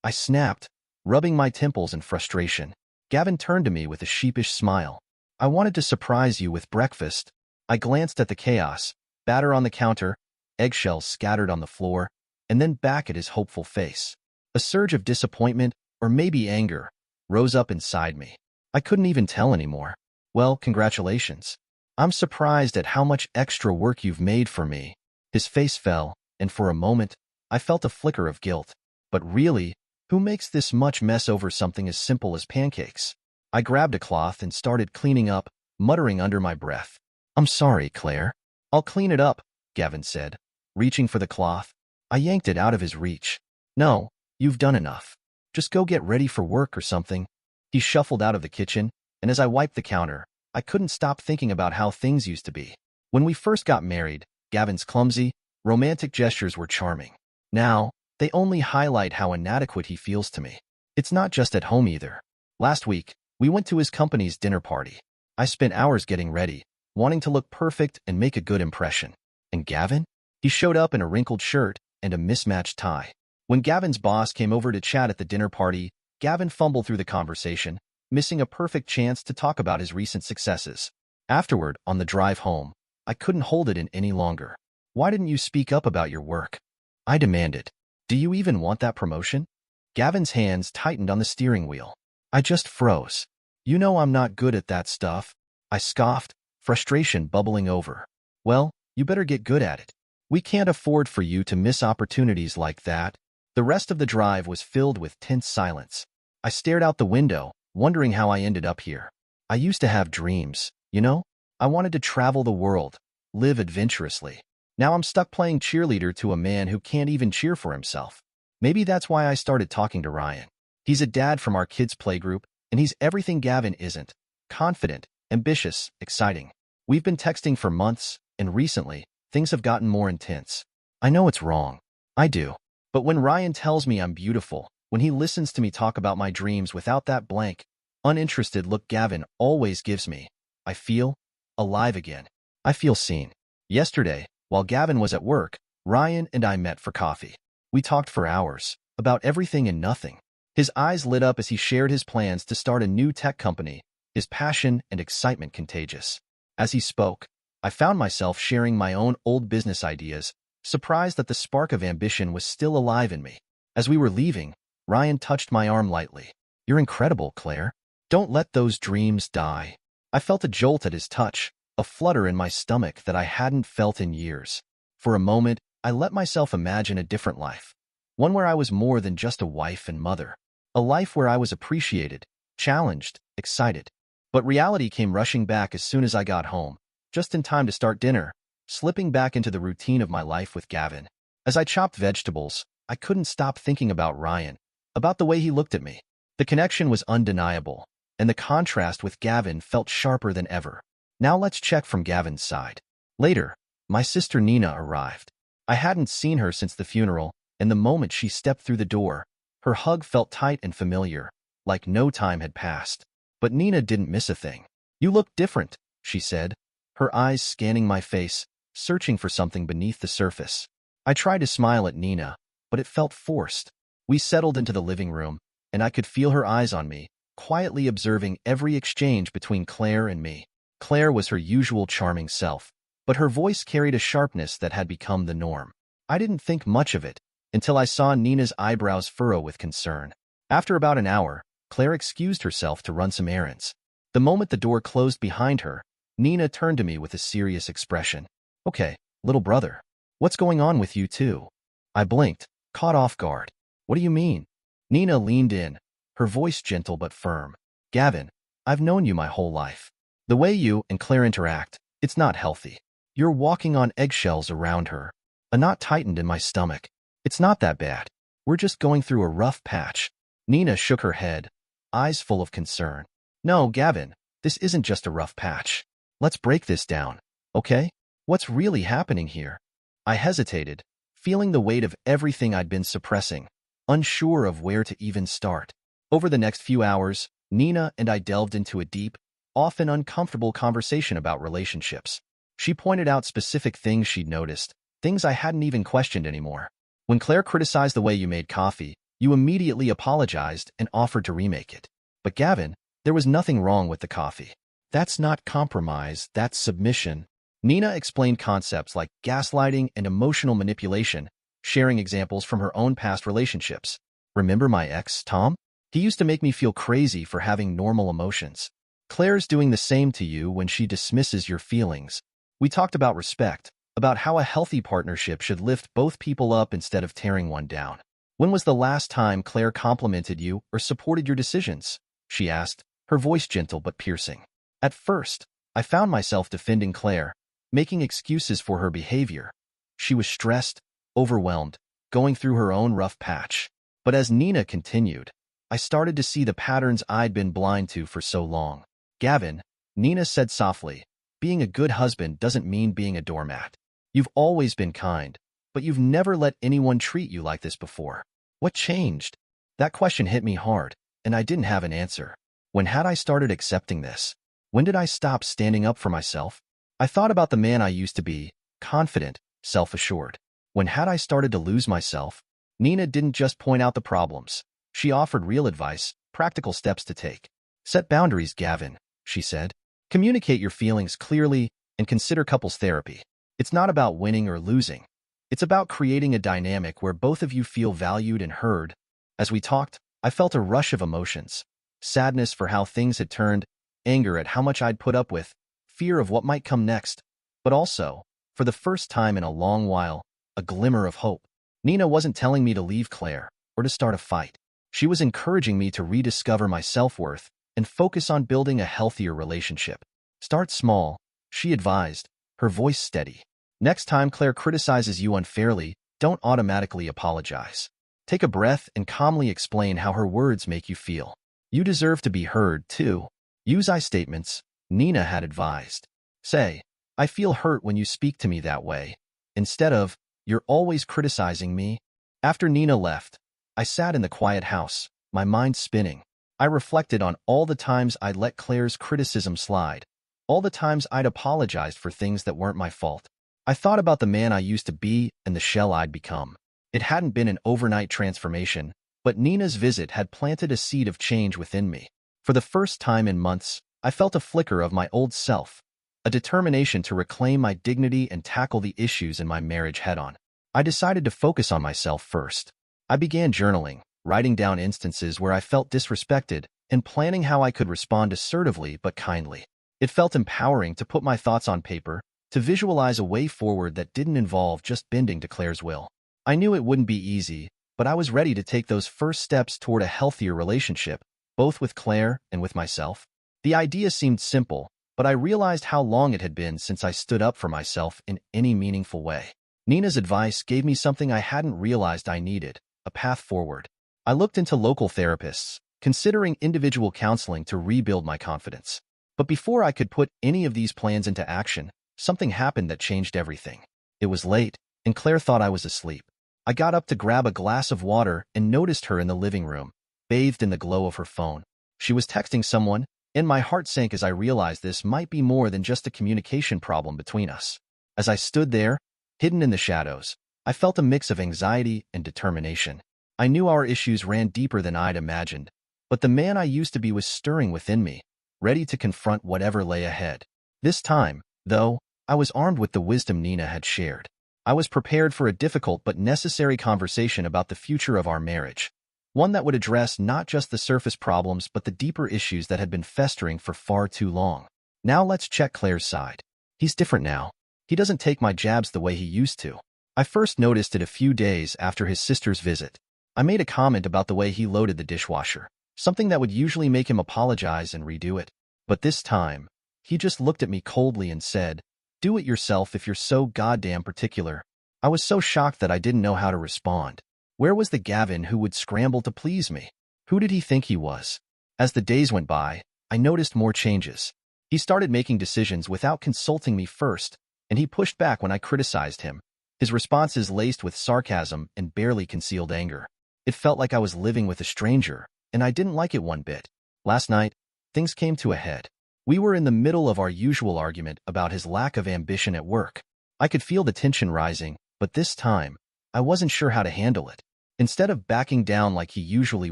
I snapped, rubbing my temples in frustration. Gavin turned to me with a sheepish smile. "I wanted to surprise you with breakfast." I glanced at the chaos, batter on the counter, eggshells scattered on the floor, and then back at his hopeful face. A surge of disappointment, or maybe anger, rose up inside me. I couldn't even tell anymore. "Well, congratulations. I'm surprised at how much extra work you've made for me." His face fell, and for a moment, I felt a flicker of guilt. But really, who makes this much mess over something as simple as pancakes? I grabbed a cloth and started cleaning up, muttering under my breath. "I'm sorry, Claire." "I'll clean it up," Gavin said, reaching for the cloth. I yanked it out of his reach. "No, you've done enough. Just go get ready for work or something." He shuffled out of the kitchen, and as I wiped the counter, I couldn't stop thinking about how things used to be. When we first got married, Gavin's clumsy, romantic gestures were charming. Now, they only highlight how inadequate he feels to me. It's not just at home either. Last week, we went to his company's dinner party. I spent hours getting ready, wanting to look perfect and make a good impression. And Gavin? He showed up in a wrinkled shirt and a mismatched tie. When Gavin's boss came over to chat at the dinner party, Gavin fumbled through the conversation, missing a perfect chance to talk about his recent successes. Afterward, on the drive home, I couldn't hold it in any longer. "Why didn't you speak up about your work?" I demanded. "Do you even want that promotion?" Gavin's hands tightened on the steering wheel. I just froze. "You know I'm not good at that stuff," I scoffed, frustration bubbling over. "Well, you better get good at it. We can't afford for you to miss opportunities like that." The rest of the drive was filled with tense silence. I stared out the window, wondering how I ended up here. I used to have dreams, you know? I wanted to travel the world, live adventurously. Now I'm stuck playing cheerleader to a man who can't even cheer for himself. Maybe that's why I started talking to Ryan. He's a dad from our kids' playgroup, and he's everything Gavin isn't. Confident, ambitious, exciting. We've been texting for months, and recently, things have gotten more intense. I know it's wrong. I do. But when Ryan tells me I'm beautiful, when he listens to me talk about my dreams without that blank, uninterested look Gavin always gives me, I feel alive again. I feel seen. Yesterday, while Gavin was at work, Ryan and I met for coffee. We talked for hours, about everything and nothing. His eyes lit up as he shared his plans to start a new tech company, his passion and excitement contagious. As he spoke, I found myself sharing my own old business ideas, surprised that the spark of ambition was still alive in me. As we were leaving, Ryan touched my arm lightly. "You're incredible, Claire. Don't let those dreams die." I felt a jolt at his touch, a flutter in my stomach that I hadn't felt in years. For a moment, I let myself imagine a different life, one where I was more than just a wife and mother, a life where I was appreciated, challenged, excited. But reality came rushing back as soon as I got home, just in time to start dinner, slipping back into the routine of my life with Gavin. As I chopped vegetables, I couldn't stop thinking about Ryan, about the way he looked at me. The connection was undeniable, and the contrast with Gavin felt sharper than ever. Now let's check from Gavin's side. Later, my sister Nina arrived. I hadn't seen her since the funeral, and the moment she stepped through the door, her hug felt tight and familiar, like no time had passed. But Nina didn't miss a thing. "You look different," she said, her eyes scanning my face, searching for something beneath the surface. I tried to smile at Nina, but it felt forced. We settled into the living room, and I could feel her eyes on me, quietly observing every exchange between Claire and me. Claire was her usual charming self, but her voice carried a sharpness that had become the norm. I didn't think much of it until I saw Nina's eyebrows furrow with concern. After about an hour, Claire excused herself to run some errands. The moment the door closed behind her, Nina turned to me with a serious expression. "Okay, little brother, what's going on with you two?" I blinked, caught off guard. "What do you mean?" Nina leaned in, her voice gentle but firm. "Gavin, I've known you my whole life. The way you and Claire interact, it's not healthy. You're walking on eggshells around her." A knot tightened in my stomach. "It's not that bad. We're just going through a rough patch." Nina shook her head, eyes full of concern. "No, Gavin, this isn't just a rough patch. Let's break this down, okay? What's really happening here?" I hesitated, feeling the weight of everything I'd been suppressing, unsure of where to even start. Over the next few hours, Nina and I delved into a deep, often uncomfortable conversation about relationships. She pointed out specific things she'd noticed, things I hadn't even questioned anymore. When Claire criticized the way you made coffee, you immediately apologized and offered to remake it. But Gavin, there was nothing wrong with the coffee. That's not compromise, that's submission. Nina explained concepts like gaslighting and emotional manipulation, sharing examples from her own past relationships. "Remember my ex, Tom? He used to make me feel crazy for having normal emotions. Claire's doing the same to you when she dismisses your feelings." We talked about respect, about how a healthy partnership should lift both people up instead of tearing one down. "When was the last time Claire complimented you or supported your decisions?" she asked, her voice gentle but piercing. At first, I found myself defending Claire, making excuses for her behavior. She was stressed, overwhelmed, going through her own rough patch. But as Nina continued, I started to see the patterns I'd been blind to for so long. "Gavin," Nina said softly, "being a good husband doesn't mean being a doormat. You've always been kind, but you've never let anyone treat you like this before. What changed?" That question hit me hard, and I didn't have an answer. When had I started accepting this? When did I stop standing up for myself? I thought about the man I used to be, confident, self-assured. When had I started to lose myself? Nina didn't just point out the problems. She offered real advice, practical steps to take. "Set boundaries, Gavin," she said. "Communicate your feelings clearly and consider couples therapy. It's not about winning or losing. It's about creating a dynamic where both of you feel valued and heard." As we talked, I felt a rush of emotions. Sadness for how things had turned, anger at how much I'd put up with, fear of what might come next, but also, for the first time in a long while, a glimmer of hope. Nina wasn't telling me to leave Claire or to start a fight. She was encouraging me to rediscover my self-worth and focus on building a healthier relationship. "Start small," she advised, her voice steady. "Next time Claire criticizes you unfairly, don't automatically apologize. Take a breath and calmly explain how her words make you feel. You deserve to be heard, too. Use I statements," Nina had advised. "Say, 'I feel hurt when you speak to me that way,' instead of, 'You're always criticizing me.'" After Nina left, I sat in the quiet house, my mind spinning. I reflected on all the times I'd let Claire's criticism slide, all the times I'd apologized for things that weren't my fault. I thought about the man I used to be and the shell I'd become. It hadn't been an overnight transformation, but Nina's visit had planted a seed of change within me. For the first time in months, I felt a flicker of my old self, a determination to reclaim my dignity and tackle the issues in my marriage head-on. I decided to focus on myself first. I began journaling, writing down instances where I felt disrespected, and planning how I could respond assertively but kindly. It felt empowering to put my thoughts on paper, to visualize a way forward that didn't involve just bending to Claire's will. I knew it wouldn't be easy, but I was ready to take those first steps toward a healthier relationship, both with Claire and with myself. The idea seemed simple, but I realized how long it had been since I stood up for myself in any meaningful way. Nina's advice gave me something I hadn't realized I needed, a path forward. I looked into local therapists, considering individual counseling to rebuild my confidence. But before I could put any of these plans into action, something happened that changed everything. It was late, and Claire thought I was asleep. I got up to grab a glass of water and noticed her in the living room, bathed in the glow of her phone. She was texting someone, and my heart sank as I realized this might be more than just a communication problem between us. As I stood there, hidden in the shadows, I felt a mix of anxiety and determination. I knew our issues ran deeper than I'd imagined, but the man I used to be was stirring within me, ready to confront whatever lay ahead. This time, though, I was armed with the wisdom Nina had shared. I was prepared for a difficult but necessary conversation about the future of our marriage. One that would address not just the surface problems but the deeper issues that had been festering for far too long. Now let's check Claire's side. He's different now. He doesn't take my jabs the way he used to. I first noticed it a few days after his sister's visit. I made a comment about the way he loaded the dishwasher, something that would usually make him apologize and redo it. But this time, he just looked at me coldly and said, "Do it yourself if you're so goddamn particular." I was so shocked that I didn't know how to respond. Where was the Gavin who would scramble to please me? Who did he think he was? As the days went by, I noticed more changes. He started making decisions without consulting me first, and he pushed back when I criticized him. His responses laced with sarcasm and barely concealed anger. It felt like I was living with a stranger, and I didn't like it one bit. Last night, things came to a head. We were in the middle of our usual argument about his lack of ambition at work. I could feel the tension rising, but this time, I wasn't sure how to handle it. Instead of backing down like he usually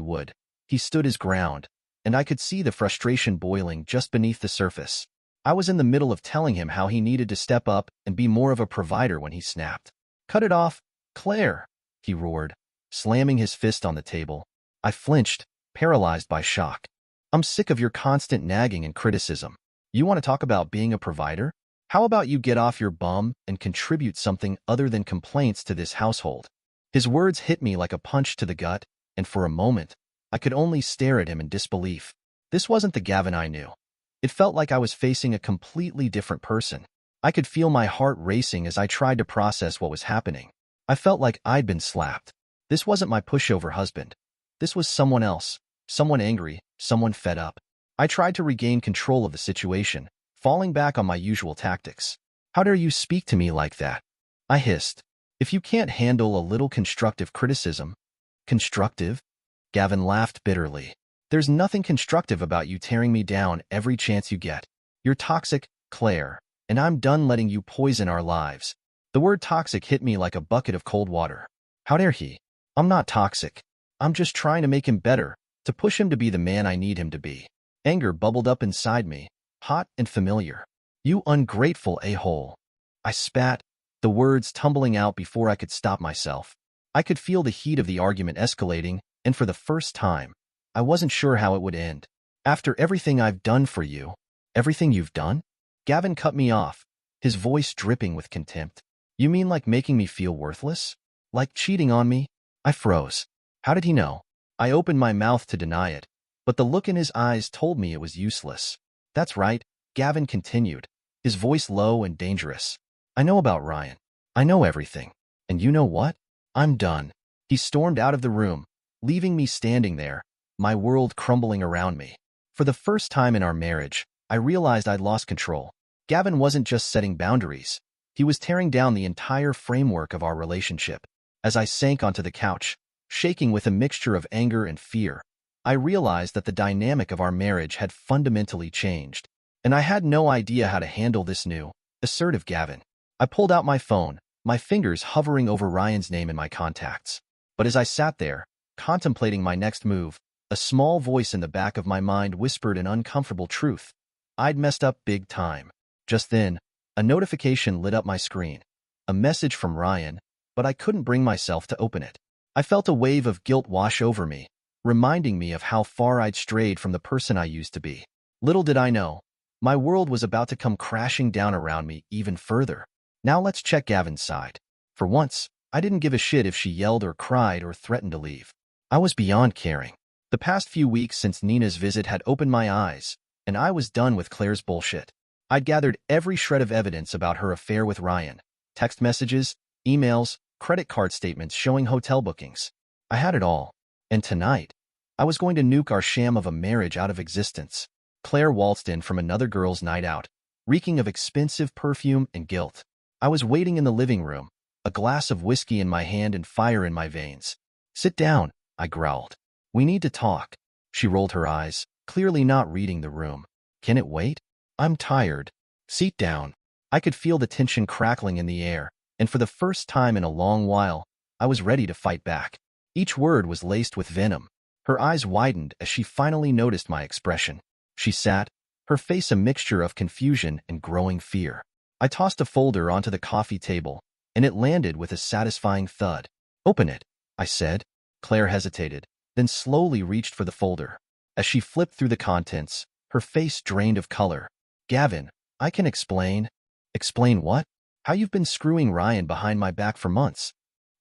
would, he stood his ground, and I could see the frustration boiling just beneath the surface. I was in the middle of telling him how he needed to step up and be more of a provider when he snapped. "Cut it off, Claire," he roared, slamming his fist on the table. I flinched, paralyzed by shock. "I'm sick of your constant nagging and criticism. You want to talk about being a provider? How about you get off your bum and contribute something other than complaints to this household?" His words hit me like a punch to the gut, and for a moment, I could only stare at him in disbelief. This wasn't the Gavin I knew. It felt like I was facing a completely different person. I could feel my heart racing as I tried to process what was happening. I felt like I'd been slapped. This wasn't my pushover husband. This was someone else, someone angry, someone fed up. I tried to regain control of the situation, falling back on my usual tactics. "How dare you speak to me like that?" I hissed. "If you can't handle a little constructive criticism..." "Constructive?" Gavin laughed bitterly. "There's nothing constructive about you tearing me down every chance you get. You're toxic, Claire, and I'm done letting you poison our lives." The word toxic hit me like a bucket of cold water. How dare he? I'm not toxic. I'm just trying to make him better, to push him to be the man I need him to be. Anger bubbled up inside me, hot and familiar. "You ungrateful a-hole." I spat, the words tumbling out before I could stop myself. I could feel the heat of the argument escalating, and for the first time, I wasn't sure how it would end. "After everything I've done for you..." "Everything you've done?" Gavin cut me off, his voice dripping with contempt. "You mean like making me feel worthless? Like cheating on me?" I froze. How did he know? I opened my mouth to deny it, but the look in his eyes told me it was useless. "That's right," Gavin continued, his voice low and dangerous. "I know about Ryan. I know everything. And you know what? I'm done." He stormed out of the room, leaving me standing there, my world crumbling around me. For the first time in our marriage, I realized I'd lost control. Gavin wasn't just setting boundaries. He was tearing down the entire framework of our relationship. As I sank onto the couch, shaking with a mixture of anger and fear, I realized that the dynamic of our marriage had fundamentally changed, and I had no idea how to handle this new, assertive Gavin. I pulled out my phone, my fingers hovering over Ryan's name in my contacts. But as I sat there, contemplating my next move, a small voice in the back of my mind whispered an uncomfortable truth. I'd messed up big time. Just then, a notification lit up my screen. A message from Ryan, but I couldn't bring myself to open it. I felt a wave of guilt wash over me, reminding me of how far I'd strayed from the person I used to be. Little did I know, my world was about to come crashing down around me even further. Now let's check Gavin's side. For once, I didn't give a shit if she yelled or cried or threatened to leave. I was beyond caring. The past few weeks since Nina's visit had opened my eyes, and I was done with Claire's bullshit. I'd gathered every shred of evidence about her affair with Ryan. Text messages, emails, credit card statements showing hotel bookings. I had it all. And tonight, I was going to nuke our sham of a marriage out of existence. Claire waltzed in from another girl's night out, reeking of expensive perfume and guilt. I was waiting in the living room, a glass of whiskey in my hand and fire in my veins. "Sit down," I growled. "We need to talk." She rolled her eyes, clearly not reading the room. "Can it wait? I'm tired." "Sit down." I could feel the tension crackling in the air, and for the first time in a long while, I was ready to fight back. Each word was laced with venom. Her eyes widened as she finally noticed my expression. She sat, her face a mixture of confusion and growing fear. I tossed a folder onto the coffee table, and it landed with a satisfying thud. Open it, I said. Claire hesitated, then slowly reached for the folder. As she flipped through the contents, her face drained of color. Gavin, I can explain. Explain what? How you've been screwing Ryan behind my back for months.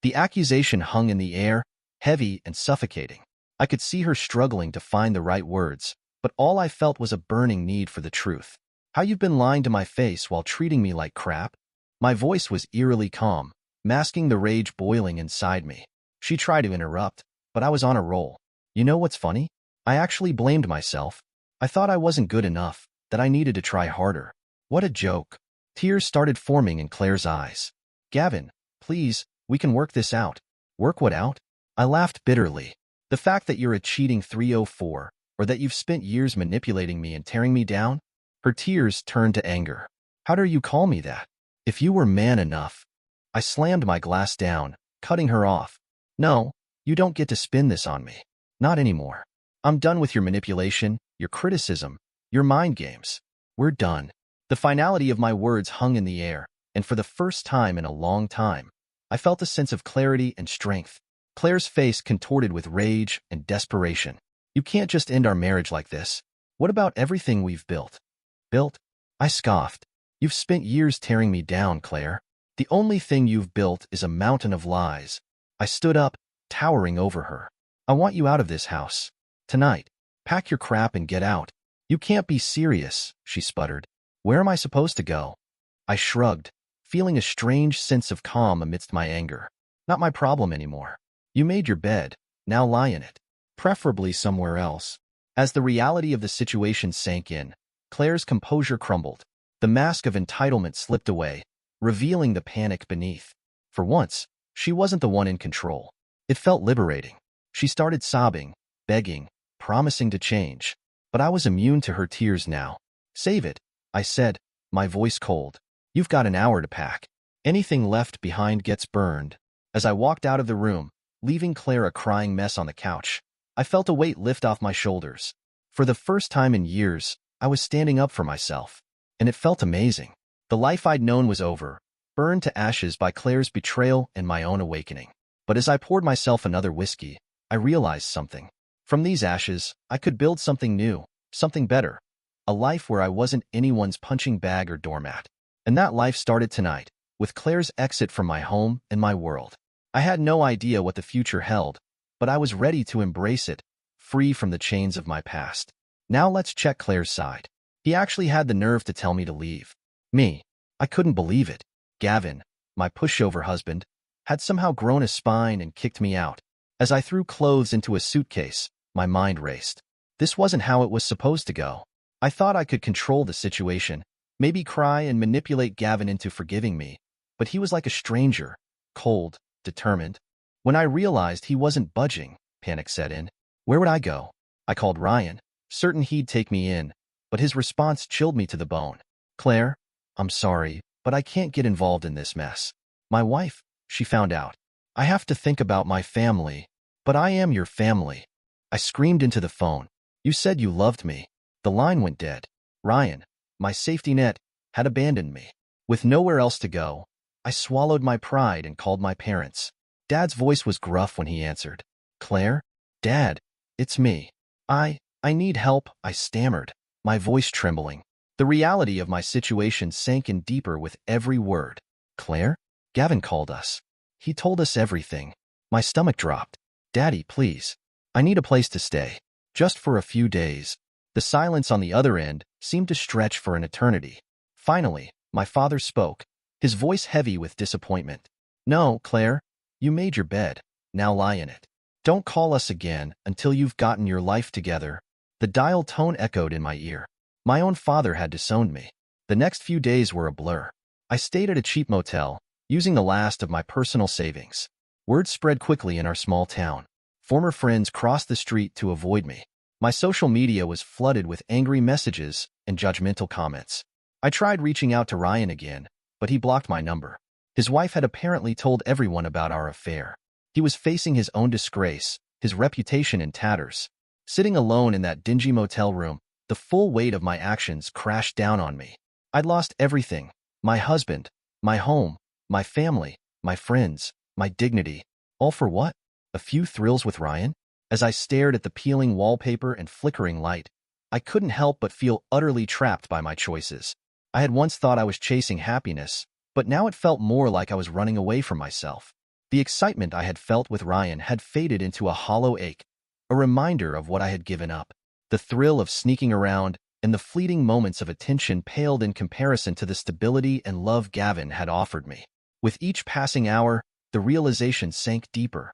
The accusation hung in the air, heavy and suffocating. I could see her struggling to find the right words, but all I felt was a burning need for the truth. How you've been lying to my face while treating me like crap? My voice was eerily calm, masking the rage boiling inside me. She tried to interrupt, but I was on a roll. You know what's funny? I actually blamed myself. I thought I wasn't good enough, that I needed to try harder. What a joke. Tears started forming in Claire's eyes. Gavin, please, we can work this out. Work what out? I laughed bitterly. The fact that you're a cheating 304, or that you've spent years manipulating me and tearing me down? Her tears turned to anger. How dare you call me that? If you were man enough. I slammed my glass down, cutting her off. No, you don't get to spin this on me. Not anymore. I'm done with your manipulation, your criticism, your mind games. We're done. The finality of my words hung in the air, and for the first time in a long time, I felt a sense of clarity and strength. Claire's face contorted with rage and desperation. You can't just end our marriage like this. What about everything we've built? Built? I scoffed. You've spent years tearing me down, Claire. The only thing you've built is a mountain of lies. I stood up, towering over her. I want you out of this house. Tonight. Pack your crap and get out. You can't be serious, she sputtered. Where am I supposed to go? I shrugged, feeling a strange sense of calm amidst my anger. Not my problem anymore. You made your bed. Now lie in it. Preferably somewhere else. As the reality of the situation sank in, Claire's composure crumbled. The mask of entitlement slipped away, revealing the panic beneath. For once, she wasn't the one in control. It felt liberating. She started sobbing, begging, promising to change. But I was immune to her tears now. Save it, I said, my voice cold. You've got an hour to pack. Anything left behind gets burned. As I walked out of the room, leaving Claire a crying mess on the couch, I felt a weight lift off my shoulders. For the first time in years, I was standing up for myself. And it felt amazing. The life I'd known was over, burned to ashes by Claire's betrayal and my own awakening. But as I poured myself another whiskey, I realized something. From these ashes, I could build something new, something better. A life where I wasn't anyone's punching bag or doormat. And that life started tonight, with Claire's exit from my home and my world. I had no idea what the future held, but I was ready to embrace it, free from the chains of my past. Now let's check Claire's side. He actually had the nerve to tell me to leave. Me. I couldn't believe it. Gavin, my pushover husband, had somehow grown a spine and kicked me out. As I threw clothes into a suitcase, my mind raced. This wasn't how it was supposed to go. I thought I could control the situation, maybe cry and manipulate Gavin into forgiving me, but he was like a stranger, cold, determined. When I realized he wasn't budging, panic set in. Where would I go? I called Ryan, certain he'd take me in, but his response chilled me to the bone. Claire, I'm sorry, but I can't get involved in this mess. My wife, she found out. I have to think about my family. But I am your family. I screamed into the phone. You said you loved me. The line went dead. Ryan, my safety net, had abandoned me. With nowhere else to go, I swallowed my pride and called my parents. Dad's voice was gruff when he answered. Claire? Dad, it's me. I need help, I stammered, my voice trembling. The reality of my situation sank in deeper with every word. Claire? Gavin called us. He told us everything. My stomach dropped. Daddy, please. I need a place to stay. Just for a few days. The silence on the other end seemed to stretch for an eternity. Finally, my father spoke, his voice heavy with disappointment. No, Claire. You made your bed. Now lie in it. Don't call us again until you've gotten your life together. The dial tone echoed in my ear. My own father had disowned me. The next few days were a blur. I stayed at a cheap motel, using the last of my personal savings. Word spread quickly in our small town. Former friends crossed the street to avoid me. My social media was flooded with angry messages and judgmental comments. I tried reaching out to Ryan again, but he blocked my number. His wife had apparently told everyone about our affair. He was facing his own disgrace, his reputation in tatters. Sitting alone in that dingy motel room, the full weight of my actions crashed down on me. I'd lost everything. my husband, my home, my family, my friends, my dignity. All for what? A few thrills with Ryan? As I stared at the peeling wallpaper and flickering light, I couldn't help but feel utterly trapped by my choices. I had once thought I was chasing happiness, but now it felt more like I was running away from myself. The excitement I had felt with Ryan had faded into a hollow ache, a reminder of what I had given up. The thrill of sneaking around and the fleeting moments of attention paled in comparison to the stability and love Gavin had offered me. With each passing hour, the realization sank deeper.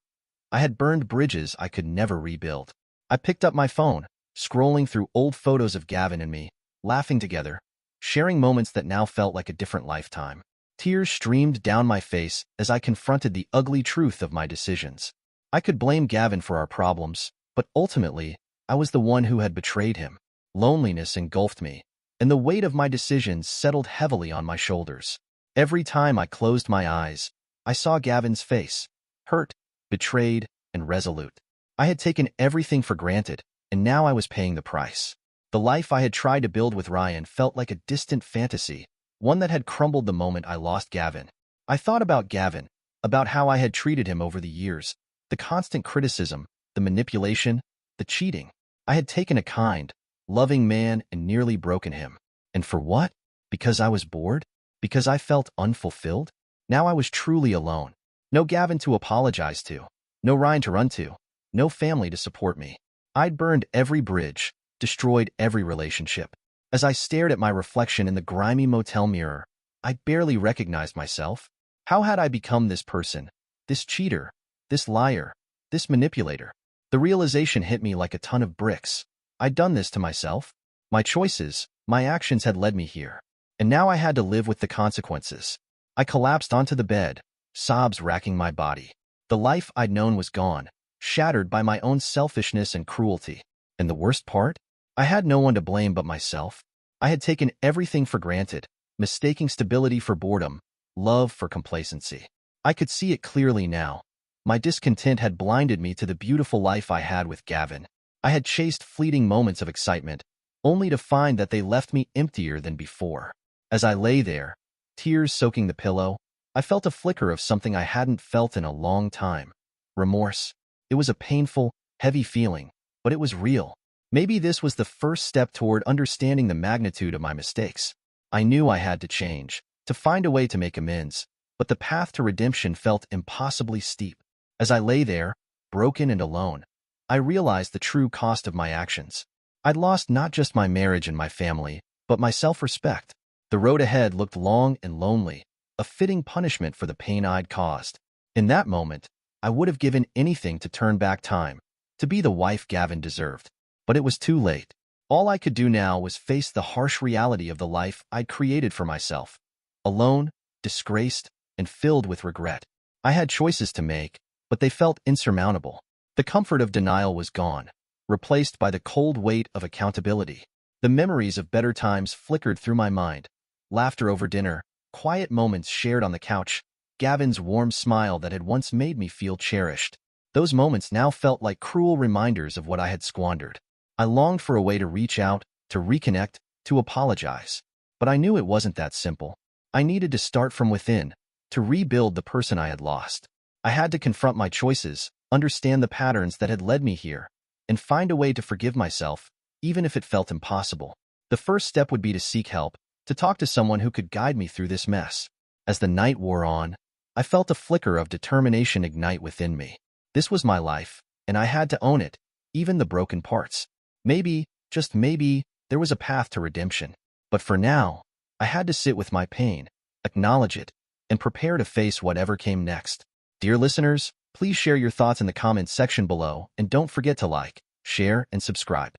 I had burned bridges I could never rebuild. I picked up my phone, scrolling through old photos of Gavin and me, laughing together, sharing moments that now felt like a different lifetime. Tears streamed down my face as I confronted the ugly truth of my decisions. I could blame Gavin for our problems, but ultimately, I was the one who had betrayed him. Loneliness engulfed me, and the weight of my decisions settled heavily on my shoulders. Every time I closed my eyes, I saw Gavin's face, hurt, betrayed, and resolute. I had taken everything for granted, and now I was paying the price. The life I had tried to build with Ryan felt like a distant fantasy, one that had crumbled the moment I lost Gavin. I thought about Gavin, about how I had treated him over the years, the constant criticism, the manipulation, the cheating. I had taken a kind, loving man and nearly broken him. And for what? Because I was bored? Because I felt unfulfilled? Now I was truly alone. No Gavin to apologize to. No Ryan to run to. No family to support me. I'd burned every bridge, destroyed every relationship. As I stared at my reflection in the grimy motel mirror, I barely recognized myself. How had I become this person? This cheater? This liar? This manipulator? The realization hit me like a ton of bricks. I'd done this to myself. My choices, my actions had led me here. And now I had to live with the consequences. I collapsed onto the bed, sobs racking my body. The life I'd known was gone, shattered by my own selfishness and cruelty. And the worst part? I had no one to blame but myself. I had taken everything for granted, mistaking stability for boredom, love for complacency. I could see it clearly now. My discontent had blinded me to the beautiful life I had with Gavin. I had chased fleeting moments of excitement, only to find that they left me emptier than before. As I lay there, tears soaking the pillow, I felt a flicker of something I hadn't felt in a long time. Remorse. It was a painful, heavy feeling, but it was real. Maybe this was the first step toward understanding the magnitude of my mistakes. I knew I had to change, to find a way to make amends, but the path to redemption felt impossibly steep. As I lay there, broken and alone, I realized the true cost of my actions. I'd lost not just my marriage and my family, but my self-respect. The road ahead looked long and lonely, a fitting punishment for the pain I'd caused. In that moment, I would have given anything to turn back time, to be the wife Gavin deserved. But it was too late. All I could do now was face the harsh reality of the life I'd created for myself. Alone, disgraced, and filled with regret. I had choices to make, but they felt insurmountable. The comfort of denial was gone, replaced by the cold weight of accountability. The memories of better times flickered through my mind. Laughter over dinner, quiet moments shared on the couch, Gavin's warm smile that had once made me feel cherished. Those moments now felt like cruel reminders of what I had squandered. I longed for a way to reach out, to reconnect, to apologize. But I knew it wasn't that simple. I needed to start from within, to rebuild the person I had lost. I had to confront my choices, understand the patterns that had led me here, and find a way to forgive myself, even if it felt impossible. The first step would be to seek help, to talk to someone who could guide me through this mess. As the night wore on, I felt a flicker of determination ignite within me. This was my life, and I had to own it, even the broken parts. Maybe, just maybe, there was a path to redemption. But for now, I had to sit with my pain, acknowledge it, and prepare to face whatever came next. Dear listeners, please share your thoughts in the comments section below, and don't forget to like, share, and subscribe.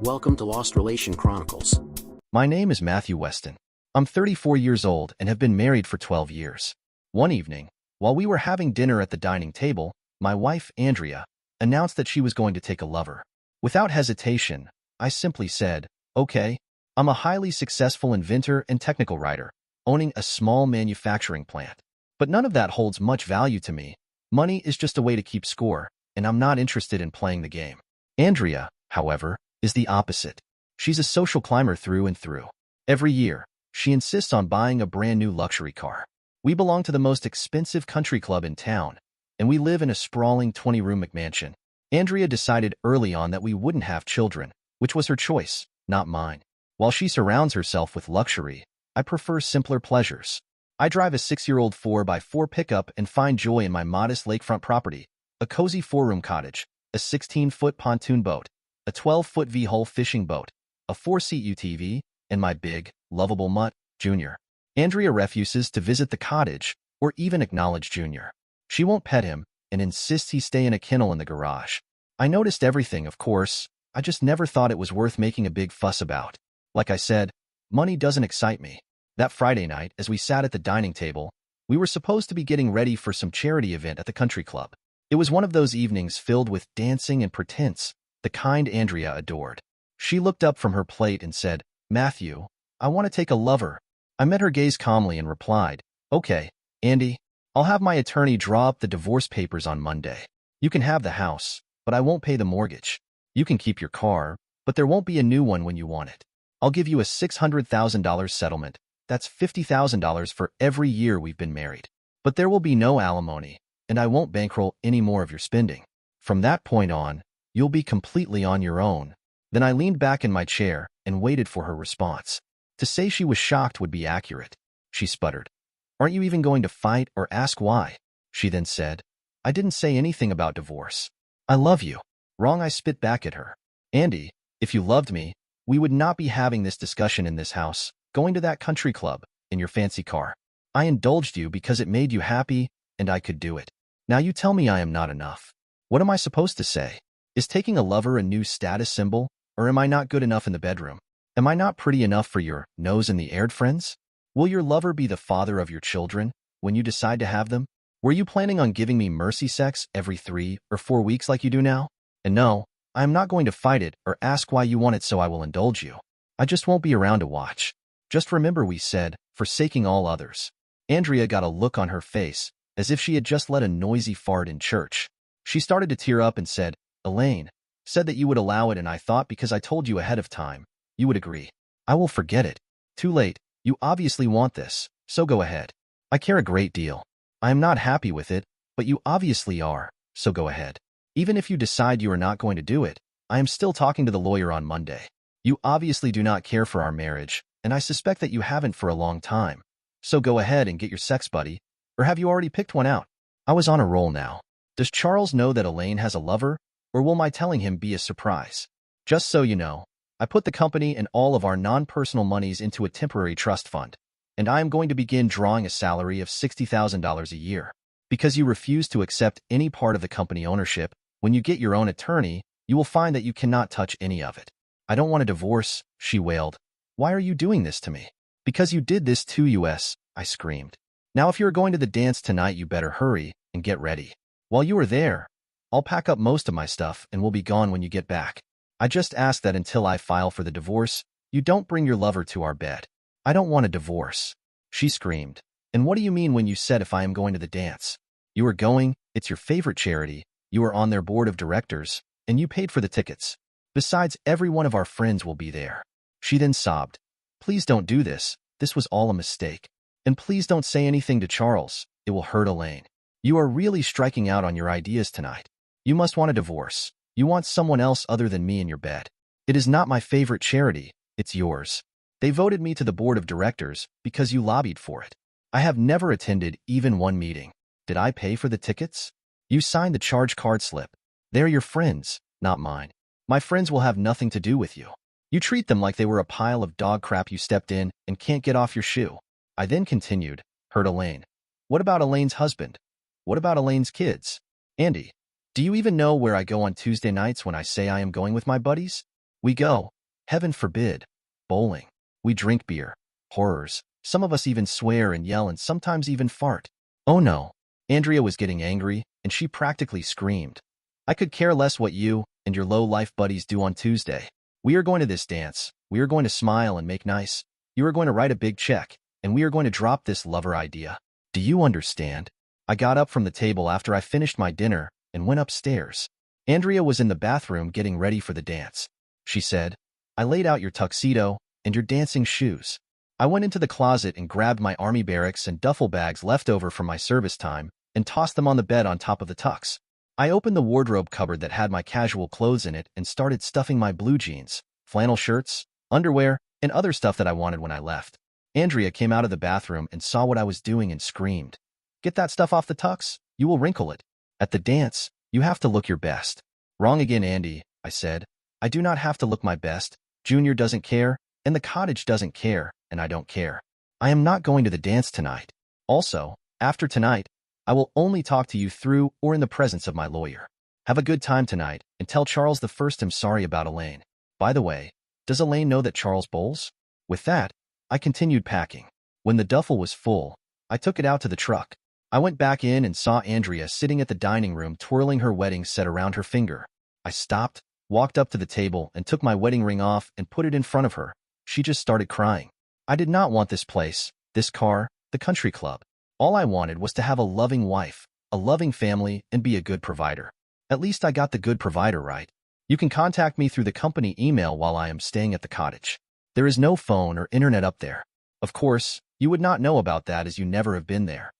Welcome to Lost Relation Chronicles. My name is Matthew Weston. I'm 34 years old and have been married for 12 years. One evening, while we were having dinner at the dining table, my wife, Andrea, announced that she was going to take a lover. Without hesitation, I simply said, okay. I'm a highly successful inventor and technical writer, owning a small manufacturing plant. But none of that holds much value to me. Money is just a way to keep score, and I'm not interested in playing the game. Andrea, however, is the opposite. She's a social climber through and through. Every year, She insists on buying a brand new luxury car. We belong to the most expensive country club in town, and we live in a sprawling 20-room McMansion. Andrea decided early on that we wouldn't have children, which was her choice, not mine. While she surrounds herself with luxury, I prefer simpler pleasures. I drive a 6-year-old 4x4 pickup and find joy in my modest lakefront property, a cozy 4-room cottage, a 16-foot pontoon boat, a 12-foot V-hull fishing boat, a 4-seat UTV, and my big, lovable mutt, Junior. Andrea refuses to visit the cottage or even acknowledge Junior. She won't pet him and insists he stay in a kennel in the garage. I noticed everything, of course. I just never thought it was worth making a big fuss about. Like I said, money doesn't excite me. That Friday night, as we sat at the dining table, we were supposed to be getting ready for some charity event at the country club. It was one of those evenings filled with dancing and pretense, the kind Andrea adored. She looked up from her plate and said, "Matthew, I want to take a lover." I met her gaze calmly and replied, "Okay, Andy, I'll have my attorney draw up the divorce papers on Monday. You can have the house, but I won't pay the mortgage. You can keep your car, but there won't be a new one when you want it. I'll give you a $600,000 settlement. That's $50,000 for every year we've been married. But there will be no alimony, and I won't bankroll any more of your spending. From that point on, you'll be completely on your own." Then I leaned back in my chair and waited for her response. To say she was shocked would be accurate. She sputtered, "Aren't you even going to fight or ask why?" She then said, "I didn't say anything about divorce. I love you." Wrong, I spit back at her. "Andy, if you loved me, we would not be having this discussion in this house, going to that country club, in your fancy car. I indulged you because it made you happy, and I could do it. Now you tell me I am not enough. What am I supposed to say? Is taking a lover a new status symbol, or am I not good enough in the bedroom? Am I not pretty enough for your nose-in-the-air friends? Will your lover be the father of your children when you decide to have them? Were you planning on giving me mercy sex every 3 or 4 weeks like you do now? And no, I am not going to fight it or ask why you want it, so I will indulge you. I just won't be around to watch. Just remember we said, forsaking all others." Andrea got a look on her face, as if she had just let a noisy fart in church. She started to tear up and said, "Elaine said that you would allow it, and I thought because I told you ahead of time, you would agree. I will forget it. Too late. You obviously want this, so go ahead. I care a great deal. I am not happy with it, but you obviously are, so go ahead. Even if you decide you are not going to do it, I am still talking to the lawyer on Monday. You obviously do not care for our marriage, and I suspect that you haven't for a long time. So go ahead and get your sex buddy, or have you already picked one out?" I was on a roll now. Does Charles know that Elaine has a lover, or will my telling him be a surprise? Just so you know, I put the company and all of our non-personal monies into a temporary trust fund, and I am going to begin drawing a salary of $60,000 a year. Because you refuse to accept any part of the company ownership, when you get your own attorney, you will find that you cannot touch any of it. "I don't want a divorce," she wailed. "Why are you doing this to me?" "Because you did this to us," I screamed. "Now if you are going to the dance tonight, you better hurry and get ready. While you are there, I'll pack up most of my stuff and we'll be gone when you get back. I just ask that until I file for the divorce, you don't bring your lover to our bed." "I don't want a divorce," she screamed. "And what do you mean when you said if I am going to the dance? You are going, it's your favorite charity, you are on their board of directors, and you paid for the tickets. Besides, every one of our friends will be there." She then sobbed, "Please don't do this, this was all a mistake. And please don't say anything to Charles, it will hurt Elaine. You are really striking out on your ideas tonight. You must want a divorce. You want someone else other than me in your bed. It is not my favorite charity, it's yours. They voted me to the board of directors because you lobbied for it. I have never attended even one meeting. Did I pay for the tickets? You signed the charge card slip. They're your friends, not mine. My friends will have nothing to do with you. You treat them like they were a pile of dog crap you stepped in and can't get off your shoe." I then continued, "Hurt Elaine. What about Elaine's husband? What about Elaine's kids? Andy, do you even know where I go on Tuesday nights when I say I am going with my buddies? We go, heaven forbid, bowling. We drink beer. Horrors. Some of us even swear and yell and sometimes even fart. Oh no." Andrea was getting angry, and she practically screamed. "I could care less what you and your low-life buddies do on Tuesday. We are going to this dance. We are going to smile and make nice. You are going to write a big check, and we are going to drop this lover idea. Do you understand?" I got up from the table after I finished my dinner and went upstairs. Andrea was in the bathroom getting ready for the dance. She said, "I laid out your tuxedo and your dancing shoes. I went into the closet and grabbed my army barracks and duffel bags left over from my service time and tossed them on the bed on top of the tux. I opened the wardrobe cupboard that had my casual clothes in it and started stuffing my blue jeans, flannel shirts, underwear, and other stuff that I wanted when I left. Andrea came out of the bathroom and saw what I was doing and screamed, "Get that stuff off the tux, you will wrinkle it. At the dance, you have to look your best." "Wrong again, Andy," I said. "I do not have to look my best. Junior doesn't care, and the cottage doesn't care, and I don't care. I am not going to the dance tonight. Also, after tonight, I will only talk to you through or in the presence of my lawyer. Have a good time tonight, and tell Charles I'm sorry about Elaine. By the way, does Elaine know that Charles bowls?" With that, I continued packing. When the duffel was full, I took it out to the truck. I went back in and saw Andrea sitting at the dining room twirling her wedding set around her finger. I stopped, walked up to the table, and took my wedding ring off and put it in front of her. She just started crying. I did not want this place, this car, the country club. All I wanted was to have a loving wife, a loving family, and be a good provider. At least I got the good provider right. You can contact me through the company email while I am staying at the cottage. There is no phone or internet up there. Of course, you would not know about that as you never have been there.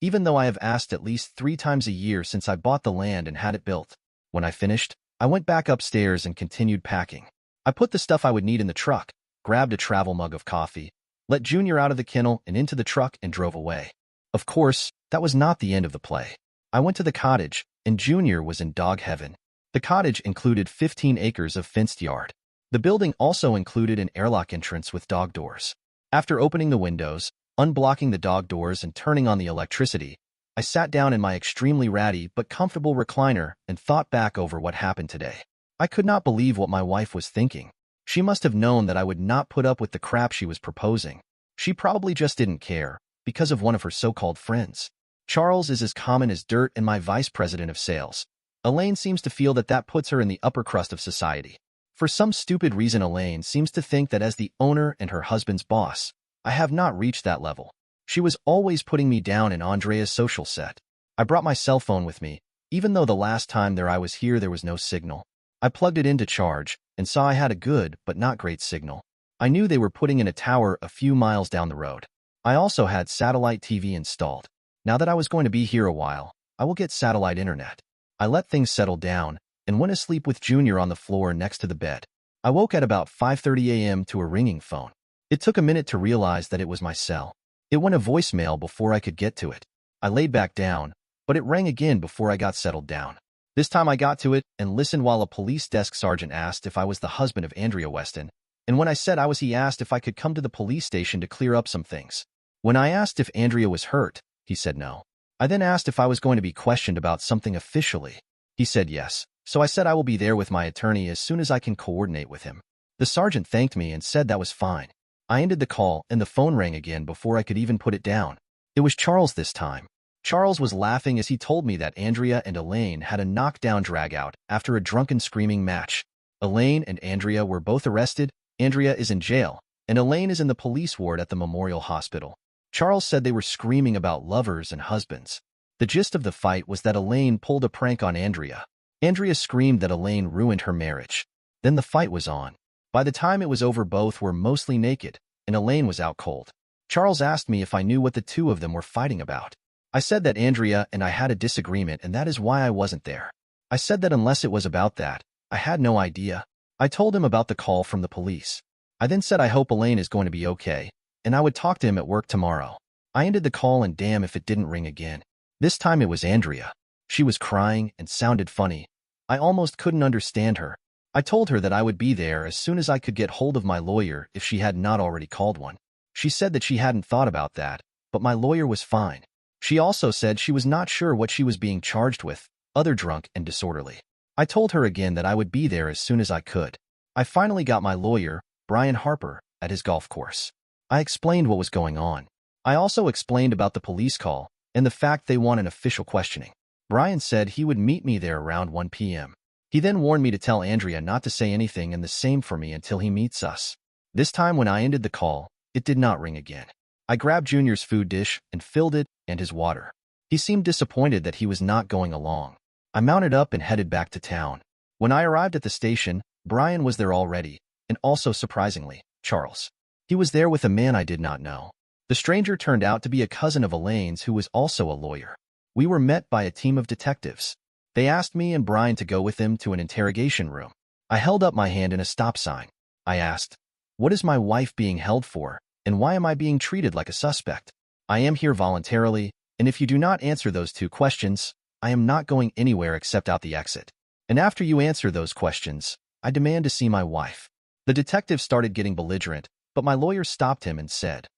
Even though I have asked at least 3 times a year since I bought the land and had it built. When I finished, I went back upstairs and continued packing. I put the stuff I would need in the truck, grabbed a travel mug of coffee, let Junior out of the kennel and into the truck and drove away. Of course, that was not the end of the play. I went to the cottage, and Junior was in dog heaven. The cottage included 15 acres of fenced yard. The building also included an airlock entrance with dog doors. After opening the windows, unblocking the dog doors, and turning on the electricity, I sat down in my extremely ratty but comfortable recliner and thought back over what happened today. I could not believe what my wife was thinking. She must have known that I would not put up with the crap she was proposing. She probably just didn't care, because of one of her so-called friends. Charles is as common as dirt and my vice president of sales. Elaine seems to feel that that puts her in the upper crust of society. For some stupid reason, Elaine seems to think that as the owner and her husband's boss, I have not reached that level. She was always putting me down in Andrea's social set. I brought my cell phone with me, even though the last time I was here there was no signal. I plugged it in to charge and saw I had a good but not great signal. I knew they were putting in a tower a few miles down the road. I also had satellite TV installed. Now that I was going to be here a while, I will get satellite internet. I let things settle down and went asleep with Junior on the floor next to the bed. I woke at about 5:30 a.m. to a ringing phone. It took a minute to realize that it was my cell. It went a voicemail before I could get to it. I laid back down, but it rang again before I got settled down. This time I got to it and listened while a police desk sergeant asked if I was the husband of Andrea Weston, and when I said I was, he asked if I could come to the police station to clear up some things. When I asked if Andrea was hurt, he said no. I then asked if I was going to be questioned about something officially. He said yes, so I said I will be there with my attorney as soon as I can coordinate with him. The sergeant thanked me and said that was fine. I ended the call and the phone rang again before I could even put it down. It was Charles this time. Charles was laughing as he told me that Andrea and Elaine had a knockdown drag-out after a drunken screaming match. Elaine and Andrea were both arrested, Andrea is in jail, and Elaine is in the police ward at the Memorial Hospital. Charles said they were screaming about lovers and husbands. The gist of the fight was that Elaine pulled a prank on Andrea. Andrea screamed that Elaine ruined her marriage. Then the fight was on. By the time it was over, both were mostly naked, and Elaine was out cold. Charles asked me if I knew what the two of them were fighting about. I said that Andrea and I had a disagreement and that is why I wasn't there. I said that unless it was about that, I had no idea. I told him about the call from the police. I then said I hope Elaine is going to be okay, and I would talk to him at work tomorrow. I ended the call and damn if it didn't ring again. This time it was Andrea. She was crying and sounded funny. I almost couldn't understand her. I told her that I would be there as soon as I could get hold of my lawyer if she had not already called one. She said that she hadn't thought about that, but my lawyer was fine. She also said she was not sure what she was being charged with, other drunk and disorderly. I told her again that I would be there as soon as I could. I finally got my lawyer, Brian Harper, at his golf course. I explained what was going on. I also explained about the police call and the fact they want an official questioning. Brian said he would meet me there around 1 p.m. He then warned me to tell Andrea not to say anything and the same for me until he meets us. This time when I ended the call, it did not ring again. I grabbed Junior's food dish and filled it and his water. He seemed disappointed that he was not going along. I mounted up and headed back to town. When I arrived at the station, Brian was there already, and also surprisingly, Charles. He was there with a man I did not know. The stranger turned out to be a cousin of Elaine's who was also a lawyer. We were met by a team of detectives. They asked me and Brian to go with them to an interrogation room. I held up my hand in a stop sign. I asked, "What is my wife being held for, and why am I being treated like a suspect? I am here voluntarily, and if you do not answer those two questions, I am not going anywhere except out the exit. And after you answer those questions, I demand to see my wife." The detective started getting belligerent, but my lawyer stopped him and said,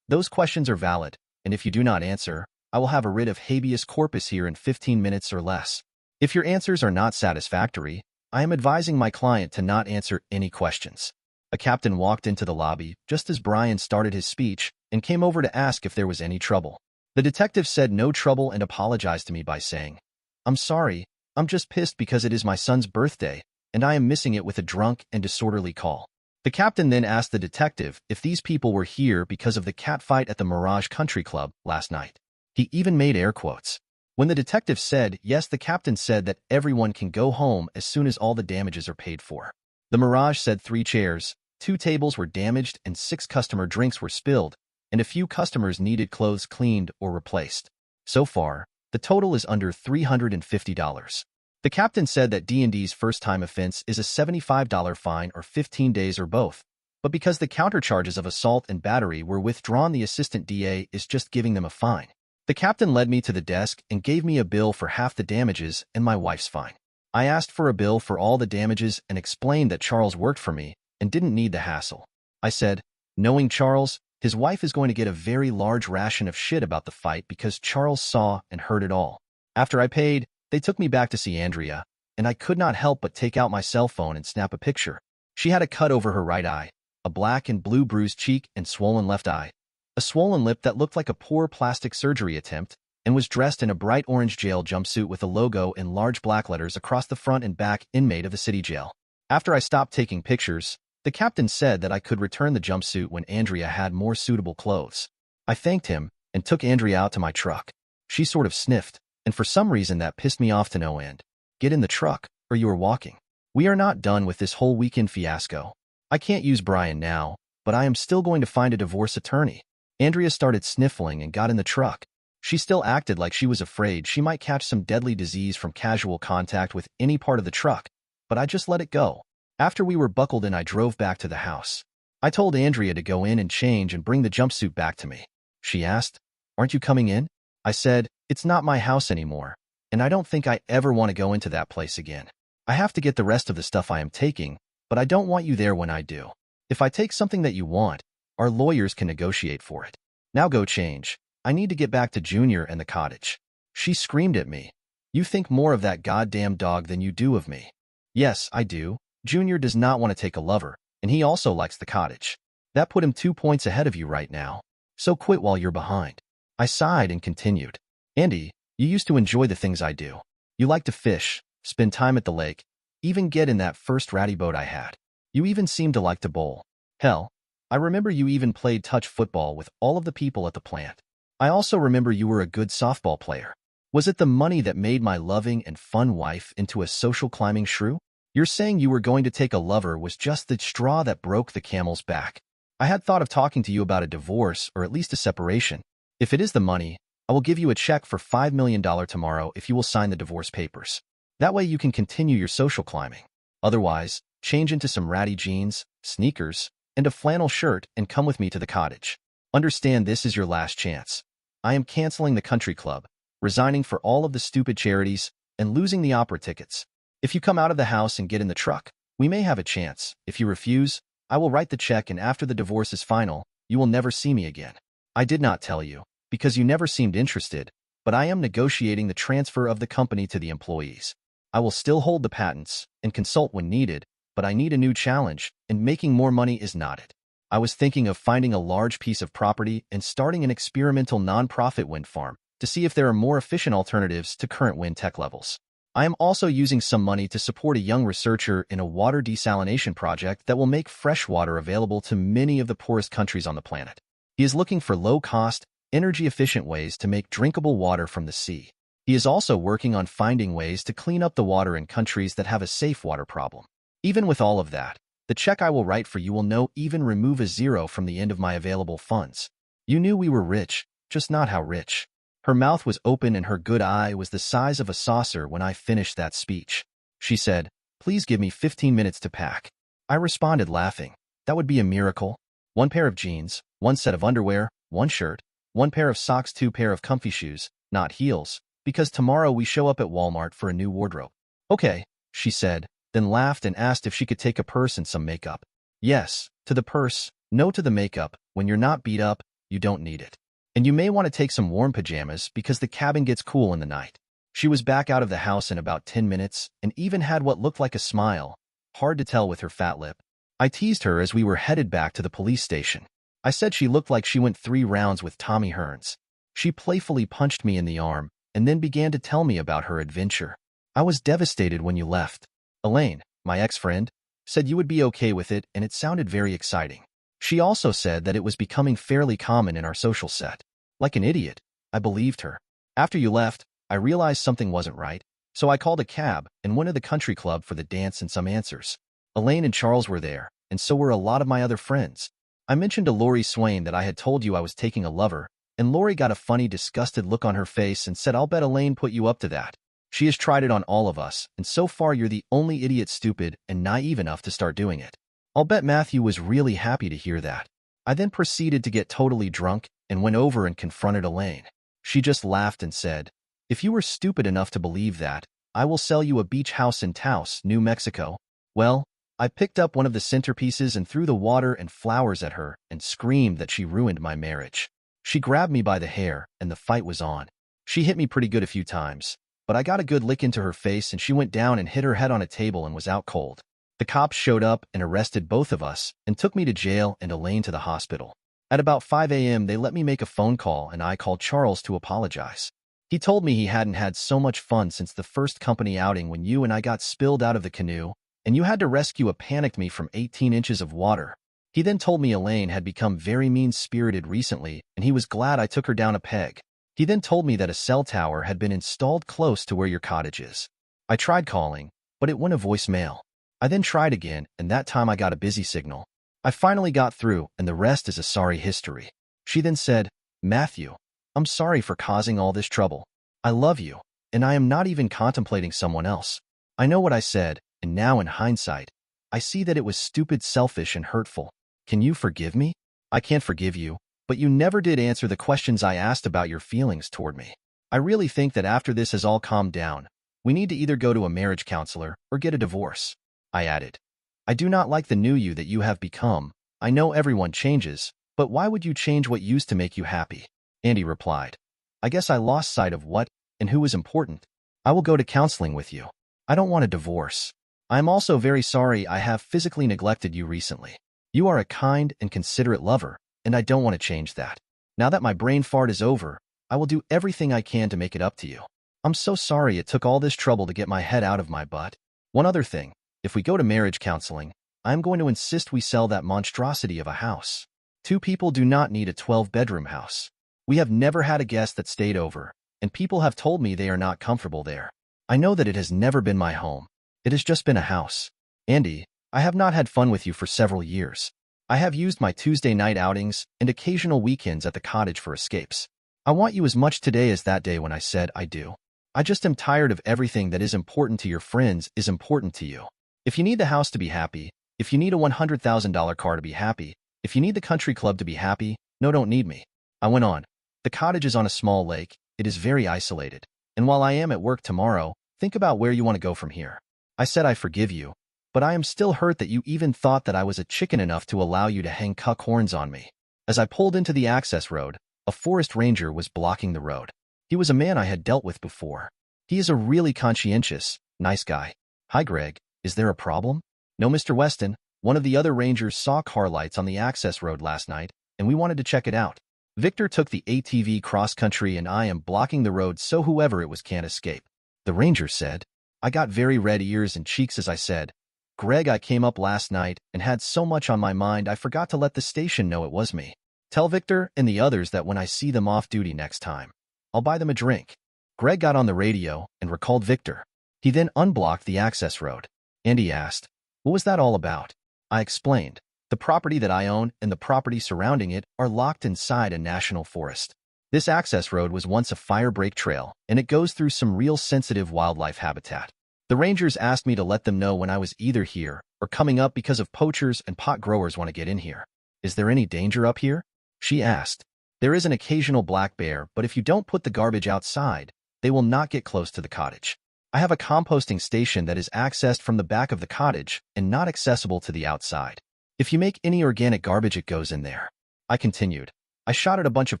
"Those questions are valid, and if you do not answer, I will have a writ of habeas corpus here in 15 minutes or less. If your answers are not satisfactory, I am advising my client to not answer any questions." A captain walked into the lobby just as Brian started his speech and came over to ask if there was any trouble. The detective said no trouble and apologized to me by saying, "I'm sorry, I'm just pissed because it is my son's birthday, and I am missing it with a drunk and disorderly call." The captain then asked the detective if these people were here because of the catfight at the Mirage Country Club last night. He even made air quotes. When the detective said yes, the captain said that everyone can go home as soon as all the damages are paid for. The Mirage said 3 chairs, 2 tables were damaged and 6 customer drinks were spilled, and a few customers needed clothes cleaned or replaced. So far, the total is under $350. The captain said that D&D's first-time offense is a $75 fine or 15 days or both, but because the countercharges of assault and battery were withdrawn, the assistant DA is just giving them a fine. The captain led me to the desk and gave me a bill for half the damages and my wife's fine. I asked for a bill for all the damages and explained that Charles worked for me and didn't need the hassle. I said, knowing Charles, his wife is going to get a very large ration of shit about the fight because Charles saw and heard it all. After I paid, they took me back to see Andrea, and I could not help but take out my cell phone and snap a picture. She had a cut over her right eye, a black and blue bruised cheek and swollen left eye, a swollen lip that looked like a poor plastic surgery attempt, and was dressed in a bright orange jail jumpsuit with a logo in large black letters across the front and back, "Inmate of the city jail." After I stopped taking pictures, the captain said that I could return the jumpsuit when Andrea had more suitable clothes. I thanked him and took Andrea out to my truck. She sort of sniffed, and for some reason that pissed me off to no end. "Get in the truck, or you are walking. We are not done with this whole weekend fiasco. I can't use Brian now, but I am still going to find a divorce attorney." Andrea started sniffling and got in the truck. She still acted like she was afraid she might catch some deadly disease from casual contact with any part of the truck, but I just let it go. After we were buckled in, I drove back to the house. I told Andrea to go in and change and bring the jumpsuit back to me. She asked, "Aren't you coming in?" I said, "It's not my house anymore, and I don't think I ever want to go into that place again. I have to get the rest of the stuff I am taking, but I don't want you there when I do. If I take something that you want, our lawyers can negotiate for it. Now go change. I need to get back to Junior and the cottage." She screamed at me, "You think more of that goddamn dog than you do of me." "Yes, I do. Junior does not want to take a lover, and he also likes the cottage. That put him 2 points ahead of you right now. So quit while you're behind." I sighed and continued, "Andy, you used to enjoy the things I do. You like to fish, spend time at the lake, even get in that first ratty boat I had. You even seemed to like to bowl. Hell, I remember you even played touch football with all of the people at the plant. I also remember you were a good softball player. Was it the money that made my loving and fun wife into a social climbing shrew? You're saying you were going to take a lover was just the straw that broke the camel's back. I had thought of talking to you about a divorce or at least a separation. If it is the money, I will give you a check for $5 million tomorrow if you will sign the divorce papers. That way you can continue your social climbing. Otherwise, change into some ratty jeans, sneakers, and a flannel shirt and come with me to the cottage. Understand this is your last chance. I am canceling the country club, resigning for all of the stupid charities, and losing the opera tickets. If you come out of the house and get in the truck, we may have a chance. If you refuse, I will write the check, and after the divorce is final, you will never see me again. I did not tell you, because you never seemed interested, but I am negotiating the transfer of the company to the employees. I will still hold the patents and consult when needed, but I need a new challenge, and making more money is not it. I was thinking of finding a large piece of property and starting an experimental non-profit wind farm to see if there are more efficient alternatives to current wind tech levels. I am also using some money to support a young researcher in a water desalination project that will make fresh water available to many of the poorest countries on the planet. He is looking for low-cost, energy-efficient ways to make drinkable water from the sea. He is also working on finding ways to clean up the water in countries that have a safe water problem. Even with all of that, The check I will write for you will no even remove a zero from the end of my available funds. You knew we were rich, just not how rich. Her mouth was open and her good eye was the size of a saucer when I finished that speech. She said, "Please give me 15 minutes to pack." I responded laughing. That would be a miracle. 1 pair of jeans, 1 set of underwear, 1 shirt, 1 pair of socks, 2 pair of comfy shoes, not heels, because tomorrow we show up at Walmart for a new wardrobe. Okay, she said, then laughed and asked if she could take a purse and some makeup. Yes, to the purse, no to the makeup. When you're not beat up, you don't need it. And you may want to take some warm pajamas because the cabin gets cool in the night. She was back out of the house in about 10 minutes and even had what looked like a smile, hard to tell with her fat lip. I teased her as we were headed back to the police station. I said she looked like she went 3 rounds with Tommy Hearns. She playfully punched me in the arm and then began to tell me about her adventure. I was devastated when you left. Elaine, my ex-friend, said you would be okay with it and it sounded very exciting. She also said that it was becoming fairly common in our social set. Like an idiot, I believed her. After you left, I realized something wasn't right, so I called a cab and went to the country club for the dance and some answers. Elaine and Charles were there, and so were a lot of my other friends. I mentioned to Lori Swain that I had told you I was taking a lover, and Lori got a funny, disgusted look on her face and said, "I'll bet Elaine put you up to that. She has tried it on all of us, and so far you're the only idiot stupid and naive enough to start doing it." I'll bet Matthew was really happy to hear that. I then proceeded to get totally drunk and went over and confronted Elaine. She just laughed and said, "If you were stupid enough to believe that, I will sell you a beach house in Taos, New Mexico." Well, I picked up one of the centerpieces and threw the water and flowers at her and screamed that she ruined my marriage. She grabbed me by the hair and the fight was on. She hit me pretty good a few times, but I got a good lick into her face and she went down and hit her head on a table and was out cold. The cops showed up and arrested both of us and took me to jail and Elaine to the hospital. At about 5 a.m., they let me make a phone call and I called Charles to apologize. He told me he hadn't had so much fun since the first company outing when you and I got spilled out of the canoe and you had to rescue a panicked me from 18 inches of water. He then told me Elaine had become very mean-spirited recently and he was glad I took her down a peg. He then told me that a cell tower had been installed close to where your cottage is. I tried calling, but it went to voicemail. I then tried again, and that time I got a busy signal. I finally got through, and the rest is a sorry history. She then said, "Matthew, I'm sorry for causing all this trouble. I love you, and I am not even contemplating someone else. I know what I said, and now in hindsight, I see that it was stupid, selfish, and hurtful. Can you forgive me?" "I can't forgive you, but you never did answer the questions I asked about your feelings toward me. I really think that after this has all calmed down, we need to either go to a marriage counselor or get a divorce." I added, "I do not like the new you that you have become. I know everyone changes, but why would you change what used to make you happy?" Andy replied, "I guess I lost sight of what and who was important. I will go to counseling with you. I don't want a divorce. I am also very sorry I have physically neglected you recently. You are a kind and considerate lover, and I don't want to change that. Now that my brain fart is over, I will do everything I can to make it up to you. I'm so sorry it took all this trouble to get my head out of my butt. One other thing. If we go to marriage counseling, I'm going to insist we sell that monstrosity of a house. 2 people do not need a 12-bedroom house. We have never had a guest that stayed over, and people have told me they are not comfortable there. I know that it has never been my home. It has just been a house. Andy, I have not had fun with you for several years. I have used my Tuesday night outings and occasional weekends at the cottage for escapes. I want you as much today as that day when I said I do. I just am tired of everything that is important to your friends is important to you. If you need the house to be happy, if you need a $100,000 car to be happy, if you need the country club to be happy, no, don't need me." I went on. "The cottage is on a small lake. It is very isolated. And while I am at work tomorrow, think about where you want to go from here." I said I forgive you, but I am still hurt that you even thought that I was a chicken enough to allow you to hang cuck horns on me. As I pulled into the access road, a forest ranger was blocking the road. He was a man I had dealt with before. He is a really conscientious, nice guy. "Hi, Greg. Is there a problem?" "No, Mr. Weston. One of the other rangers saw car lights on the access road last night, and we wanted to check it out. Victor took the ATV cross-country and I am blocking the road so whoever it was can't escape," the ranger said. I got very red ears and cheeks as I said, "Greg, I came up last night and had so much on my mind I forgot to let the station know it was me. Tell Victor and the others that when I see them off duty next time, I'll buy them a drink." Greg got on the radio and recalled Victor. He then unblocked the access road. Andy asked, "What was that all about?" I explained. The property that I own and the property surrounding it are locked inside a national forest. This access road was once a fire break trail, and it goes through some real sensitive wildlife habitat. The rangers asked me to let them know when I was either here or coming up because of poachers and pot growers want to get in here. Is there any danger up here? She asked. There is an occasional black bear, but if you don't put the garbage outside, they will not get close to the cottage. I have a composting station that is accessed from the back of the cottage and not accessible to the outside. If you make any organic garbage, it goes in there. I continued. I shot at a bunch of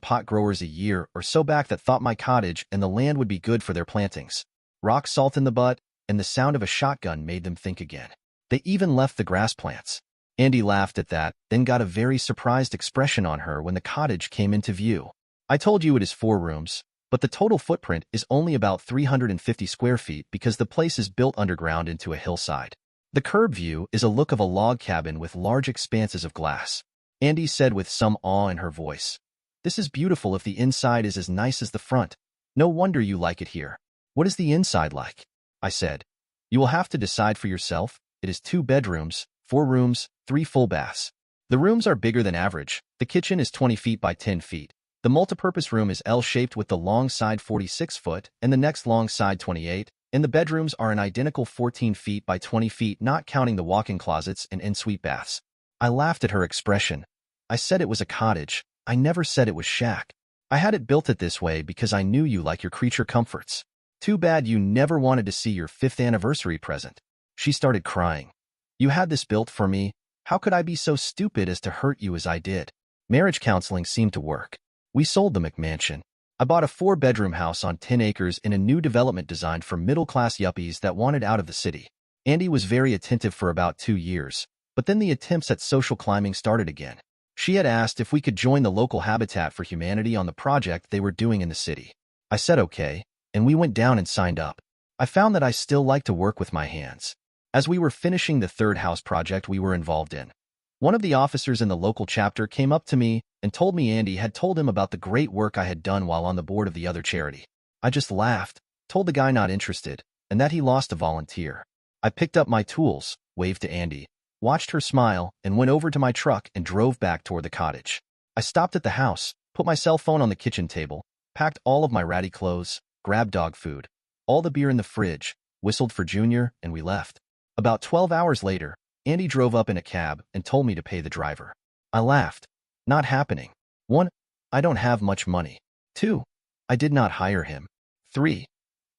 pot growers a year or so back that thought my cottage and the land would be good for their plantings. Rock salt in the butt, and the sound of a shotgun made them think again. They even left the grass plants. Andy laughed at that, then got a very surprised expression on her when the cottage came into view. I told you it is 4 rooms, but the total footprint is only about 350 square feet because the place is built underground into a hillside. The curb view is a look of a log cabin with large expanses of glass. Andy said with some awe in her voice, "This is beautiful if the inside is as nice as the front. No wonder you like it here. What is the inside like?" I said. "You will have to decide for yourself. It is 2 bedrooms, 4 rooms, 3 full baths. The rooms are bigger than average. The kitchen is 20 feet by 10 feet. The multipurpose room is L-shaped with the long side 46 foot and the next long side 28, and the bedrooms are an identical 14 feet by 20 feet, not counting the walk-in closets and ensuite baths." I laughed at her expression. I said it was a cottage. I never said it was shack. I had it built it this way because I knew you like your creature comforts. Too bad you never wanted to see your 5th anniversary present. She started crying. You had this built for me. How could I be so stupid as to hurt you as I did? Marriage counseling seemed to work. We sold the McMansion. I bought a 4-bedroom house on 10 acres in a new development designed for middle-class yuppies that wanted out of the city. Andy was very attentive for about 2 years, but then the attempts at social climbing started again. She had asked if we could join the local Habitat for Humanity on the project they were doing in the city. I said okay, and we went down and signed up. I found that I still like to work with my hands. As we were finishing the 3rd house project we were involved in, one of the officers in the local chapter came up to me and told me Andy had told him about the great work I had done while on the board of the other charity. I just laughed, told the guy not interested, and that he lost a volunteer. I picked up my tools, waved to Andy, watched her smile, and went over to my truck and drove back toward the cottage. I stopped at the house, put my cell phone on the kitchen table, packed all of my ratty clothes, grabbed dog food, all the beer in the fridge, whistled for Junior, and we left. About 12 hours later, Andy drove up in a cab and told me to pay the driver. I laughed. Not happening. 1. I don't have much money. 2. I did not hire him. 3.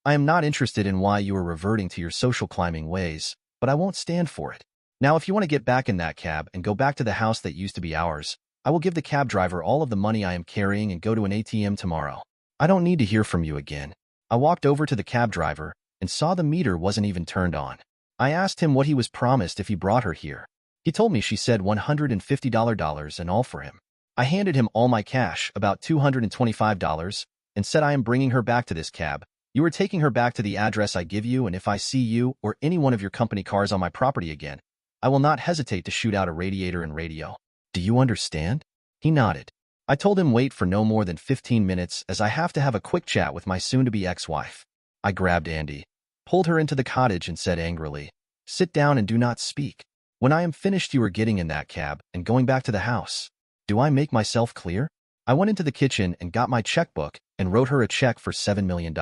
I am not interested in why you are reverting to your social climbing ways, but I won't stand for it. Now, if you want to get back in that cab and go back to the house that used to be ours, I will give the cab driver all of the money I am carrying and go to an ATM tomorrow. I don't need to hear from you again. I walked over to the cab driver and saw the meter wasn't even turned on. I asked him what he was promised if he brought her here. He told me she said $150 and all for him. I handed him all my cash, about $225, and said I am bringing her back to this cab. You are taking her back to the address I give you, and if I see you or any one of your company cars on my property again, I will not hesitate to shoot out a radiator and radio. Do you understand? He nodded. I told him wait for no more than 15 minutes as I have to have a quick chat with my soon-to-be ex-wife. I grabbed Andy, pulled her into the cottage and said angrily, "Sit down and do not speak. When I am finished, you are getting in that cab and going back to the house. Do I make myself clear?" I went into the kitchen and got my checkbook and wrote her a check for $7 million.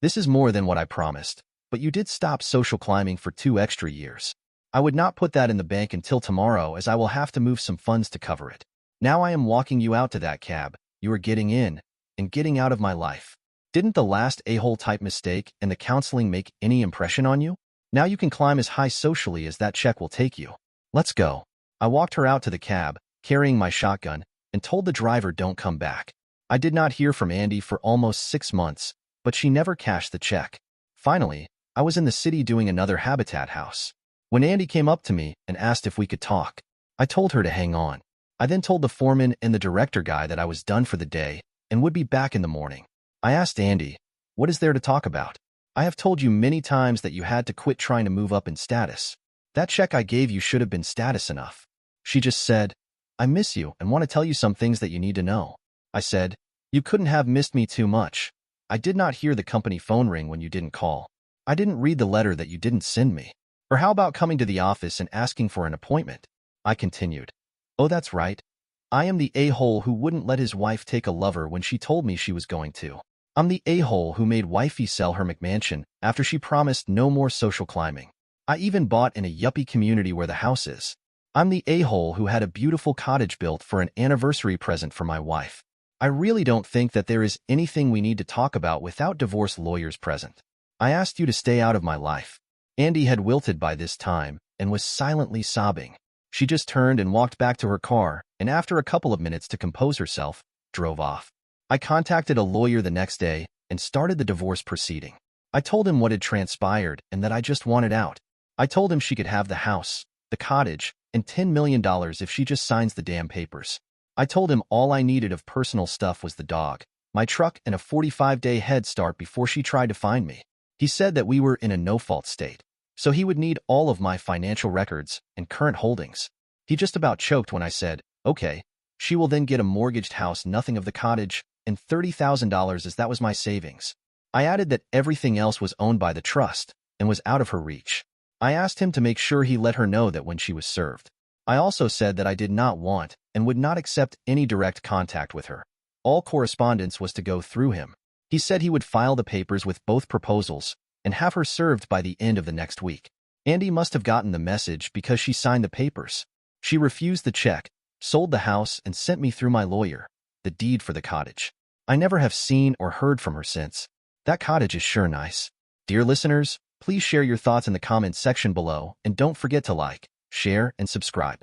This is more than what I promised, but you did stop social climbing for 2 extra years. I would not put that in the bank until tomorrow as I will have to move some funds to cover it. Now I am walking you out to that cab. You are getting in and getting out of my life. Didn't the last a-hole type mistake and the counseling make any impression on you? Now you can climb as high socially as that check will take you. Let's go. I walked her out to the cab, carrying my shotgun, and told the driver don't come back. I did not hear from Andy for almost 6 months, but she never cashed the check. Finally, I was in the city doing another Habitat house. When Andy came up to me and asked if we could talk, I told her to hang on. I then told the foreman and the director guy that I was done for the day and would be back in the morning. I asked Andy, "What is there to talk about? I have told you many times that you had to quit trying to move up in status. That check I gave you should have been status enough." She just said, "I miss you and want to tell you some things that you need to know." I said, "You couldn't have missed me too much. I did not hear the company phone ring when you didn't call. I didn't read the letter that you didn't send me. Or how about coming to the office and asking for an appointment? I continued. Oh, that's right. I am the a-hole who wouldn't let his wife take a lover when she told me she was going to. I'm the a-hole who made wifey sell her McMansion after she promised no more social climbing. I even bought in a yuppie community where the house is. I'm the a-hole who had a beautiful cottage built for an anniversary present for my wife. I really don't think that there is anything we need to talk about without divorce lawyers present. I asked you to stay out of my life. Andy had wilted by this time and was silently sobbing. She just turned and walked back to her car, and after a couple of minutes to compose herself, drove off. I contacted a lawyer the next day and started the divorce proceeding. I told him what had transpired and that I just wanted out. I told him she could have the house, the cottage, and $10 million if she just signs the damn papers. I told him all I needed of personal stuff was the dog, my truck, and a 45-day head start before she tried to find me. He said that we were in a no-fault state, so he would need all of my financial records and current holdings. He just about choked when I said, okay, she will then get a mortgaged house, nothing of the cottage, and $30,000 as that was my savings. I added that everything else was owned by the trust and was out of her reach. I asked him to make sure he let her know that when she was served. I also said that I did not want and would not accept any direct contact with her. All correspondence was to go through him. He said he would file the papers with both proposals and have her served by the end of the next week. Andy must have gotten the message because she signed the papers. She refused the check, sold the house, and sent me through my lawyer the deed for the cottage. I never have seen or heard from her since. That cottage is sure nice. Dear listeners, please share your thoughts in the comments section below and don't forget to like, share, and subscribe.